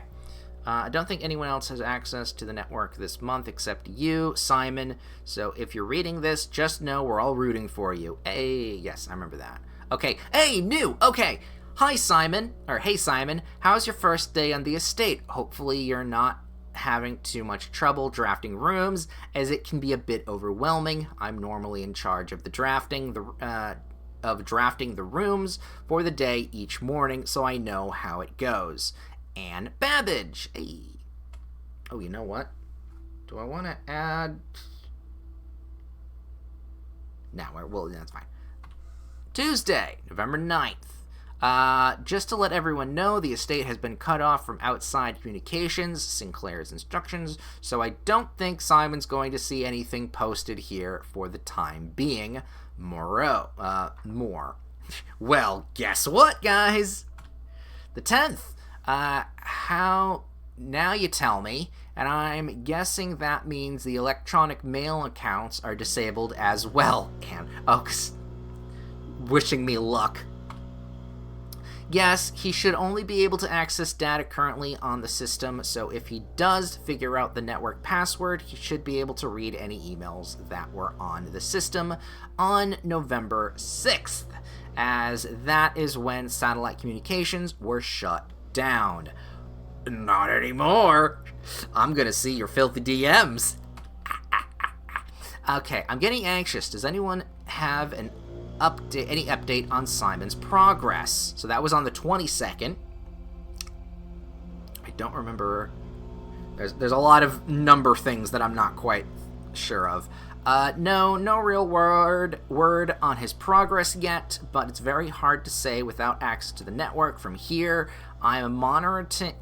S1: I don't think anyone else has access to the network this month except you, Simon. So if you're reading this, just know we're all rooting for you. Hey, yes, I remember that. Okay. Hey, new. Okay. Hi, Simon. Or, hey, Simon. How's your first day on the estate? Hopefully you're not having too much trouble drafting rooms, as it can be a bit overwhelming. I'm normally in charge of drafting the rooms for the day each morning, so I know how it goes. And Babbage. Hey. Oh, you know what? Do I want to add... No, well, that's fine. Tuesday, November 9th. Just to let everyone know, the estate has been cut off from outside communications, Sinclair's instructions, so I don't think Simon's going to see anything posted here for the time being. More. Well, guess what, guys? The 10th. How... Now you tell me, and I'm guessing that means the electronic mail accounts are disabled as well. And, wishing me luck. Yes, he should only be able to access data currently on the system, so if he does figure out the network password, he should be able to read any emails that were on the system on November 6th, as that is when satellite communications were shut down. Not anymore. I'm gonna see your filthy DMs. Okay, I'm getting anxious. Does anyone have any update on Simon's progress? So that was on the 22nd. I don't remember. There's a lot of number things that I'm not quite sure of. No real word on his progress yet, but it's very hard to say without access to the network from here. I am monitoring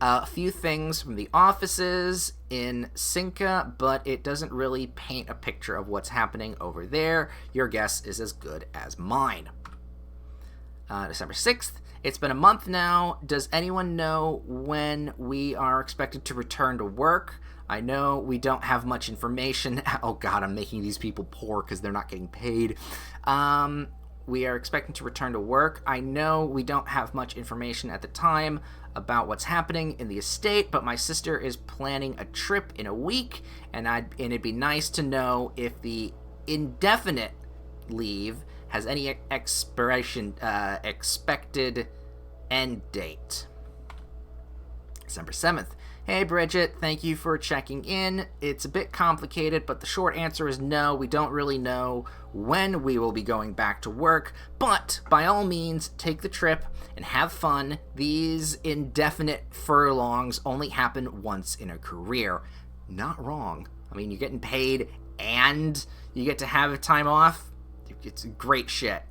S1: a few things from the offices in Cinca, but it doesn't really paint a picture of what's happening over there. Your guess is as good as mine. December 6th. It's been a month now. Does anyone know when we are expected to return to work? I know we don't have much information. Oh god, I'm making these people poor because they're not getting paid. We are expecting to return to work. I know we don't have much information at the time about what's happening in the estate, but my sister is planning a trip in a week, and it'd be nice to know if the indefinite leave has any expected end date. December 7th. Hey Bridget, thank you for checking in. It's a bit complicated, but the short answer is no. We don't really know when we will be going back to work, but by all means, take the trip and have fun. These indefinite furlongs only happen once in a career. Not wrong. I mean, you're getting paid and you get to have time off. It's great shit.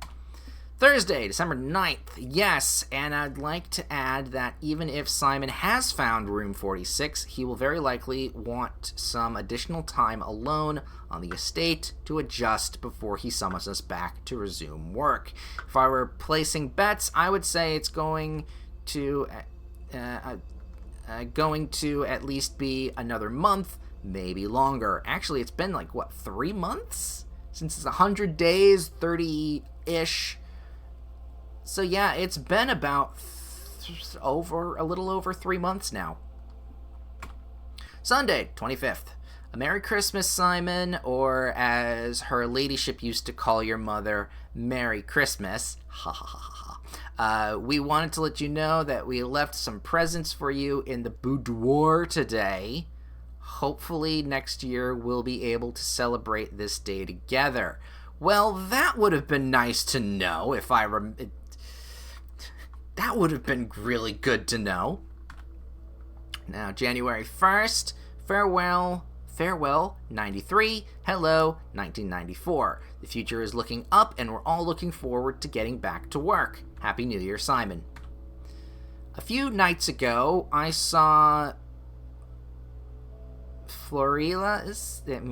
S1: Thursday, December 9th. Yes, and I'd like to add that even if Simon has found room 46, he will very likely want some additional time alone on the estate to adjust before he summons us back to resume work. If I were placing bets, I would say it's going to at least be another month, maybe longer. Actually, it's been 3 months? Since it's 100 days, 30-ish. So yeah, it's been about a little over 3 months now. Sunday, 25th. A Merry Christmas, Simon, or as her ladyship used to call your mother, Merry Christmas. Ha ha ha ha. We wanted to let you know that we left some presents for you in the boudoir today. Hopefully next year we'll be able to celebrate this day together. Well, that would have been nice to know if that would have been really good to know. Now, January 1st, farewell 93, hello 1994. The future is looking up and we're all looking forward to getting back to work. Happy New Year, Simon. A few nights ago, I saw Florilla it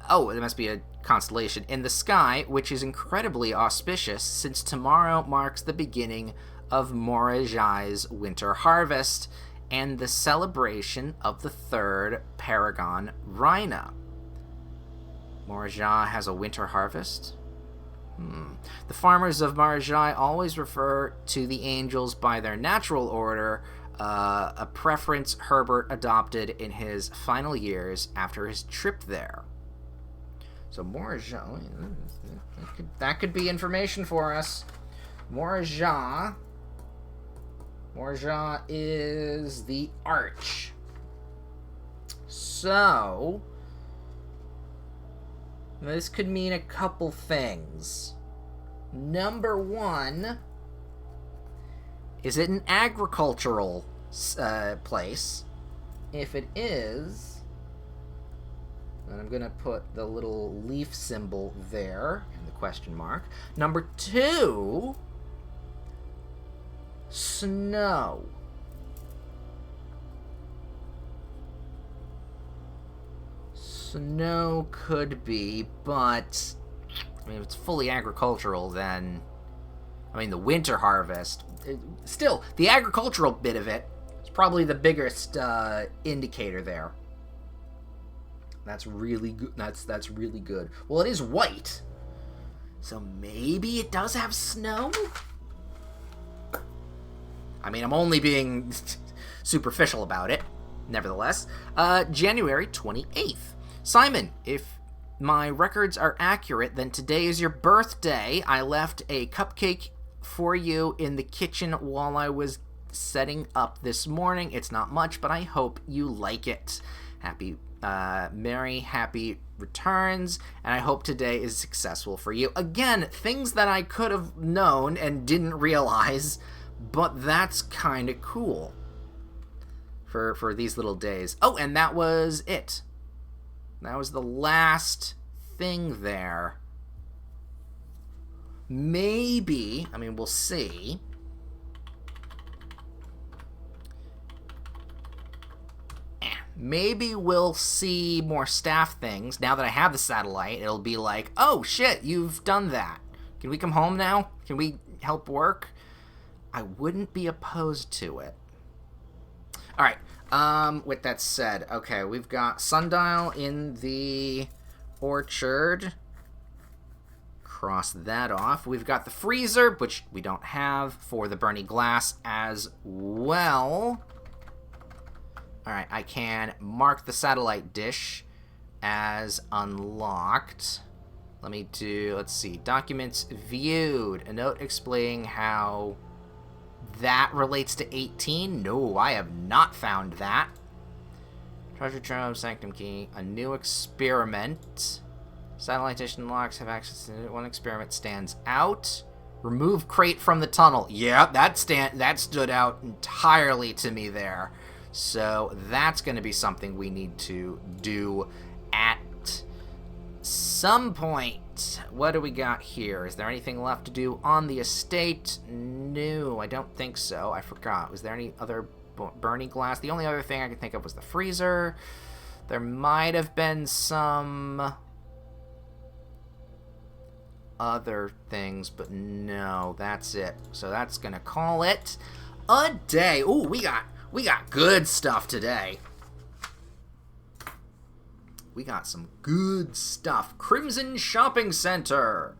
S1: must be a constellation in the sky, which is incredibly auspicious since tomorrow marks the beginning of Morajai's winter harvest and the celebration of the third Paragon Rhina. Morajai has a winter harvest? The farmers of Morajai always refer to the angels by their natural order, a preference Herbert adopted in his final years after his trip there. So Morajai, that could be information for us. Morajai is the arch. So this could mean a couple things. Number one, is it an agricultural place? If it is, then I'm going to put the little leaf symbol there and the question mark. Number two, snow. Snow could be, but I mean, if it's fully agricultural, then the winter harvest. Still, the agricultural bit of it is probably the biggest indicator there. That's really good. That's really good. Well, it is white, so maybe it does have snow. I mean, I'm only being superficial about it. Nevertheless, January 28th. Simon, if my records are accurate, then today is your birthday. I left a cupcake for you in the kitchen while I was setting up this morning. It's not much, but I hope you like it. Happy returns, and I hope today is successful for you. Again, things that I could have known and didn't realize, but that's kind of cool for these little days. Oh, and that was it. That was the last thing there. Maybe, we'll see. Maybe we'll see more staff things. Now that I have the satellite, it'll be like, oh shit, you've done that. Can we come home now? Can we help work, I wouldn't be opposed to it. All right. With that said, okay, we've got Sundial in the orchard. Cross that off. We've got the freezer, which we don't have, for the Bernie glass as well. All right, I can mark the satellite dish as unlocked. Let's see, documents viewed. A note explaining how that relates to 18. No, I have not found that. Treasure trove, sanctum key, a new experiment. Satellite dish and locks have access to it. One experiment stands out. Remove crate from the tunnel. Yeah, that stood out entirely to me there. So that's going to be something we need to do at some point. What do we got here? Is there anything left to do on the estate? No, I don't think so. I forgot. Was there any other Bernie glass? The only other thing I could think of was the freezer. There might have been some other things, but no, that's it. So that's gonna call it a day. Ooh, we got good stuff today. We got some good stuff. Crimson Shopping Center.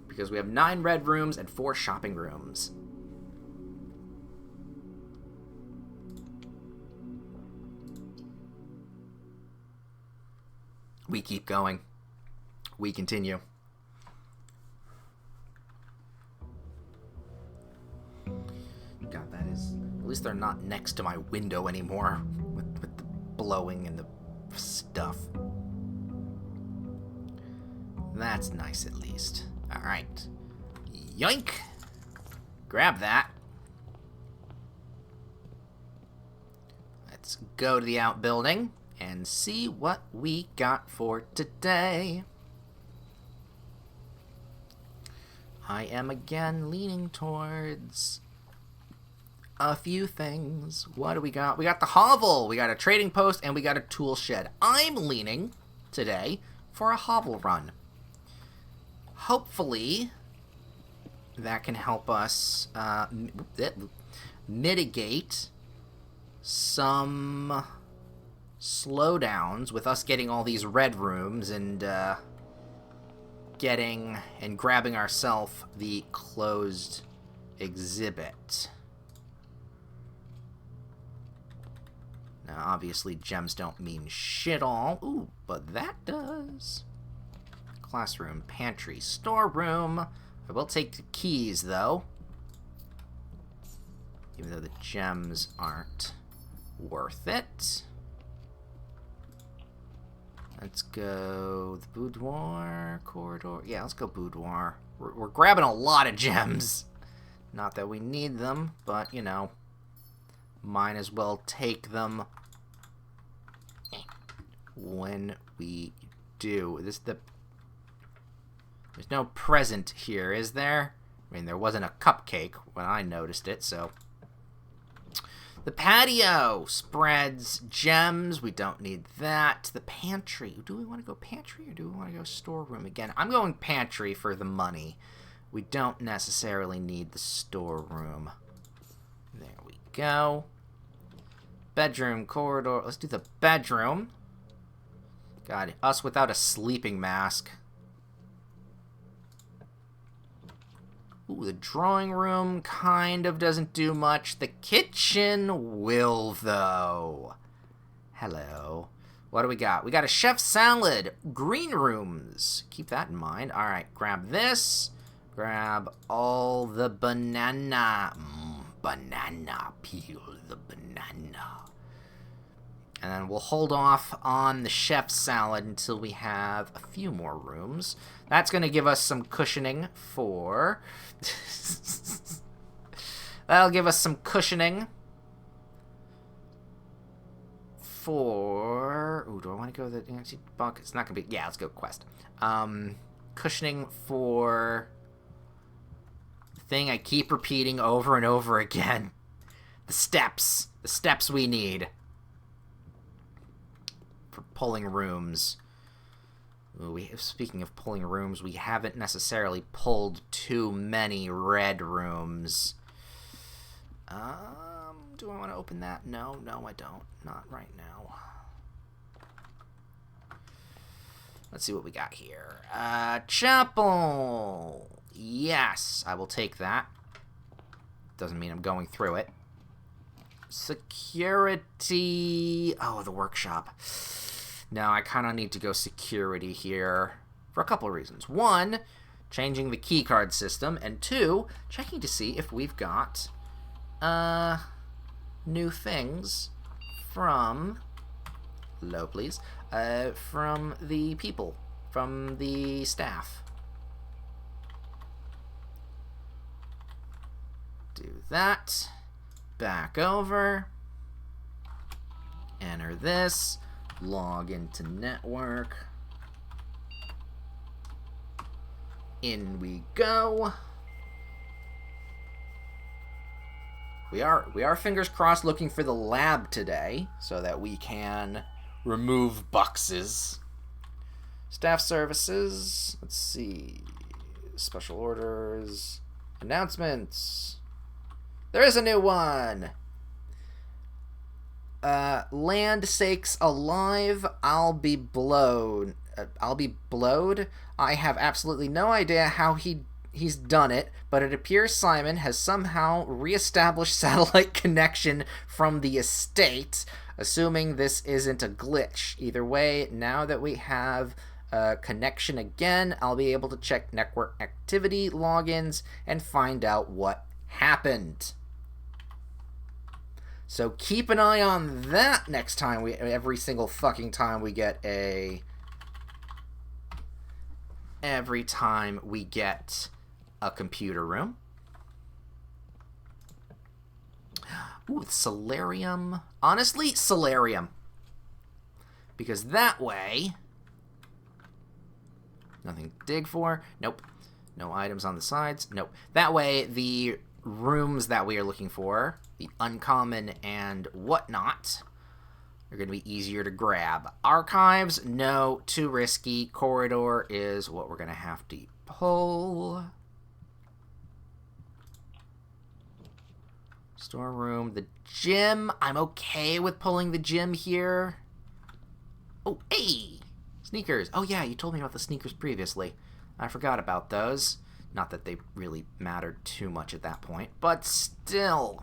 S1: Because we have 9 red rooms and 4 shopping rooms. We keep going. We continue. God, that is... At least they're not next to my window anymore with the blowing and the stuff. That's nice, at least. Alright. Yoink! Grab that. Let's go to the outbuilding and see what we got for today. I am again leaning towards a few things. What do we got? We got the hovel, we got a trading post, and we got a tool shed. I'm leaning today for a hovel run. Hopefully, that can help us mitigate some slowdowns with us getting all these red rooms and grabbing ourselves the closed exhibit. Now, obviously, gems don't mean shit all. Ooh, but that does. Classroom, pantry, storeroom. I will take the keys, though. Even though the gems aren't worth it. Let's go the boudoir corridor. Yeah, let's go boudoir. We're grabbing a lot of gems. Not that we need them, but, you know, might as well take them when we do. There's no present here, is there? I mean, there wasn't a cupcake when I noticed it, so... The patio spreads gems. We don't need that. The pantry. Do we want to go pantry or do we want to go storeroom again? I'm going pantry for the money. We don't necessarily need the storeroom. There we go. Bedroom, corridor. Let's do the bedroom. God, us without a sleeping mask. Ooh, the drawing room kind of doesn't do much. The kitchen will, though. Hello. What do we got? We got a chef salad. Green rooms. Keep that in mind. All right, grab this. Grab all the banana. Banana. Peel the banana. And then we'll hold off on the chef salad until we have a few more rooms. That's going to give us some cushioning for... That'll give us some cushioning for... Ooh, do I want to go the bunk? It's not going to be... Yeah, let's go quest. Cushioning for the thing I keep repeating over and over again. The steps. The steps we need for pulling rooms. Speaking of pulling rooms, we haven't necessarily pulled too many red rooms. Do I want to open that? No, I don't. Not right now. Let's see what we got here. Chapel! Yes, I will take that. Doesn't mean I'm going through it. Security. Oh, the workshop. No, I kind of need to go security here for a couple of reasons. One, changing the keycard system, and two, checking to see if we've got new things from low, please. From the people, from the staff. Do that. Back over. Enter this. Log into network. In we go. We are fingers crossed looking for the lab today so that we can remove boxes. Staff services. Let's see. Special orders. Announcements. There is a new one. Land sakes alive, I'll be blowed. I have absolutely no idea how he's done it, but it appears Simon has somehow reestablished satellite connection from the estate, assuming this isn't a glitch. Either way, now that we have a connection again, I'll be able to check network activity logins and find out what happened. So keep an eye on that next time every single fucking time we get a computer room. Ooh, solarium. Honestly, solarium. Because that way, nothing to dig for. Nope. No items on the sides. Nope. That way, the rooms that we are looking for, the uncommon and whatnot, are going to be easier to grab. Archives, no, too risky. Corridor is what we're going to have to pull. Storeroom, the gym. I'm okay with pulling the gym here. Oh, hey! Sneakers. Oh yeah, you told me about the sneakers previously. I forgot about those. Not that they really mattered too much at that point, but still.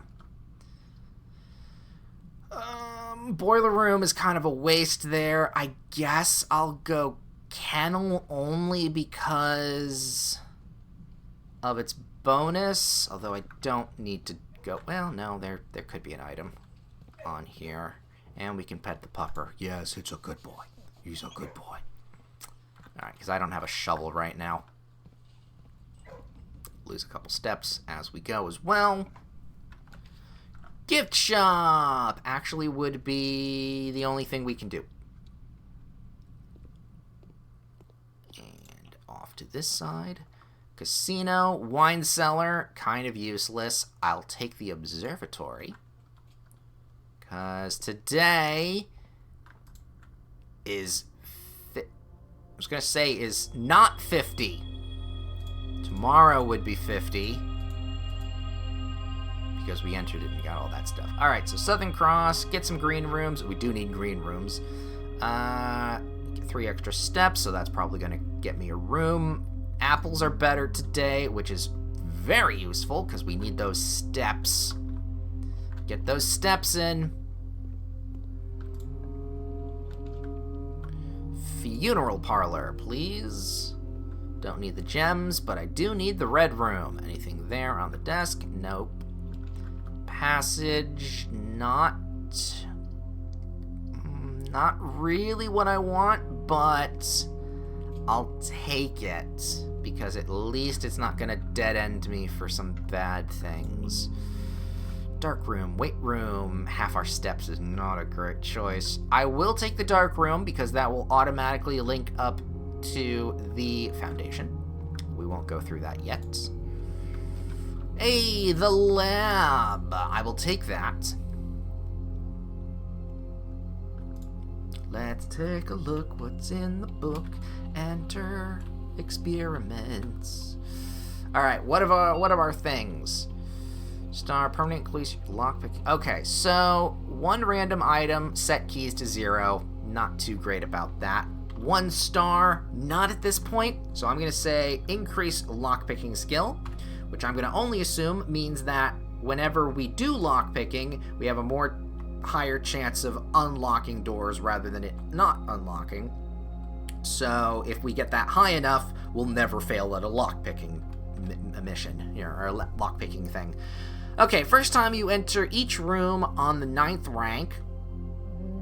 S1: Boiler room is kind of a waste there. I guess I'll go kennel only because of its bonus, although I don't need to go. Well, no, there could be an item on here, and we can pet the pupper. Yes, it's a good boy. He's a good boy. Alright, because I don't have a shovel right now. Lose a couple steps as we go as well. Gift shop actually would be the only thing we can do. And off to this side. Casino, wine cellar, kind of useless. I'll take the observatory. Because today is, I was going to say, is not 50. Tomorrow would be 50. Because we entered it and got all that stuff. Alright, so Southern Cross, get some green rooms. We do need green rooms. Get 3 extra steps, so that's probably going to get me a room. Apples are better today, which is very useful because we need those steps. Get those steps in. Funeral parlor, please. Don't need the gems, but I do need the red room. Anything there on the desk? Nope. Passage, not really what I want, but I'll take it because at least it's not gonna dead end me for some bad things. Dark room, weight room, half our steps is not a great choice. I will take the dark room because that will automatically link up to the foundation. We won't go through that yet. Hey, the lab. I will take that. Let's take a look what's in the book. Enter experiments. Alright, what of our things? Star, permanent keys, lockpick. Okay, so 1 random item, set keys to 0. Not too great about that. 1 star, not at this point. So I'm going to say increase lockpicking skill, which I'm going to only assume means that whenever we do lockpicking, we have a more higher chance of unlocking doors rather than it not unlocking. So if we get that high enough, we'll never fail at a lockpicking mission, or a lockpicking thing. Okay, first time you enter each room on the 9th rank.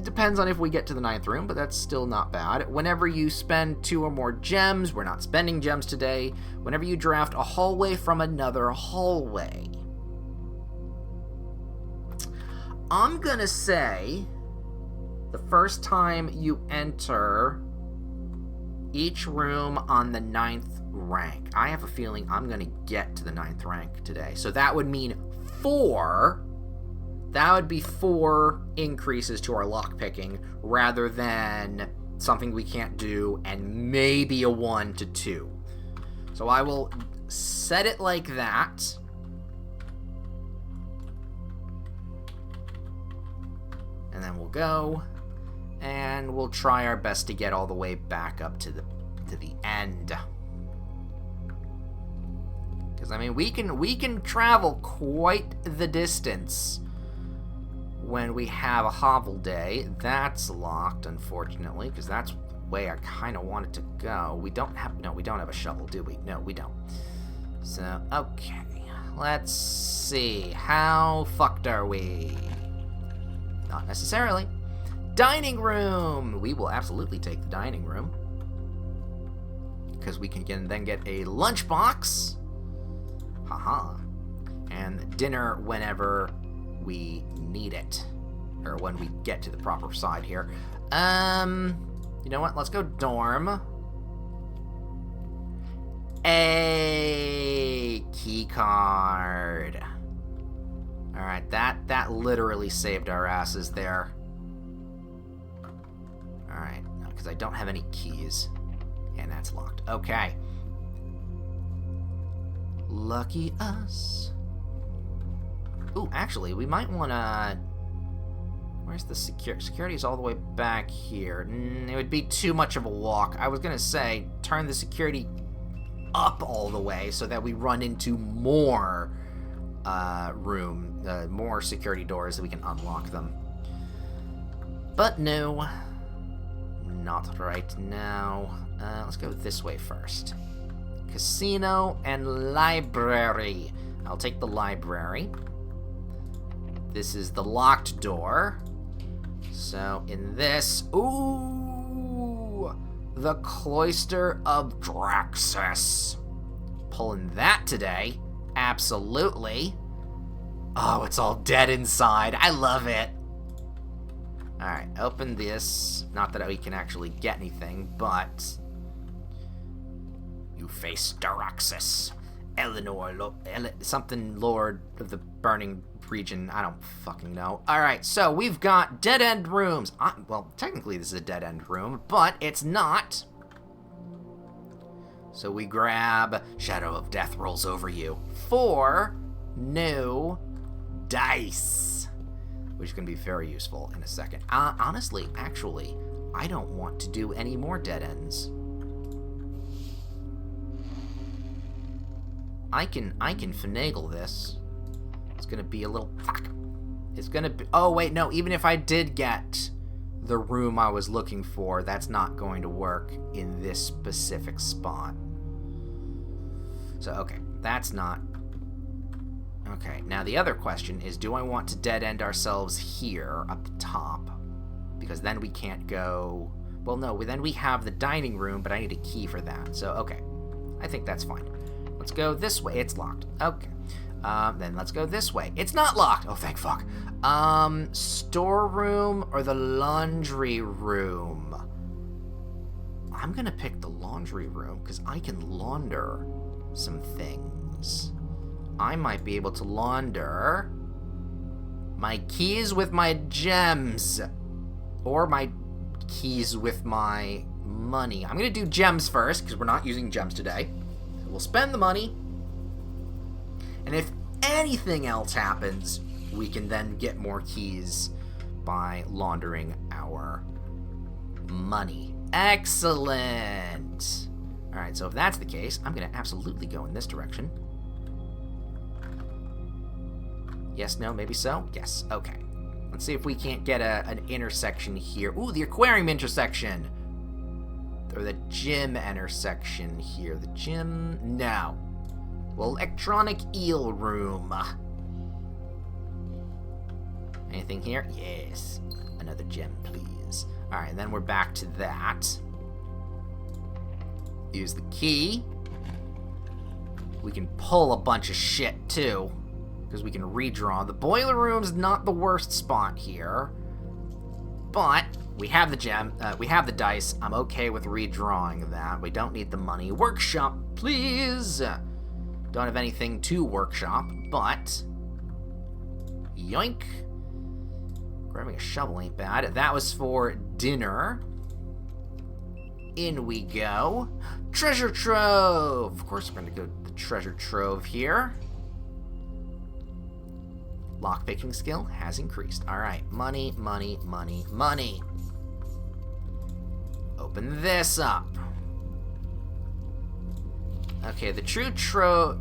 S1: Depends on if we get to the 9th room, but that's still not bad. Whenever you spend 2 or more gems, we're not spending gems today. Whenever you draft a hallway from another hallway. I'm gonna say the first time you enter each room on the 9th rank. I have a feeling I'm gonna get to the 9th rank today. So that would mean 4. That would be 4 increases to our lockpicking rather than something we can't do and maybe a 1 to 2. So I will set it like that. And then we'll go and we'll try our best to get all the way back up to the end. Because I mean, we can travel quite the distance when we have a hovel day. That's locked, unfortunately, because that's the way I kind of want it to go. We don't have a shovel, do we? No, we don't. So, okay. Let's see. How fucked are we? Not necessarily. Dining room! We will absolutely take the dining room. Because we can then get a lunchbox. Haha. And dinner whenever we need it. Or when we get to the proper side here. You know what? Let's go dorm. A key card. Alright, that literally saved our asses there. Alright, because I don't have any keys. And that's locked. Okay. Lucky us. Ooh, actually, we might want to... Where's the security? Security is all the way back here. It would be too much of a walk. I was going to say, turn the security up all the way so that we run into more more security doors that we can unlock them. But no. Not right now. Let's go this way first. Casino and library. I'll take the library. This is the locked door. So in this... Ooh! The Cloister of Draxus. Pulling that today. Absolutely. Oh, it's all dead inside. I love it. Alright, open this. Not that we can actually get anything, but... You face Draxus. Eleanor, something Lord of the Burning Region. I don't fucking know. Alright, so we've got dead-end rooms. Well, technically this is a dead-end room, but it's not. So we grab Shadow of Death rolls over you. 4 new dice. Which is going to be very useful in a second. Honestly, actually, I don't want to do any more dead ends. I can finagle this. It's gonna be a little fuck. It's gonna be, oh wait, no, even if I did get the room I was looking for, that's not going to work in this specific spot. So, okay, that's not. Okay, now the other question is, do I want to dead end ourselves here up the top? Because then we can't go, well no, then we have the dining room, but I need a key for that. So, okay, I think that's fine. Let's go this way. It's locked. Okay. Then let's go this way. It's not locked. Oh, thank fuck. Storeroom or the laundry room? I'm gonna pick the laundry room because I can launder some things. I might be able to launder my keys with my gems. Or my keys with my money. I'm going to do gems first, because we're not using gems today. So we'll spend the money. And if anything else happens, we can then get more keys by laundering our money. Excellent! Alright, so if that's the case, I'm going to absolutely go in this direction. Yes, no, maybe so? Yes, okay. Let's see if we can't get an intersection here. Ooh, the aquarium intersection! Or the gym intersection here. The gym? No. Well, electronic eel room. Anything here? Yes. Another gem, please. Alright, and then we're back to that. Use the key. We can pull a bunch of shit, too. Because we can redraw. The boiler room's not the worst spot here. But we have the gem. We have the dice. I'm okay with redrawing that. We don't need the money. Workshop, please! Don't have anything to workshop, but... Yoink. Grabbing a shovel ain't bad. That was for dinner. In we go. Treasure trove! Of course we're going to go to the treasure trove here. Lockpicking skill has increased. Alright, money, money, money, money. Open this up. Okay, the true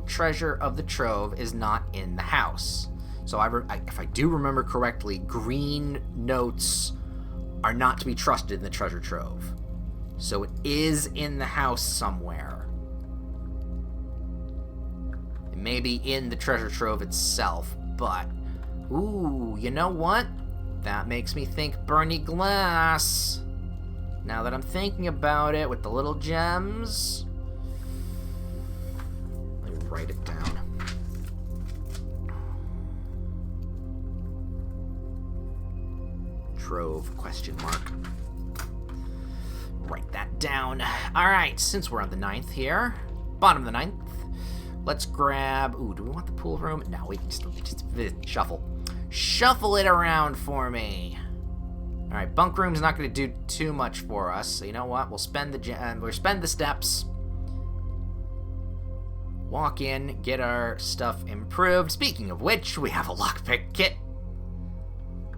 S1: treasure of the trove is not in the house. So if I do remember correctly, green notes are not to be trusted in the treasure trove. So it is in the house somewhere. It may be in the treasure trove itself, but... Ooh, you know what? That makes me think Bernie Glass. Now that I'm thinking about it, with the little gems... Let me write it down. Trove, question mark. Write that down. Alright, since we're on the 9th here, bottom of the 9th, let's grab... Ooh, do we want the pool room? No, we can just shuffle. Shuffle it around for me. Alright, bunk room's not going to do too much for us, so you know what? We'll spend the steps. Walk in, get our stuff improved. Speaking of which, we have a lockpick kit,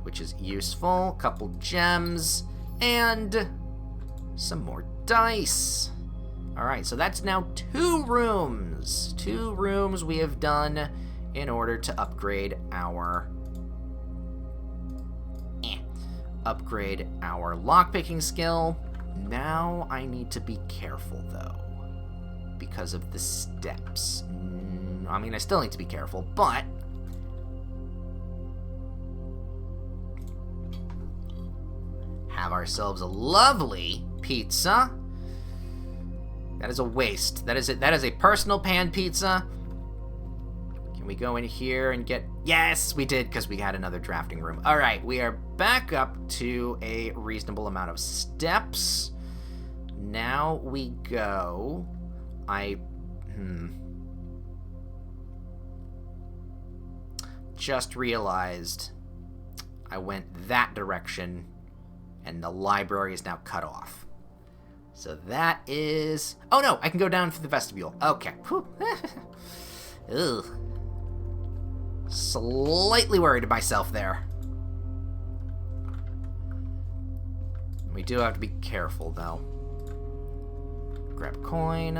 S1: which is useful. Couple gems, and some more dice. Alright, so that's now 2 rooms. 2 rooms we have done in order to upgrade our... lockpicking skill. Now I need to be careful, though, because of the steps. I mean, I still need to be careful, but... have ourselves a lovely pizza. That is a waste. That is a personal pan pizza. Can we go in here and get... Yes, we did, because we had another drafting room. All right, we are back up to a reasonable amount of steps. Now we go... Just realized I went that direction, and the library is now cut off. So that is... Oh, no, I can go down for the vestibule. Okay. Ugh. Slightly worried myself there. We do have to be careful, though. Grab coin.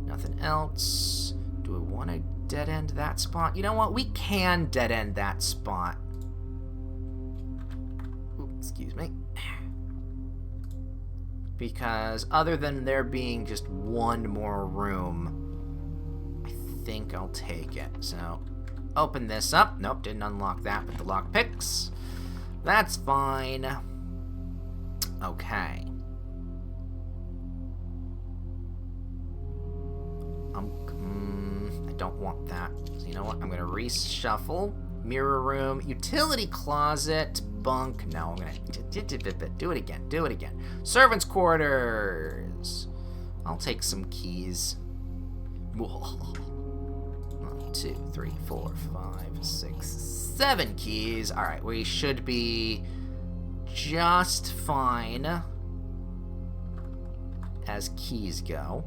S1: Nothing else. Do we want to dead-end that spot? You know what? We can dead-end that spot. Ooh, excuse me. Because other than there being just one more room, I think I'll take it. So, open this up. Nope, didn't unlock that with the lockpicks. That's fine. Okay. I don't want that. So you know what? I'm going to reshuffle. Mirror room, utility closet, bunk. No, I'm going to do it again. Do it again. Servants' quarters. I'll take some keys. 1, 2, 3, 4, 5, 6, 7 keys. All right, we should be just fine as keys go.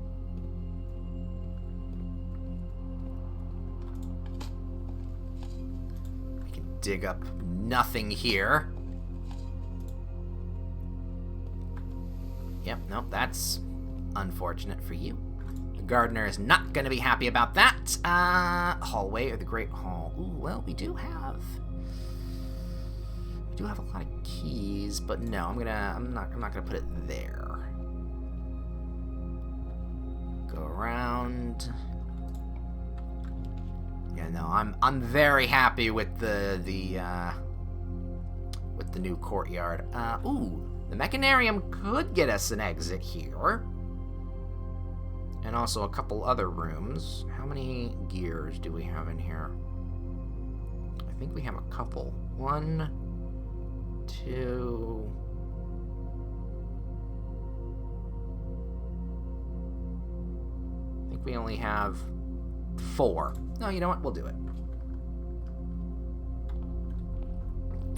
S1: We can dig up nothing here. Yep, nope, that's unfortunate for you. The gardener is not going to be happy about that. Hallway or the Great Hall. Ooh, well, we do have a lot of keys, but no, I'm not gonna put it there. Go around. Yeah, no, I'm very happy with the new courtyard. Ooh, the Mechanarium could get us an exit here. And also a couple other rooms. How many gears do we have in here? I think we have a couple. 1, 2... I think we only have 4. No, you know what? We'll do it.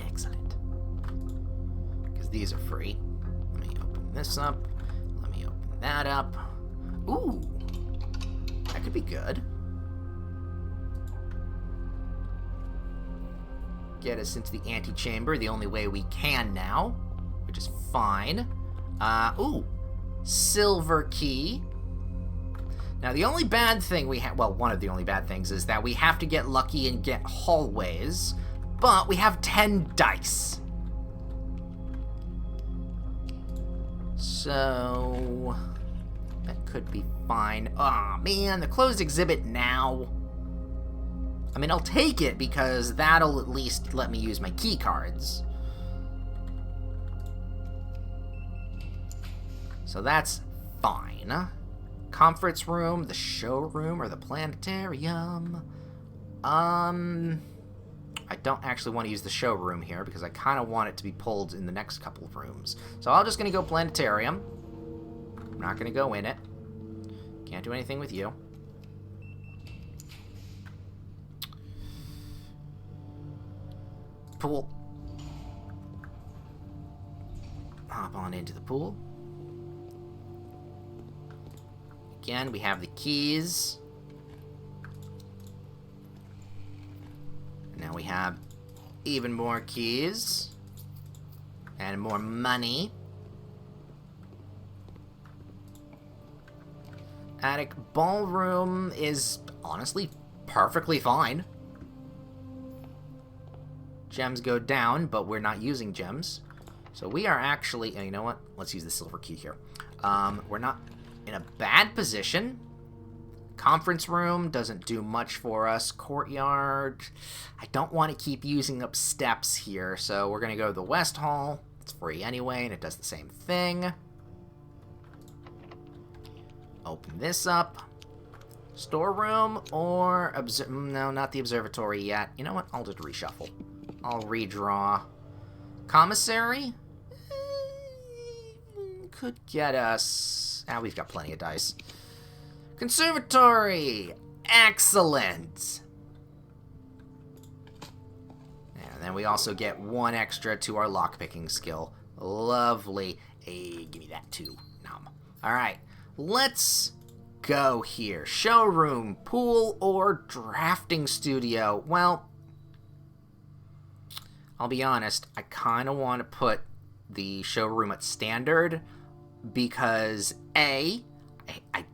S1: Excellent. Because these are free. Let me open this up. Let me open that up. Ooh. That could be good. Get us into the antechamber the only way we can now, which is fine. Ooh. Silver key. Now, the only bad thing we have, well, one of the only bad things is that we have to get lucky and get hallways, but we have 10 dice. So, that could be fine. Aw, man, the closed exhibit now. I mean, I'll take it because that'll at least let me use my key cards. So that's fine. Conference room, the showroom, or the planetarium. I don't actually want to use the showroom here because I kind of want it to be pulled in the next couple of rooms. So I'm just going to go planetarium. I'm not going to go in it. Can't do anything with you. Pool. Hop on into the pool. Again, we have the keys. Now we have even more keys. And more money. Attic ballroom is honestly perfectly fine. Gems go down, but we're not using gems. So we are actually, you know what? Let's use the silver key here. We're not in a bad position. Conference room doesn't do much for us. Courtyard. I don't want to keep using up steps here, so we're going to go to the West Hall. It's free anyway, and it does the same thing. Open this up. Storeroom or... no, not the observatory yet. You know what? I'll just reshuffle. I'll redraw. Commissary? Could get us... we've got plenty of dice. Conservatory! Excellent! And then we also get 1 extra to our lockpicking skill. Lovely. Hey, give me that too. Nom. Alright, let's go here. Showroom, pool, or drafting studio? Well, I'll be honest, I kind of want to put the showroom at standard because, A, I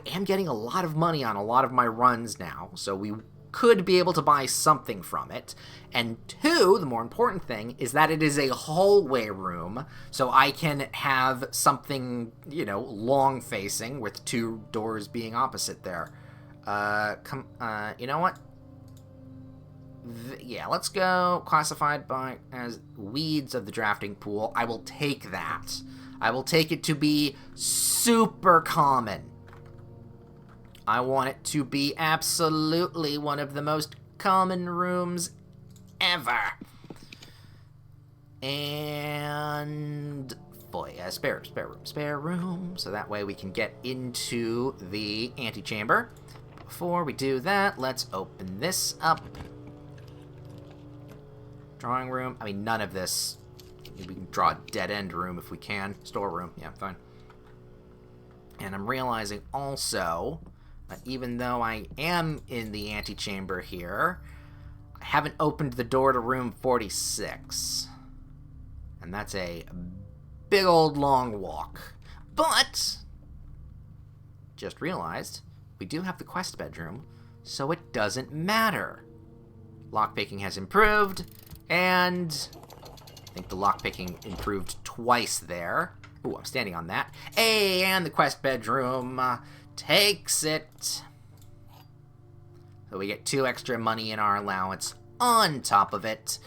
S1: am getting a lot of money on a lot of my runs now, so we could be able to buy something from it. And 2, the more important thing, is that it is a hallway room, so I can have something, you know, long-facing with 2 doors being opposite there. You know what? Yeah, let's go classified by as weeds of the drafting pool. I will take that. I will take it to be super common. I want it to be absolutely one of the most common rooms ever. And boy, spare room. So that way we can get into the antechamber. Before we do that, let's open this up. Drawing room. I mean, none of this Maybe we can draw a dead-end room if we can. Storeroom. Yeah, fine. And I'm realizing also that even though I am in the antechamber here, I haven't opened the door to room 46. And that's a big old long walk. But, just realized, we do have the quest bedroom, so it doesn't matter. Lockpicking has improved, and I think the lockpicking improved twice there. Ooh, I'm standing on that. Hey, and the quest bedroom takes it. So we get 2 extra money in our allowance on top of it.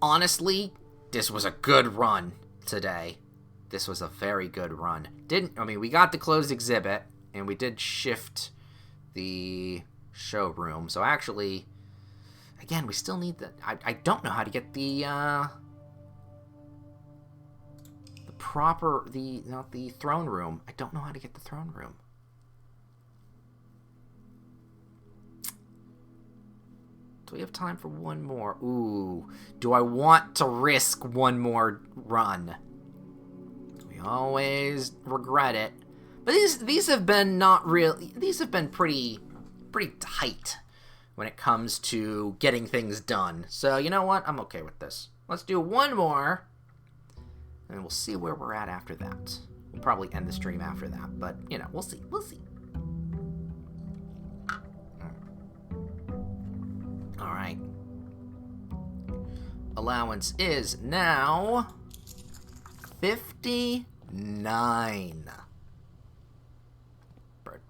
S1: Honestly, this was a good run today. This was a very good run. We got the closed exhibit, and we did shift the showroom. So actually, again, we still need the... I don't know how to get the not the throne room. I don't know how to get the throne room. Do we have time for one more? Ooh, do I want to risk one more run? We always regret it. But these have been not really... These have been pretty tight when it comes to getting things done. So, you know what? I'm okay with this. Let's do one more, and we'll see where we're at after that. We'll probably end the stream after that, but, you know, we'll see. We'll see. All right. Allowance is now 59. Bird.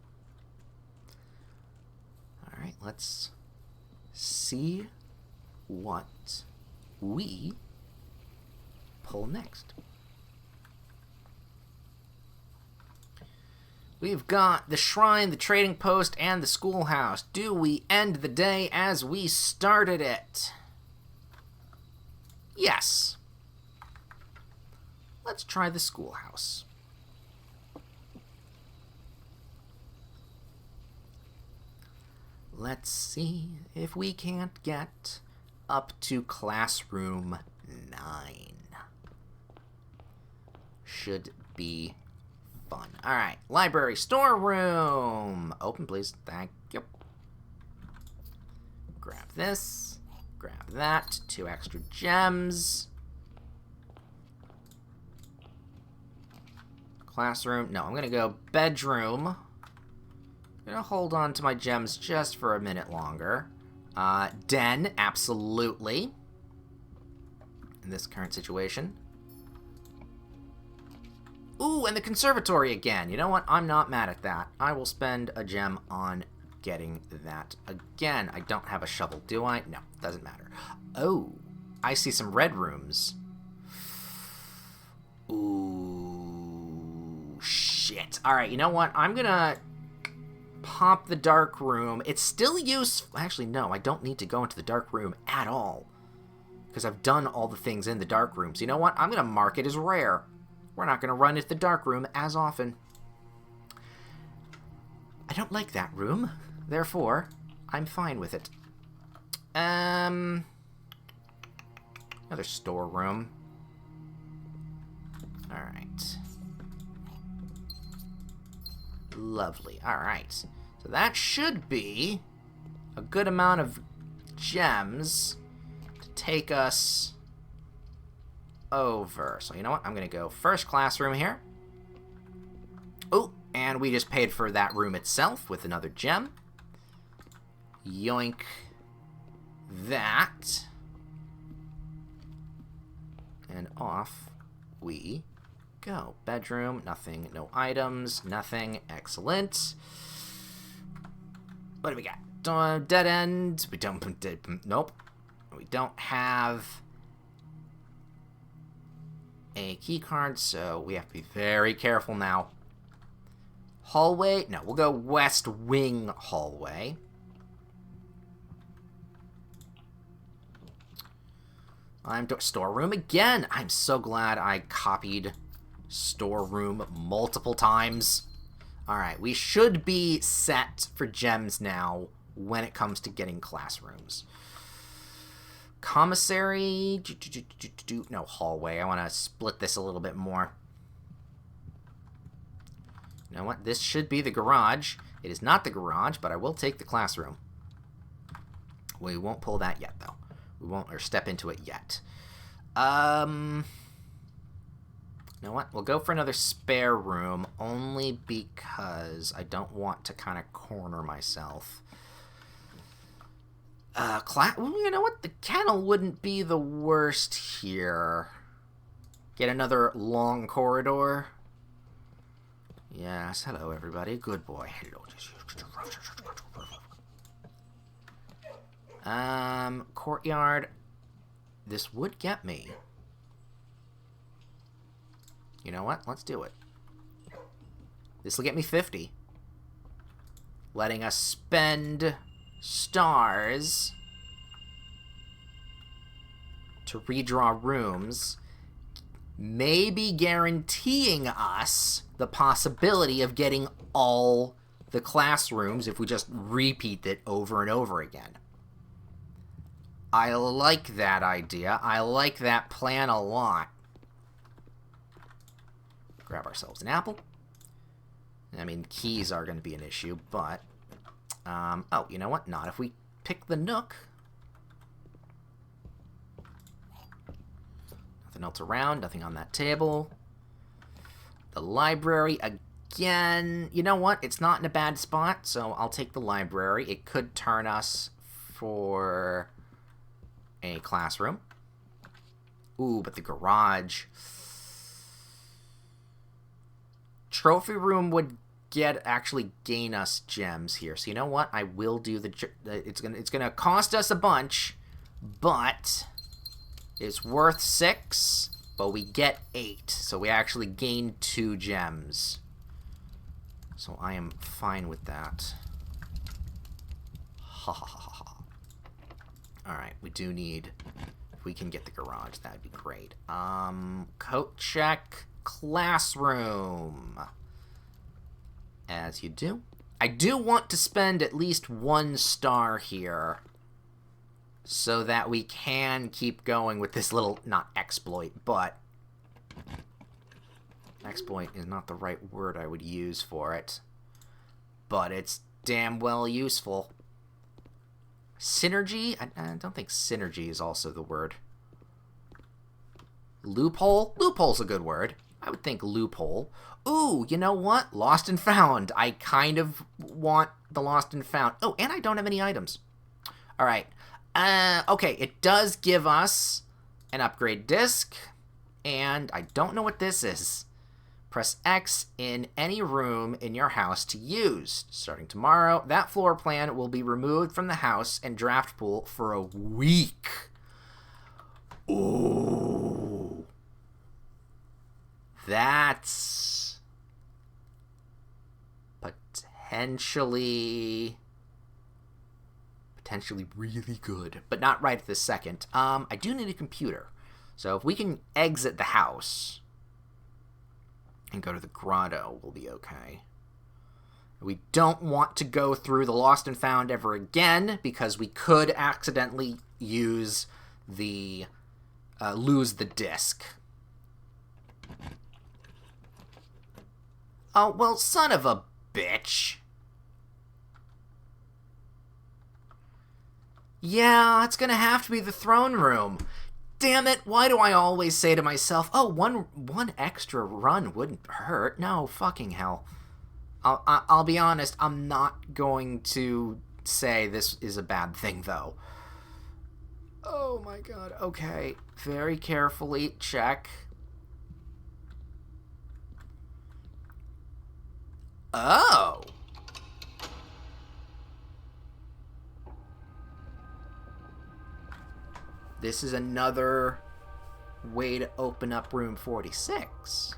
S1: All right, let's see what we pull next. We've got the shrine, the trading post, and the schoolhouse. Do we end the day as we started it? Yes. Let's try the schoolhouse. Let's see if we can't get up to classroom 9. Should be fun. Alright, library storeroom. Open, please. Thank you. Grab this. Grab that. 2 extra gems. Classroom. No, I'm going to go bedroom. I'm going to hold on to my gems just for a minute longer. Den, absolutely. In this current situation. Ooh, and the conservatory again. You know what? I'm not mad at that. I will spend a gem on getting that again. I don't have a shovel, do I? No, doesn't matter. Oh, I see some red rooms. Ooh, shit. All right, you know what? I'm gonna pop the dark room. It's still useful. Actually, no, I don't need to go into the dark room at all, because I've done all the things in the dark room. So you know what? I'm gonna mark it as rare. We're not going to run into the dark room as often. I don't like that room. Therefore, I'm fine with it. Another storeroom. Alright. Lovely. Alright. So that should be a good amount of gems to take us over. So you know what? I'm going to go first classroom here. Oh, and we just paid for that room itself with another gem. Yoink that. And off we go. Bedroom, nothing, no items, nothing. Excellent. What do we got? Dead end. We don't, nope. We don't have a key card, so we have to be very careful now. Hallway? No, we'll go west wing hallway. Storeroom again. I'm so glad I copied storeroom multiple times. Alright, we should be set for gems now when it comes to getting classrooms. Commissary. No, hallway. I want to split this a little bit more. You know what? This should be the garage. It is not the garage, but I will take the classroom. We won't pull that yet, though. We won't, or step into it yet. You know what? We'll go for another spare room, only because I don't want to kind of corner myself. You know what? The kennel wouldn't be the worst here. Get another long corridor. Yes, hello everybody. Good boy. Hello. Courtyard. This would get me. You know what? Let's do it. This will get me 50. Letting us spend stars to redraw rooms, maybe guaranteeing us the possibility of getting all the classrooms if we just repeat it over and over again. I like that idea. I like that plan a lot. Grab ourselves an apple. I mean, keys are going to be an issue, but... oh, you know what? Not if we pick the nook. Nothing else around. Nothing on that table. The library, again. You know what? It's not in a bad spot, so I'll take the library. It could turn us for a classroom. Ooh, but the garage... Trophy room would actually gain us gems here. So you know what? I will do it's gonna cost us a bunch, but it's worth 6. But we get 8, so we actually gain 2 gems. So I am fine with that. Ha ha ha ha. All right, we do need. If we can get the garage, that'd be great. Coat check. Classroom. As you do. I do want to spend at least 1 star here so that we can keep going with this little, not exploit, but exploit is not the right word I would use for it, but it's damn well useful. Synergy? I don't think synergy is also the word. Loophole? Loophole's a good word. I would think loophole. Ooh, you know what? Lost and found. I kind of want the lost and found. Oh, and I don't have any items. All right. Okay, it does give us an upgrade disc, and I don't know what this is. Press X in any room in your house to use. Starting tomorrow, that floor plan will be removed from the house and draft pool for a week. Ooh. That's potentially really good, but not right at this second. I do need a computer. So if we can exit the house and go to the grotto, we'll be okay. We don't want to go through the lost and found ever again because we could accidentally use the lose the disc. Oh, well, son of a bitch. Yeah, it's gonna have to be the throne room. Damn it, why do I always say to myself, oh, one extra run wouldn't hurt? No, fucking hell. I'll be honest, I'm not going to say this is a bad thing, though. Oh my god, okay. Very carefully check. Oh! This is another way to open up room 46.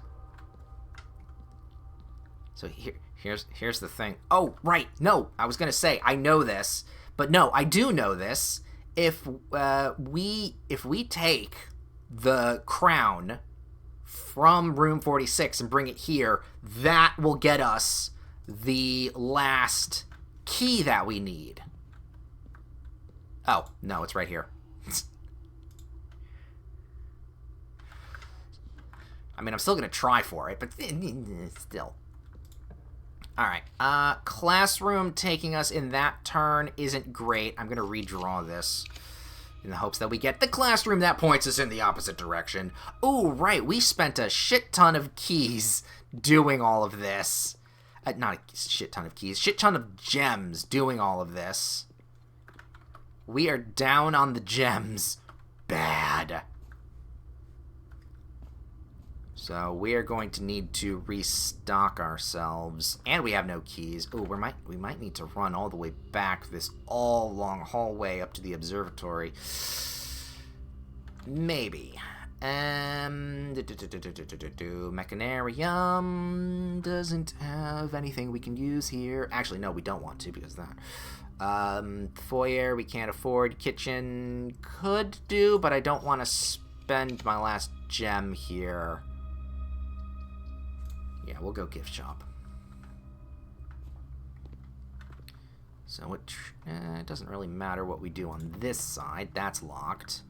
S1: So here's the thing. Oh, right. No, I was going to say I know this, but no, I do know this. If we take the crown from room 46 and bring it here, that will get us the last key that we need. Oh, no, it's right here. I mean, I'm still going to try for it, but still. Alright, classroom taking us in that turn isn't great. I'm going to redraw this in the hopes that we get the classroom that points us in the opposite direction. Ooh, right, we spent a shit ton of keys doing all of this. Not a shit ton of keys, shit ton of gems doing all of this. We are down on the gems. Bad. So we are going to need to restock ourselves, and we have no keys. Oh, we might need to run all the way back this all long hallway up to the observatory. Maybe. Mechanarium doesn't have anything we can use here. Actually, no, we don't want to because of that. Foyer we can't afford. Kitchen could do, but I don't want to spend my last gem here. Yeah, we'll go gift shop. So it doesn't really matter what we do on this side. That's locked.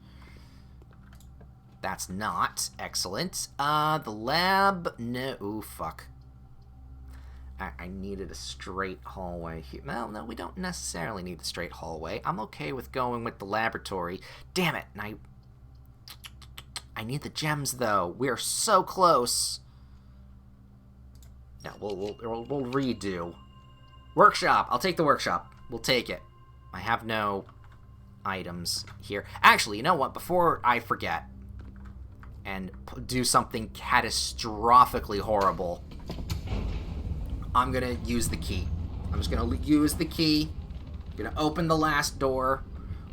S1: That's not. Excellent. The lab... No. Ooh, fuck. I needed a straight hallway here. Well, no, we don't necessarily need the straight hallway. I'm okay with going with the laboratory. Damn it. And I need the gems, though. We're so close. Yeah, we'll redo. Workshop. I'll take the workshop. We'll take it. I have no items here. Actually, you know what? Before I forget and do something catastrophically horrible, I'm going to use the key. I'm just going to use the key. I'm going to open the last door.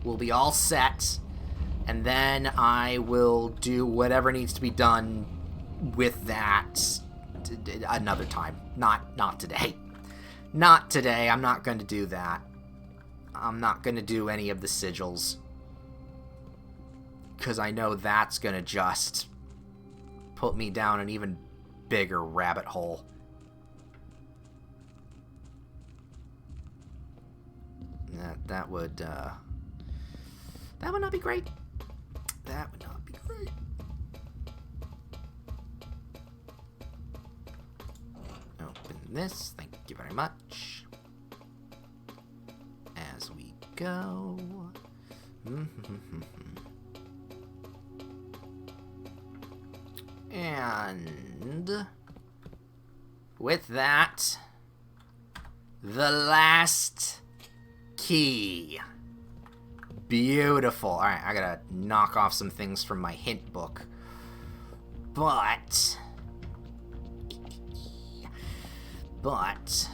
S1: We'll be all set. And then I will do whatever needs to be done with that another time. Not today. Not today. I'm not going to do that. I'm not going to do any of the sigils. Because I know that's going to just put me down an even bigger rabbit hole. That would not be great. That would not be great. Open this. Thank you very much. As we go. And with that, the last key. Beautiful. Alright, I gotta knock off some things from my hint book. But that's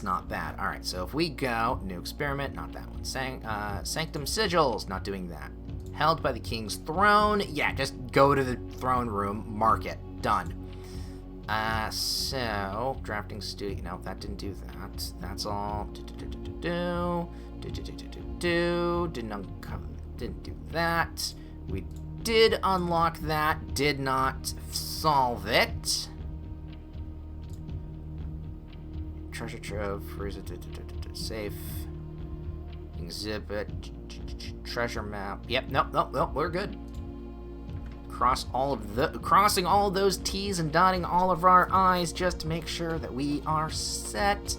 S1: not bad. Alright, so if we go, new experiment, not that one. Sanctum sigils, not doing that. Held by the king's throne. Yeah, just go to the throne room, mark it. Done. So, drafting studio. No, that didn't do that. That's all. Didn't do that. We did unlock that. Did not solve it. Treasure trove. Safe. Exhibit. Treasure map. Yep. Nope. We're good. Crossing all of those T's and dotting all of our I's just to make sure that we are set.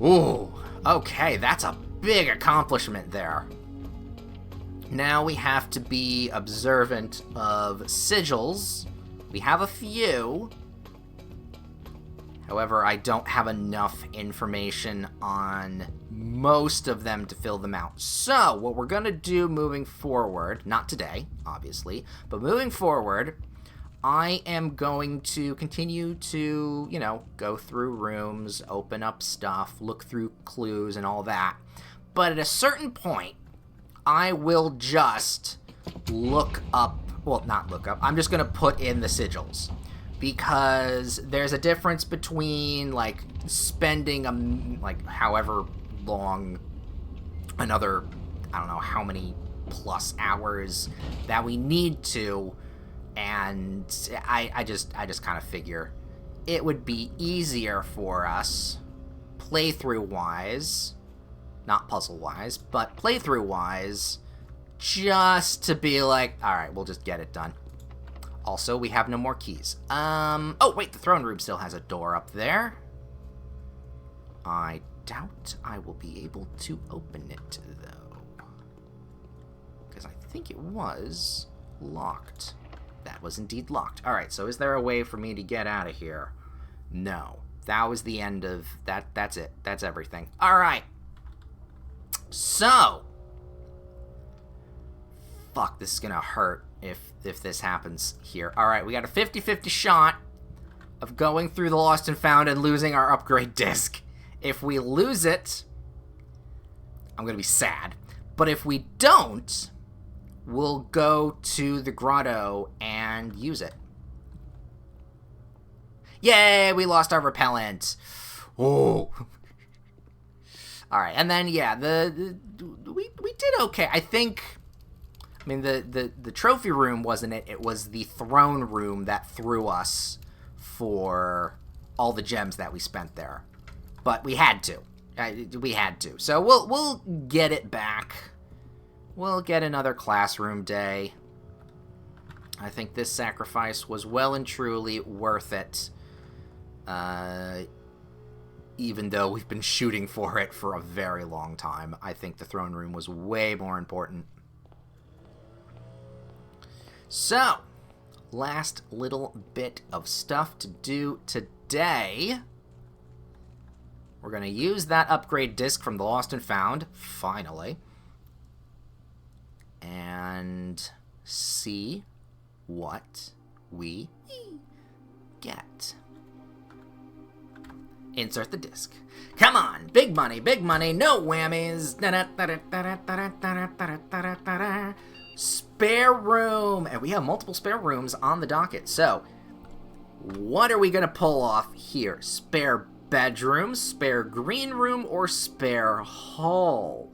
S1: Ooh. Okay, that's a big accomplishment there. Now we have to be observant of sigils. We have a few. However, I don't have enough information on most of them to fill them out. So, what we're going to do moving forward, not today, obviously, but moving forward, I am going to continue to, go through rooms, open up stuff, look through clues and all that. But at a certain point, I will just look up, well, not look up, I'm just going to put in the sigils. Because there's a difference between, spending, however long, another, I don't know how many plus hours that we need to, and I just kind of figure it would be easier for us, playthrough-wise, not puzzle-wise, but playthrough-wise, just to be like, alright, we'll just get it done. Also, we have no more keys. Oh, wait, the throne room still has a door up there. I doubt I will be able to open it, though. Because I think it was locked. That was indeed locked. Alright, so is there a way for me to get out of here? No. That was the end of... That's it. That's everything. Alright. So... Fuck, this is gonna hurt if this happens here. Alright, we got a 50-50 shot of going through the Lost and Found and losing our upgrade disc. If we lose it, I'm gonna be sad. But if we don't, we'll go to the grotto and use it. Yay, we lost our repellent. Oh. Alright, and then, yeah, we did okay. I think... I mean, the trophy room wasn't it. It was the throne room that threw us for all the gems that we spent there. But we had to. We had to. So we'll get it back. We'll get another classroom day. I think this sacrifice was well and truly worth it. Even though we've been shooting for it for a very long time. I think the throne room was way more important. So, last little bit of stuff to do today. We're going to use that upgrade disc from the Lost and Found, finally, and see what we get. Insert the disc. Come on, big money, no whammies. Spare room, and we have multiple spare rooms on the docket. So, what are we going to pull off here? Spare bedroom, spare green room, or spare hall?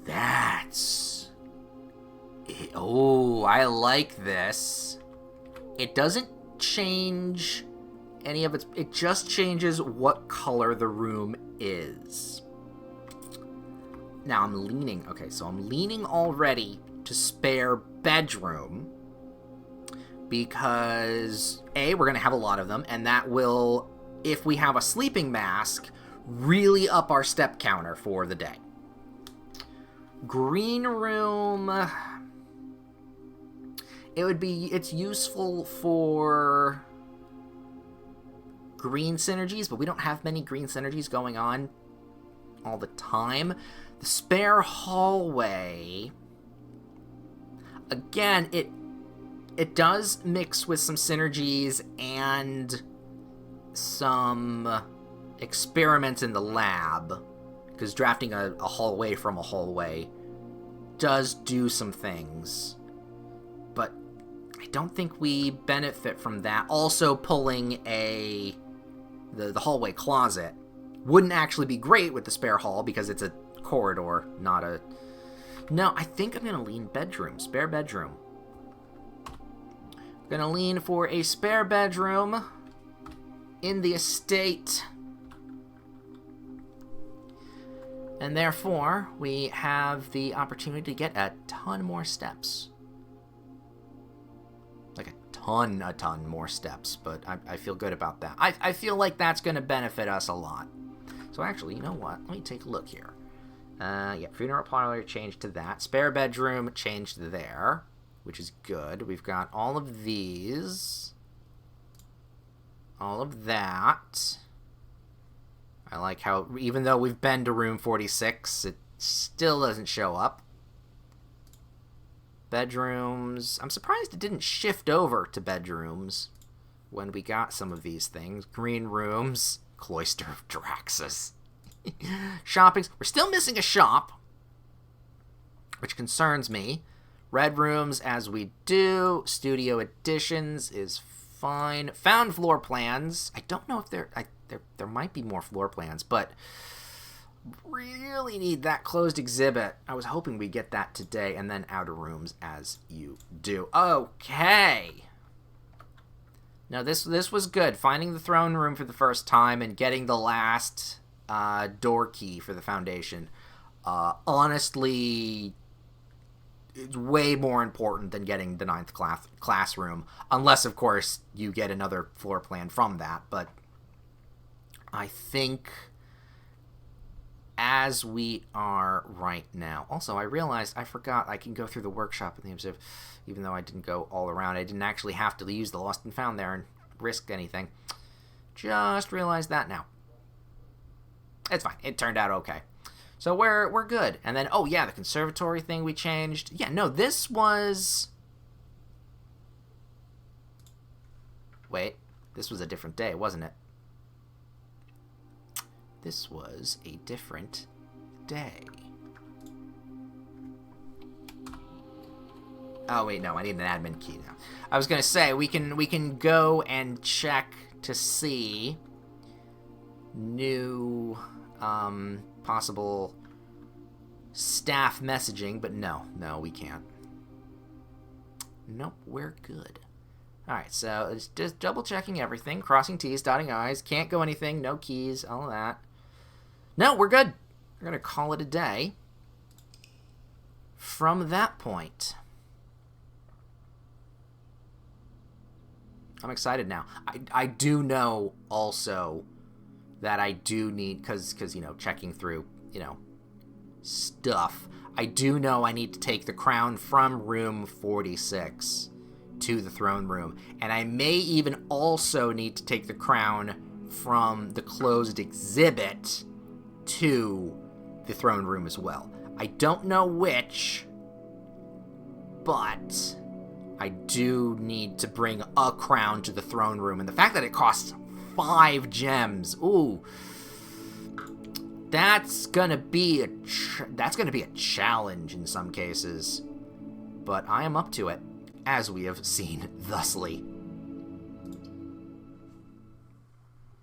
S1: That's... Oh, I like this. It doesn't change any of its... It just changes what color the room is. Now I'm leaning... Okay, so I'm leaning already to spare bedroom. Because, A, we're going to have a lot of them, and that will... If we have a sleeping mask, really up our step counter for the day. Green room, it's useful for green synergies, but we don't have many green synergies going on all the time. The spare hallway, again, it does mix with some synergies and some experiments in the lab, because drafting a hallway from a hallway does do some things, but I don't think we benefit from that. Also, pulling the hallway closet wouldn't actually be great with the spare hall, because it's a corridor, not a... No, I think I'm going to lean bedroom, spare bedroom. I'm going to lean for a spare bedroom in the estate. And therefore, we have the opportunity to get a ton more steps. Like a ton more steps, but I feel good about that. I feel like that's going to benefit us a lot. So actually, you know what? Let me take a look here. Yeah, funeral parlor changed to that. Spare bedroom changed there, which is good. We've got all of these. All of that. I like how, even though we've been to room 46, it still doesn't show up. Bedrooms. I'm surprised it didn't shift over to bedrooms when we got some of these things. Green rooms. Cloister of Draxus. Shoppings. We're still missing a shop, which concerns me. Red rooms, as we do. Studio additions is fine. Found floor plans. I don't know if there might be more floor plans, but really need that closed exhibit. I was hoping we'd get that today, and then outer rooms as you do. Okay. Now, this was good. Finding the throne room for the first time and getting the last door key for the foundation. Honestly, it's way more important than getting the 9th classroom, unless, of course, you get another floor plan from that. But I think as we are right now. Also, I realized I forgot I can go through the workshop in the observe, even though I didn't go all around. I didn't actually have to use the lost and found there and risk anything. Just realized that now. It's fine. It turned out okay. So we're good. And then, oh yeah, the conservatory thing we changed. Yeah, no, this was... Wait, this was a different day, wasn't it? This was a different day. Oh wait, no, I need an admin key now. I was gonna say we can go and check to see new possible staff messaging, but no, we can't. Nope, we're good. Alright, so it's just double checking everything, crossing T's, dotting I's, can't go anything, no keys, all that. No, we're good. We're gonna call it a day from that point. I'm excited now. I do know also that I do need, because you know, checking through, you know, stuff, I do know I need to take the crown from room 46 to the throne room, and I may even also need to take the crown from the closed exhibit to the throne room as well. I don't know which, but I do need to bring a crown to the throne room, and the fact that it costs 5 gems, ooh, that's gonna be a challenge in some cases, but I am up to it, as we have seen thusly.